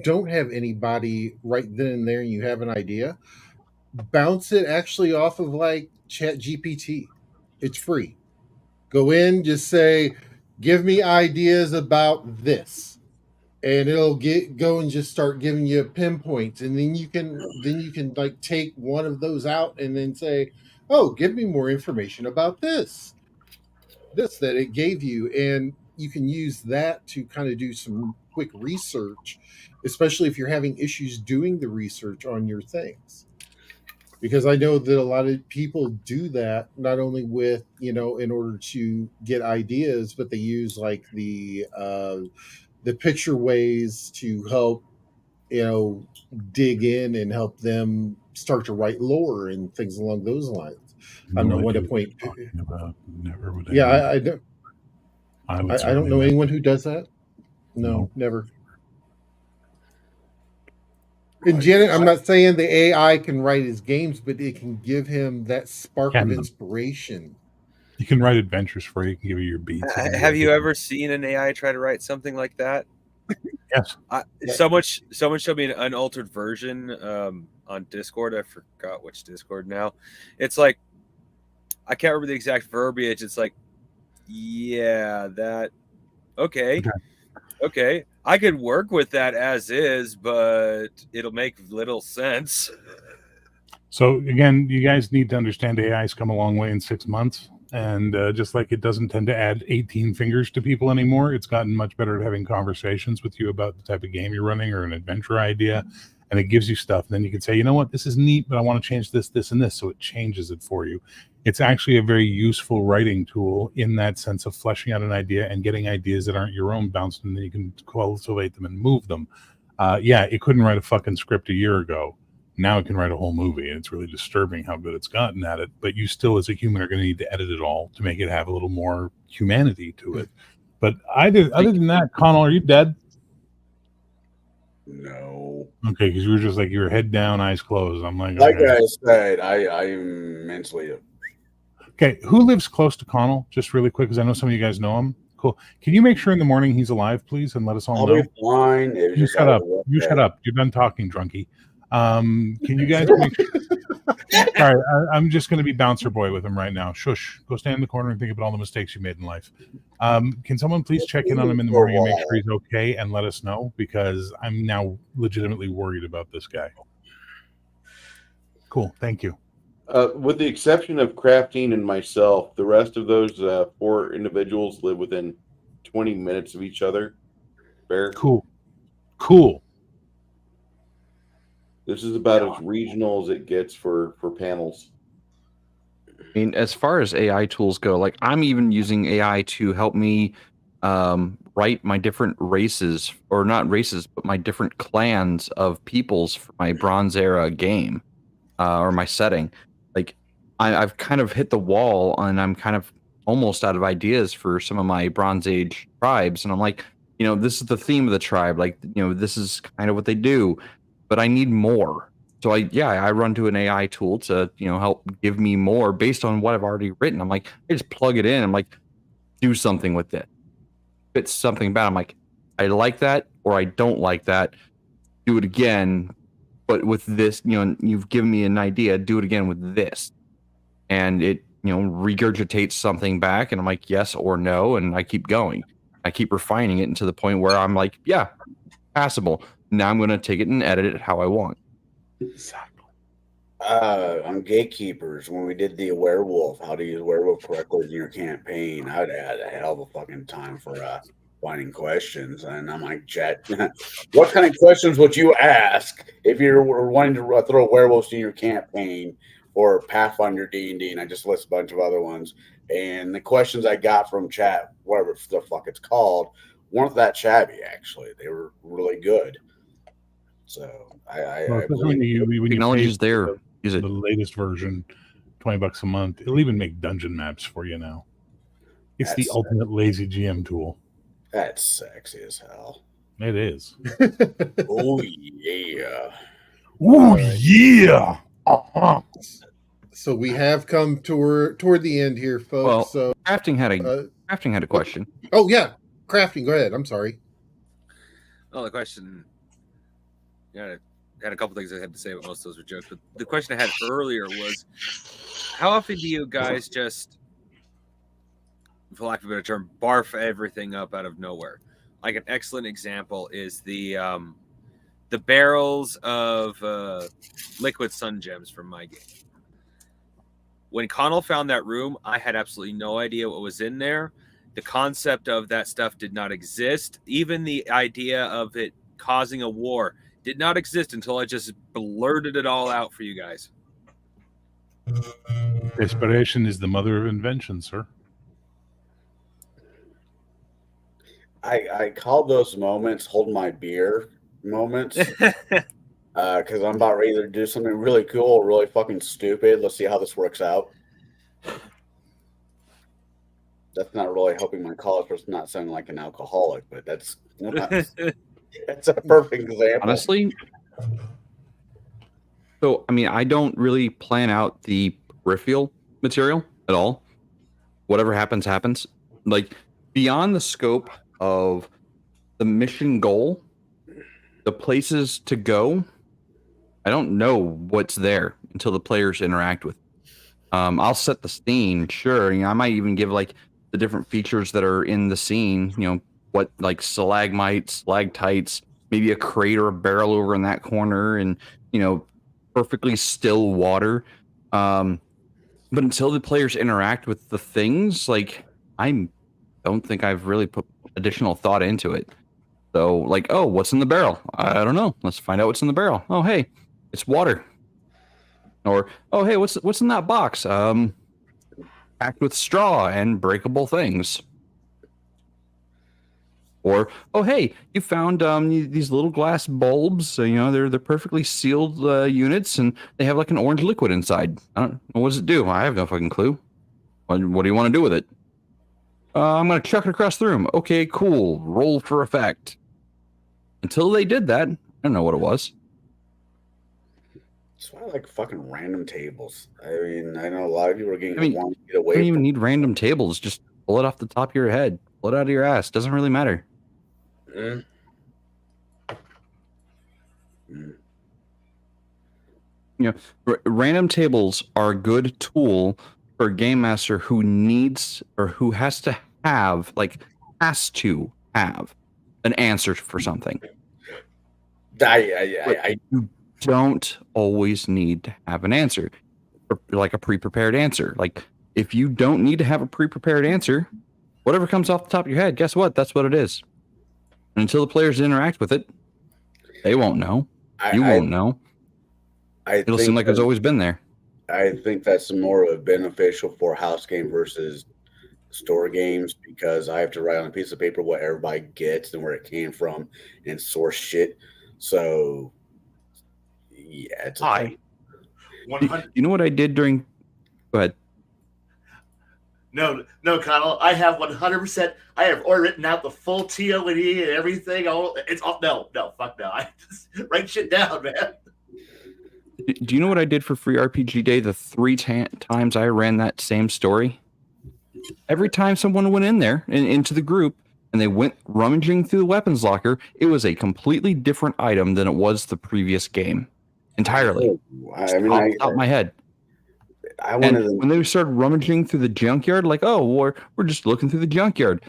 Speaker 4: don't have anybody right then and there and you have an idea, bounce it actually off of like Chat GPT. It's free. Go in, just say, give me ideas about this, and it'll go and just start giving you pinpoints, and then you can like take one of those out and then say, oh, give me more information about this that it gave you, and you can use that to kind of do some quick research, especially if you're having issues doing the research on your things. Because I know that a lot of people do that not only with in order to get ideas, but they use like the picture ways to help dig in and help them start to write lore and things along those lines. I'm not one to point.
Speaker 3: About. Never would.
Speaker 4: Yeah, I don't.
Speaker 3: I
Speaker 4: don't know anyone who does that. No, never. And Janet, I'm not saying the AI can write his games, but it can give him that spark of inspiration.
Speaker 3: You can write adventures for you. You can give you your beats.
Speaker 5: Have you ever seen an AI try to write something like that?
Speaker 3: Yes.
Speaker 5: Someone showed me an unaltered version on Discord. I forgot which Discord now. It's like, I can't remember the exact verbiage. It's like, yeah, that. Okay. I could work with that as is, but it'll make little sense.
Speaker 3: So again, you guys need to understand AI's come a long way in 6 months. And just like it doesn't tend to add 18 fingers to people anymore, it's gotten much better at having conversations with you about the type of game you're running or an adventure idea. And it gives you stuff. And then you can say, you know what, this is neat, but I want to change this, this, and this. So it changes it for you. It's actually a very useful writing tool in that sense of fleshing out an idea and getting ideas that aren't your own bounced, and then you can cultivate them and move them. It couldn't write a fucking script a year ago. Now it can write a whole movie, and it's really disturbing how good it's gotten at it. But you still, as a human, are going to need to edit it all to make it have a little more humanity to it. But other than that, Connell, are you dead?
Speaker 1: No.
Speaker 3: Okay, because you were just like, your head down, eyes closed. I'm like
Speaker 1: okay. I said, I'm mentally.
Speaker 3: Okay, who lives close to Connell? Just really quick, because I know some of you guys know him. Cool. Can you make sure in the morning he's alive, please, and let us all know?
Speaker 1: I'll be fine.
Speaker 3: You shut up. You shut up. You're done talking, drunkie. Can you guys make sure? All right, I'm just going to be bouncer boy with him right now. Shush. Go stand in the corner and think about all the mistakes you made in life. Can someone please check in on him in the morning and make sure he's okay and let us know? Because I'm now legitimately worried about this guy. Cool. Thank you.
Speaker 7: With the exception of Crafting and myself, the rest of those 4 individuals live within 20 minutes of each other. Fair?
Speaker 3: Cool.
Speaker 7: This is about as regional as it gets for panels.
Speaker 8: I mean, as far as AI tools go, like I'm even using AI to help me write my different races, or not races, but my different clans of peoples for my Bronze Era game or my setting. Like I've kind of hit the wall, and I'm kind of almost out of ideas for some of my Bronze Age tribes. And I'm like, this is the theme of the tribe. Like, this is kind of what they do. But I need more. So I run to an AI tool to, help give me more based on what I've already written. I'm like, I just plug it in. I'm like, do something with it. If it's something bad, I'm like, I like that, or I don't like that. Do it again. But with this, you've given me an idea, do it again with this. And it, regurgitates something back. And I'm like, yes or no. And I keep going. I keep refining it into the point where I'm like, yeah, passable. Now I'm going to take it and edit it how I want.
Speaker 3: Exactly.
Speaker 1: On Gatekeepers, when we did the werewolf, how to use werewolf correctly in your campaign, I'd had a hell of a fucking time for finding questions, and I'm like, Chat, what kind of questions would you ask if you were wanting to throw werewolves in your campaign or Pathfinder D&D? And I just list a bunch of other ones. And the questions I got from chat, whatever the fuck it's called, weren't that shabby. Actually, they were really good. So
Speaker 3: when you
Speaker 8: Technology
Speaker 3: pay
Speaker 8: is there.
Speaker 3: for
Speaker 8: Use it.
Speaker 3: the latest version, $20 a month, it'll even make dungeon maps for you now. It's the ultimate lazy GM tool.
Speaker 1: That's sexy as hell.
Speaker 3: It is.
Speaker 1: Oh yeah.
Speaker 3: Oh yeah. Uh-huh.
Speaker 4: So we have come toward the end here, folks.
Speaker 8: Well,
Speaker 4: so
Speaker 8: crafting had a question.
Speaker 4: Oh yeah, crafting. Go ahead. I'm sorry.
Speaker 5: Oh, the question. Yeah, I had a couple things I had to say, but most of those were jokes. But the question I had earlier was, how often do you guys just, for lack of a better term, barf everything up out of nowhere? Like an excellent example is the barrels of liquid sun gems from my game. When Connell found that room, I had absolutely no idea what was in there. The concept of that stuff did not exist. Even the idea of it causing a war did not exist until I just blurted it all out for you guys.
Speaker 3: Desperation is the mother of invention, sir.
Speaker 1: I call those moments hold my beer moments. Because I'm about ready to do something really cool or really fucking stupid. Let's see how this works out. That's not really helping my college person not sounding like an alcoholic, but that's a perfect example.
Speaker 8: Honestly, so I mean, I don't really plan out the peripheral material at all. Whatever happens, happens. Like beyond the scope of the mission goal, the places to go, I don't know what's there until the players interact with it. I'll set the scene, sure. I might even give like the different features that are in the scene. What like stalagmites, stalactites, maybe a crate or a barrel over in that corner, and perfectly still water. But until the players interact with the things, like I don't think I've really put additional thought into it. So like, oh, what's in the barrel? I don't know. Let's find out what's in the barrel. Oh, hey, it's water. Or, oh, hey, what's in that box? Packed with straw and breakable things. Or, oh, hey, you found these little glass bulbs. They're perfectly sealed units, and they have like an orange liquid inside. I don't know, what does it do? I have no fucking clue. What do you want to do with it? I'm gonna chuck it across the room. Okay, cool. Roll for effect. Until they did that, I don't know what it was.
Speaker 1: That's why I like fucking random tables. I mean, I know a lot of people are getting want to get
Speaker 8: You
Speaker 1: away
Speaker 8: don't even
Speaker 1: from
Speaker 8: need random tables. Just pull it off the top of your head. Pull it out of your ass. Doesn't really matter. Random tables are a good tool for a game master who needs or who has to have an answer for something. You don't always need to have an answer, or like a pre-prepared answer. Like if you don't need to have a pre-prepared answer, whatever comes off the top of your head, guess what? That's what it is. And until the players interact with it, they won't know. You won't know. It'll seem like it's always been there.
Speaker 1: I think that's more of a beneficial for house game versus store games, because I have to write on a piece of paper what everybody gets and where it came from and source shit. So, yeah, it's
Speaker 8: You know what I did during? Go ahead.
Speaker 6: No, Connell. I have 100%. I have already written out the full TOE and everything. It's all no, fuck no. I just write shit down, man.
Speaker 8: Do you know what I did for Free RPG Day the 3 times I ran that same story? Every time someone went in there and into the group and they went rummaging through the weapons locker, it was a completely different item than it was the previous game. Entirely.
Speaker 1: I mean,
Speaker 8: off the top of my head. When they started rummaging through the junkyard, like, oh, we're just looking through the junkyard.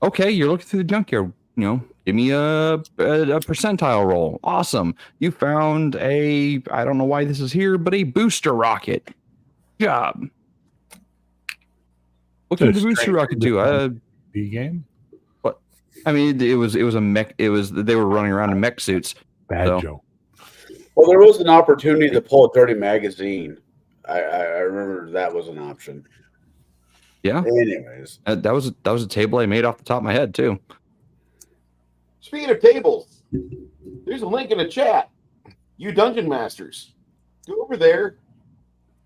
Speaker 8: Okay, you're looking through the junkyard. Give me a percentile roll. Awesome. You found I don't know why this is here, but a booster rocket. Good job. What can the booster rocket do?
Speaker 3: B game?
Speaker 8: What? I mean, it was a mech. It was they were running around in mech suits.
Speaker 3: Bad
Speaker 8: So-
Speaker 3: joke.
Speaker 1: Well, there was an opportunity to pull a dirty magazine. I remember that was an option.
Speaker 8: Yeah,
Speaker 1: Anyways,
Speaker 8: that was a table I made off the top of my head too.
Speaker 7: Speaking of tables, there's a link in the chat. You Dungeon Masters, go over there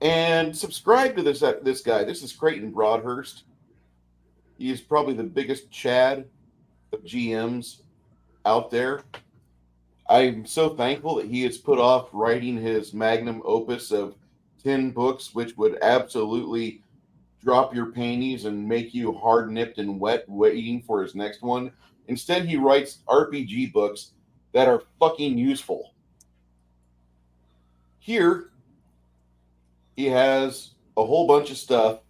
Speaker 7: and subscribe to this guy. This is Creighton Broadhurst. He is probably the biggest Chad of GMs out there. I'm so thankful that he has put off writing his magnum opus of 10 books, which would absolutely drop your panties and make you hard-nipped and wet waiting for his next one. Instead, he writes RPG books that are fucking useful. Here, he has a whole bunch of stuff.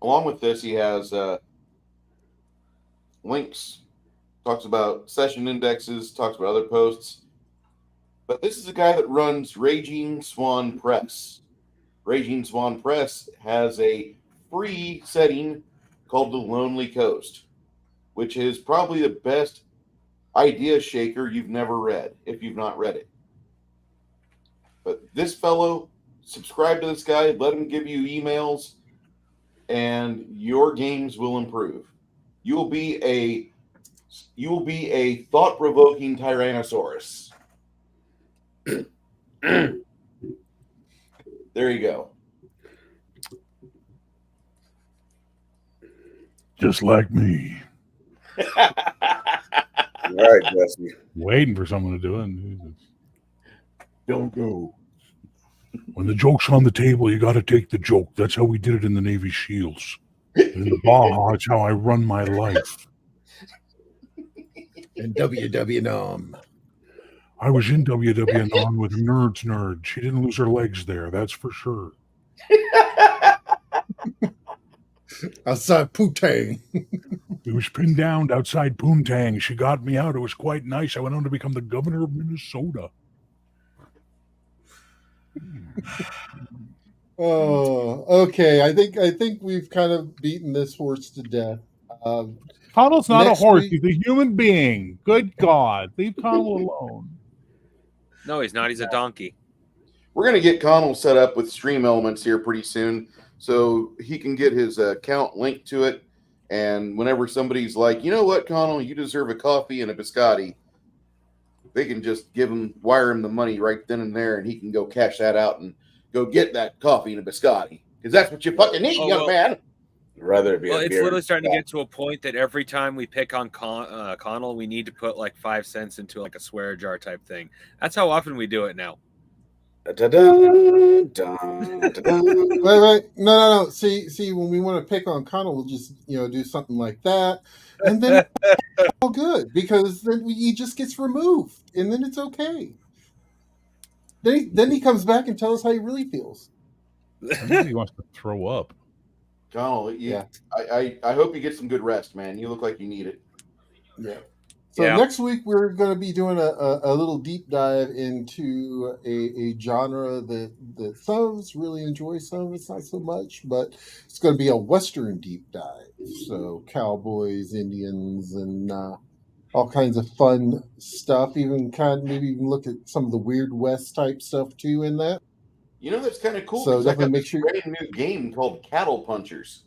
Speaker 7: Along with this, he has links, talks about session indexes, talks about other posts. But this is a guy that runs Raging Swan Press. Raging Swan Press has a free setting called The Lonely Coast, which is probably the best idea shaker you've never read, if you've not read it. But this fellow, subscribe to this guy, let him give you emails, and your games will improve. You will be a thought-provoking Tyrannosaurus. There you go.
Speaker 3: Just like me.
Speaker 1: all right, Jesse.
Speaker 3: Waiting for someone to do it.
Speaker 7: Don't go.
Speaker 3: When the joke's on the table, you got to take the joke. That's how we did it in the Navy SEALs. In the Baja, it's how I run my life.
Speaker 4: And WW
Speaker 3: I was in WWN with Nerd's Nerd. She didn't lose her legs there, that's for sure.
Speaker 4: outside Putang.
Speaker 3: It was pinned down outside Poontang. She got me out. It was quite nice. I went on to become the governor of Minnesota.
Speaker 4: Oh, okay. I think we've kind of beaten this horse to death.
Speaker 3: Connell's not a
Speaker 4: Next
Speaker 3: horse.
Speaker 4: week-
Speaker 3: He's a human being. Good God. Leave Connell alone.
Speaker 5: No, he's not. He's a donkey.
Speaker 7: We're going to get Connell set up with Stream Elements here pretty soon so he can get his account linked to it. And whenever somebody's like, you know what, Connell, you deserve a coffee and a biscotti, they can just wire him the money right then and there, and he can go cash that out and go get that coffee and a biscotti. Because that's what you fucking need, young man.
Speaker 1: Rather it be
Speaker 5: Well,
Speaker 1: a
Speaker 5: it's
Speaker 1: beer.
Speaker 5: literally starting to get to a point that every time we pick on Connell, we need to put like 5 cents into like a swear jar type thing. That's how often we do it now.
Speaker 1: Da-dun, dun, da-dun.
Speaker 4: Wait. No. See, when we want to pick on Connell, we'll just do something like that, and then it's all good because then he just gets removed, and then it's okay. Then he comes back and tells us how he really feels.
Speaker 3: I think he wants to throw up.
Speaker 7: Connell,
Speaker 4: Yeah.
Speaker 7: I hope you get some good rest, man. You look like you need it.
Speaker 4: Yeah. So
Speaker 5: Yeah.
Speaker 4: next week we're going to be doing a little deep dive into a genre that some of us really enjoy, some of us not so much, but it's going to be a Western deep dive. So cowboys, Indians, and all kinds of fun stuff. Maybe even look at some of the Weird West type stuff too in that.
Speaker 7: You know, that's kind of cool.
Speaker 4: So
Speaker 7: 'cause I
Speaker 4: definitely
Speaker 7: got
Speaker 4: make
Speaker 7: this
Speaker 4: sure-
Speaker 7: brand new game called Cattle Punchers.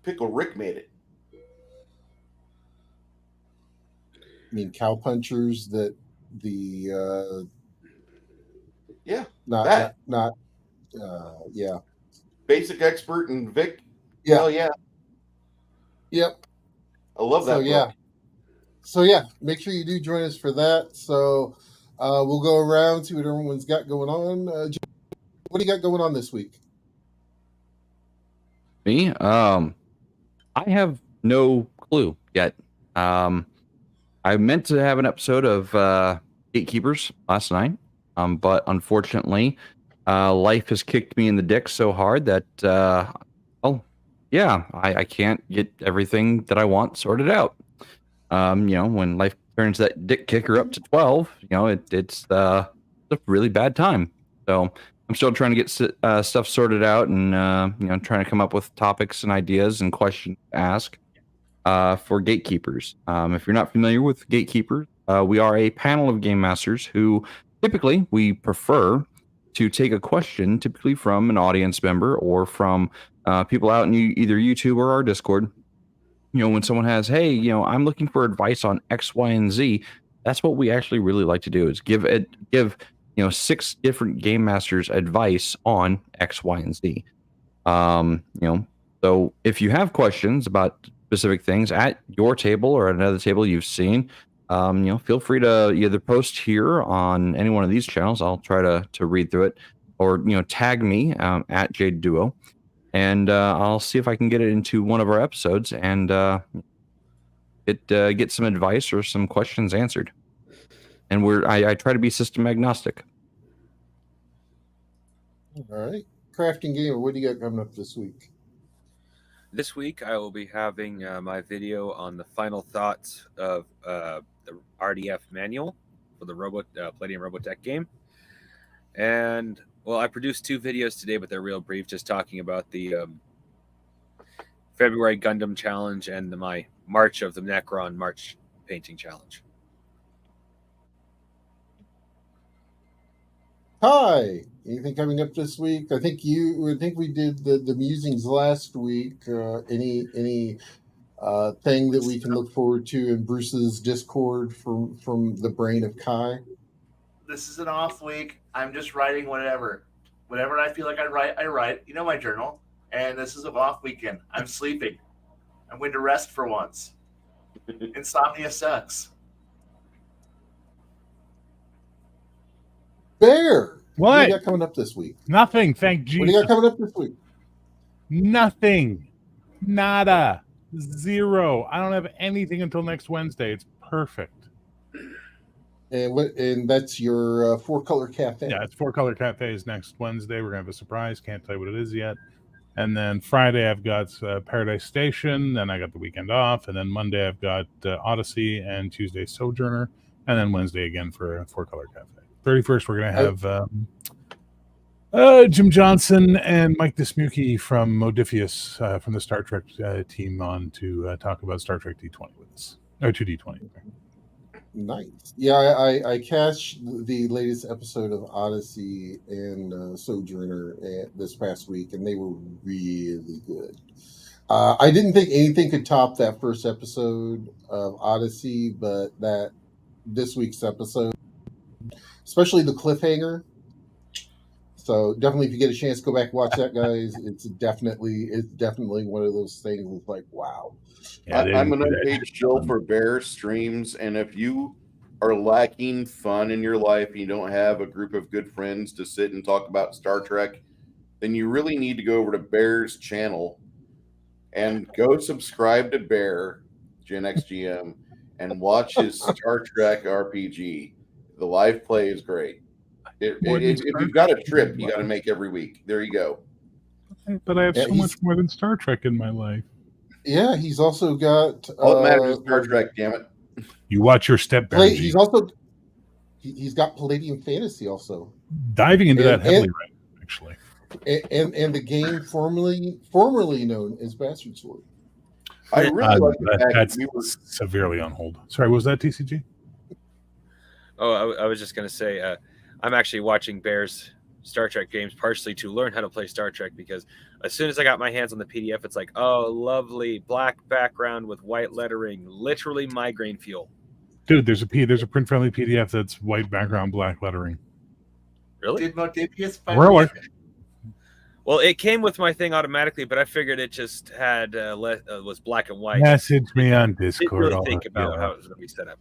Speaker 7: Pickle Rick made it.
Speaker 4: I mean, cowpunchers that
Speaker 7: Yeah.
Speaker 4: not yeah.
Speaker 7: Basic Expert and Vic.
Speaker 4: Yeah.
Speaker 7: Hell yeah.
Speaker 4: Yep.
Speaker 7: I love that.
Speaker 4: So yeah, make sure you do join us for that. So we'll go around, see what everyone's got going on. What do you got going on this week?
Speaker 8: Me? I have no clue yet. I meant to have an episode of Gatekeepers last night, but unfortunately, life has kicked me in the dick so hard that, I can't get everything that I want sorted out. When life turns that dick kicker up to 12, it's a really bad time. So I'm still trying to get stuff sorted out, and trying to come up with topics and ideas and questions to ask for gatekeepers. If you're not familiar with gatekeepers, we are a panel of game masters who typically we prefer to take a question, typically from an audience member or from people out in either YouTube or our Discord. When someone has, hey, I'm looking for advice on X, Y, and Z. That's what we actually really like to do, is give 6 different game masters advice on X, Y, and Z. So if you have questions about specific things at your table or at another table you've seen, feel free to either post here on any one of these channels. I'll try to read through it, or tag me at Jade Duo, and I'll see if I can get it into one of our episodes and get some advice or some questions answered. And I try to be system agnostic.
Speaker 4: All right. Crafting Gamer, what do you got coming up this week?
Speaker 5: This week, I will be having my video on the final thoughts of the RDF manual for the Palladium Robotech game. And, well, I produced 2 videos today, but they're real brief, just talking about the February Gundam Challenge and my March of the Necron March painting challenge.
Speaker 4: Hi. Anything coming up this week? I think we did the musings last week. Any thing that we can look forward to in Bruce's Discord from the brain of Kai?
Speaker 6: This is an off week. I'm just writing whatever I feel like I write. My journal. And this is an off weekend. I'm sleeping. I'm going to rest for once. Insomnia sucks.
Speaker 4: Bear, what do you
Speaker 3: What?
Speaker 4: got coming up this week?
Speaker 3: Nothing. Thank Jesus.
Speaker 4: What do you got coming up this week?
Speaker 3: Nothing. Nada. Zero. I don't have anything until next Wednesday. It's perfect.
Speaker 4: And that's your 4-color cafe.
Speaker 3: Yeah, it's 4-color cafes next Wednesday. We're gonna have a surprise. Can't tell you what it is yet. And then Friday I've got Paradise Station. Then I got the weekend off. And then Monday I've got Odyssey, and Tuesday Sojourner. And then Wednesday again for 4-color cafe. 31st we're gonna have Jim Johnson and Mike Dismuke from Modiphius from the Star Trek team on to talk about Star Trek D20 with us, or 2D20.
Speaker 4: Nice. Yeah, I catched the latest episode of Odyssey and Sojourner this past week, and they were really good. I didn't think anything could top that first episode of Odyssey, but this week's episode, especially the cliffhanger. So definitely, if you get a chance, go back and watch that, guys. It's definitely one of those things that's like, wow.
Speaker 7: Yeah, I'm an unpaid shill for Bear streams, and if you are lacking fun in your life and you don't have a group of good friends to sit and talk about Star Trek, then you really need to go over to Bear's channel and go subscribe to Bear, Gen X GM, and watch his Star Trek RPG. The live play is great. If you've got a trip you got to make every week, there you go.
Speaker 3: But I have so much more than Star Trek in my life.
Speaker 4: Yeah, he's also got
Speaker 7: all that matters is Star Trek. Damn it!
Speaker 3: You watch your step.
Speaker 4: He's got Palladium Fantasy also.
Speaker 3: Diving into that heavily, right? Actually,
Speaker 4: and the game formerly known as Bastard Sword.
Speaker 7: I really like the fact
Speaker 3: that's severely on hold. Sorry, what was that, TCG?
Speaker 5: Oh, I was just going to say, I'm actually watching Bear's Star Trek games partially to learn how to play Star Trek, because as soon as I got my hands on the PDF, it's like, oh, lovely black background with white lettering, literally migraine fuel.
Speaker 3: Dude, there's a print-friendly PDF that's white background, black lettering.
Speaker 5: Really?
Speaker 6: Did Modiphius
Speaker 5: Well, it came with my thing automatically, but I figured it just had was black and white.
Speaker 3: Message me on Discord.
Speaker 5: Didn't really think about how it was going to be set up.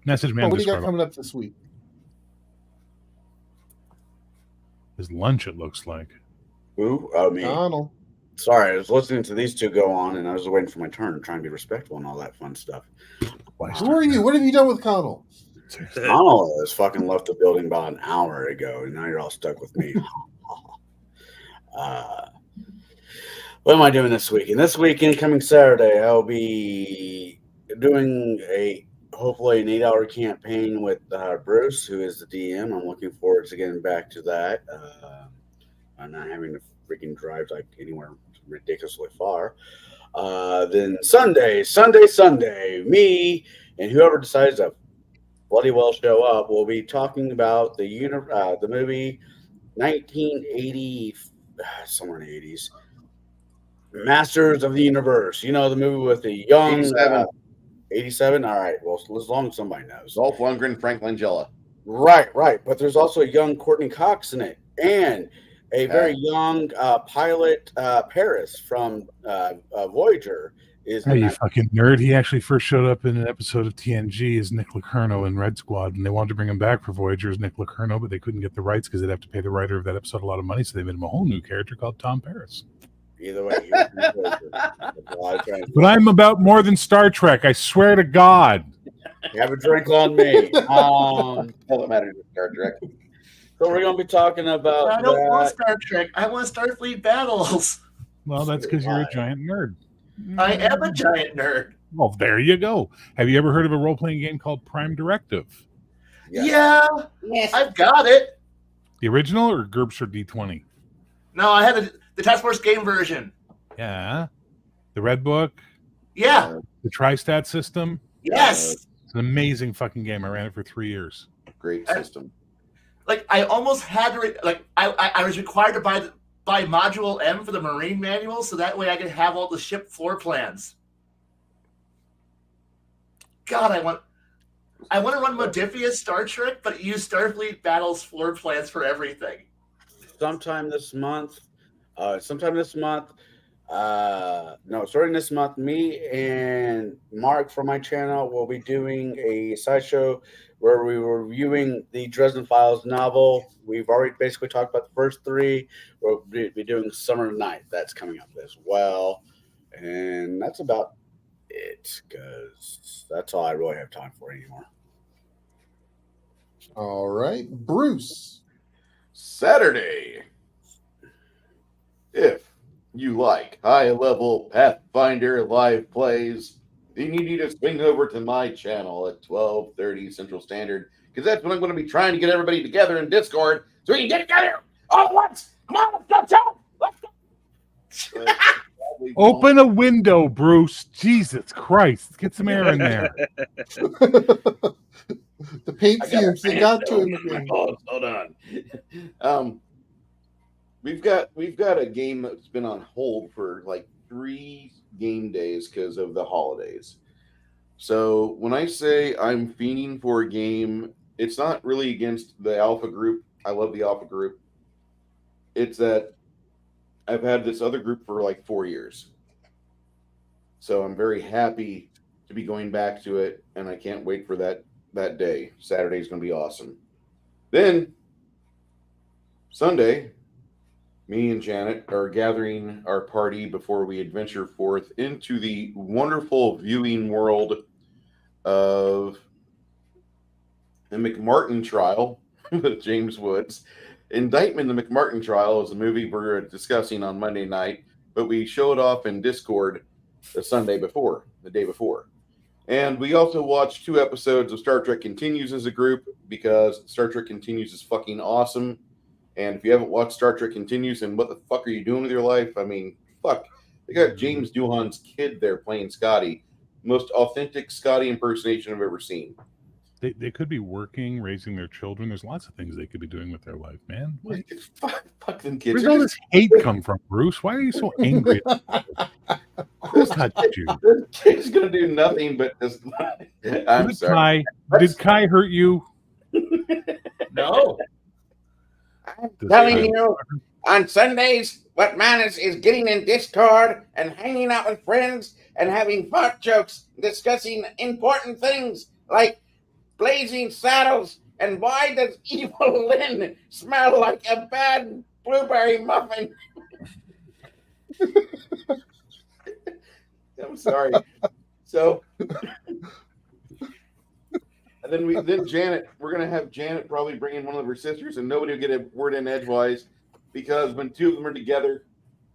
Speaker 3: Message me on
Speaker 4: what
Speaker 3: Discord.
Speaker 4: What do you got coming up this week?
Speaker 3: His lunch, it looks like.
Speaker 1: Who? Oh, me.
Speaker 4: Donald.
Speaker 1: Sorry, I was listening to these two go on, and I was waiting for my turn, trying to be respectful and all that fun stuff.
Speaker 4: Who are you? What have you done with Connell?
Speaker 1: Connell has fucking left the building about an hour ago, and now you're all stuck with me. What am I doing this weekend? This weekend, coming Saturday, I'll be doing a hopefully an 8-hour campaign with Bruce, who is the DM. I'm looking forward to getting back to that. I'm not having to freaking drive like anywhere ridiculously far. Then Sunday, me and whoever decides to bloody well show up will be talking about the movie 1980, somewhere in the 80s, Masters of the Universe. You know, the movie with the young
Speaker 7: 87.
Speaker 1: 87. All right. Well, as long as somebody knows.
Speaker 7: Dolph Lundgren, Frank Langella.
Speaker 1: Right. But there's also a young Courtney Cox in it, and a very young pilot, Paris from Voyager.
Speaker 3: Oh, you fucking nerd. He actually first showed up in an episode of TNG as Nick Lacerno in Red Squad, and they wanted to bring him back for Voyager as Nick Lacerno, but they couldn't get the rights because they'd have to pay the writer of that episode a lot of money, so they made him a whole new character called Tom Paris.
Speaker 1: Either way,
Speaker 3: but I'm about more than Star Trek. I swear to God.
Speaker 1: Have a drink on me.
Speaker 7: All that matters is Star Trek.
Speaker 1: So we're going to be talking about.
Speaker 6: I don't want Star Trek. I want Starfleet battles.
Speaker 3: Well, that's because you're a giant nerd.
Speaker 6: I am a giant nerd.
Speaker 3: Well, there you go. Have you ever heard of a role-playing game called Prime Directive?
Speaker 6: Yeah. Yes. I've got it.
Speaker 3: The original or GURPS or D20?
Speaker 6: No, I had the Task Force game version.
Speaker 3: Yeah. The Red Book?
Speaker 6: Yeah.
Speaker 3: The TriStat system?
Speaker 6: Yes.
Speaker 3: It's an amazing fucking game. I ran it for 3 years.
Speaker 7: Great system.
Speaker 6: I almost had to I was required to buy Module M for the Marine manual, so that way I could have all the ship floor plans. God, I want to run Modifius Star Trek, but use Starfleet Battles floor plans for everything.
Speaker 1: Starting this month, me and Mark from my channel will be doing a sideshow where we were reviewing the Dresden Files novel. We've already basically talked about the first 3. We'll be doing Summer Night. That's coming up as well. And that's about it, because that's all I really have time for anymore.
Speaker 4: All right. Bruce.
Speaker 7: Saturday. If you like high-level Pathfinder live plays, then you need to swing over to my channel at 12:30 Central Standard, because that's when I'm going to be trying to get everybody together in Discord so we can get together all at once. Come on, let's go, Let's go.
Speaker 3: Open a window, Bruce. Jesus Christ. Get some air in there.
Speaker 4: The paint fumes, they got to him again.
Speaker 7: Hold on. We've got a game that's been on hold for like 3 game days because of the holidays. So when I say I'm fiending for a game, it's not really against the Alpha group. I love the Alpha group. It's that I've had this other group for like 4 years. So I'm very happy to be going back to it, and I can't wait for that day. Saturday's going to be awesome. Then Sunday, me and Janet are gathering our party before we adventure forth into the wonderful viewing world of the McMartin trial with James Woods. Indictment, the McMartin trial, is a movie we're discussing on Monday night, but we show it off in Discord the day before. And we also watched 2 episodes of Star Trek Continues as a group, because Star Trek Continues is fucking awesome. And if you haven't watched Star Trek Continues, and what the fuck are you doing with your life? I mean, fuck. They got James Doohan's kid there playing Scotty. Most authentic Scotty impersonation I've ever seen.
Speaker 3: They could be working, raising their children. There's lots of things they could be doing with their life, man.
Speaker 7: Fuck them kids.
Speaker 3: Where's all this hate come from, Bruce? Why are you so angry? Who touched you?
Speaker 7: This kid's going to do nothing but just... I'm sorry.
Speaker 3: Did Kai hurt you?
Speaker 6: No.
Speaker 10: I'm telling you, on Sundays, what matters is getting in Discord and hanging out with friends and having fart jokes, discussing important things like Blazing Saddles and why does Evil Lynn smell like a bad blueberry muffin.
Speaker 7: I'm sorry. So, and then Janet, we're gonna have Janet probably bring in one of her sisters, and nobody will get a word in edgewise, because when 2 of them are together,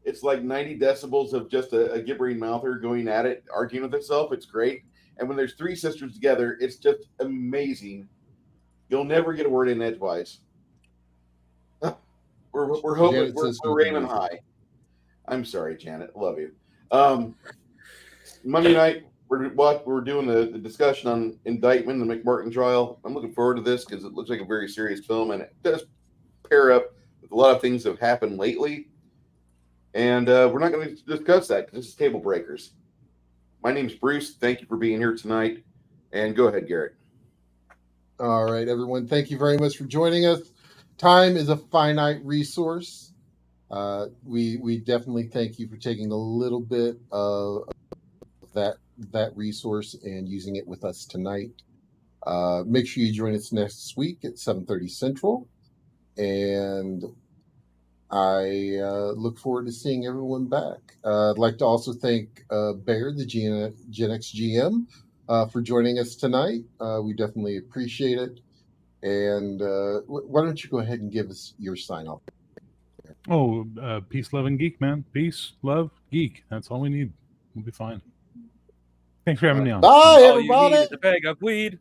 Speaker 7: it's like 90 decibels of just a gibbering mouther going at it, arguing with itself. It's great.
Speaker 2: And when there's three sisters together, it's just amazing. You'll never get a word in edgewise. We're hoping
Speaker 4: Janet
Speaker 2: we're
Speaker 4: Sisko's
Speaker 2: aiming
Speaker 4: amazing.
Speaker 2: high. I'm sorry, Janet. Love you. Monday night, we're doing the discussion on Indictment, the McMartin trial. I'm looking forward to this because it looks like a very serious film, and it does pair up with a lot of things that have happened lately. And we're not going to discuss that because this is Table Breakers. My name's Bruce. Thank you for being here tonight. And go ahead, Garrett.
Speaker 4: All right, everyone. Thank you very much for joining us. Time is a finite resource. We definitely thank you for taking a little bit of that resource and using it with us tonight. Make sure you join us next week at 7:30 Central. And I look forward to seeing everyone back. I'd like to also thank Bear, the Gen X GM, for joining us tonight. We definitely appreciate it. And why don't you go ahead and give us your sign off?
Speaker 3: Oh, peace, love, and geek, man. Peace, love, geek. That's all we need. We'll be fine. Thanks for having me on.
Speaker 4: Bye,
Speaker 5: All you
Speaker 4: everybody.
Speaker 5: need is a bag of weed.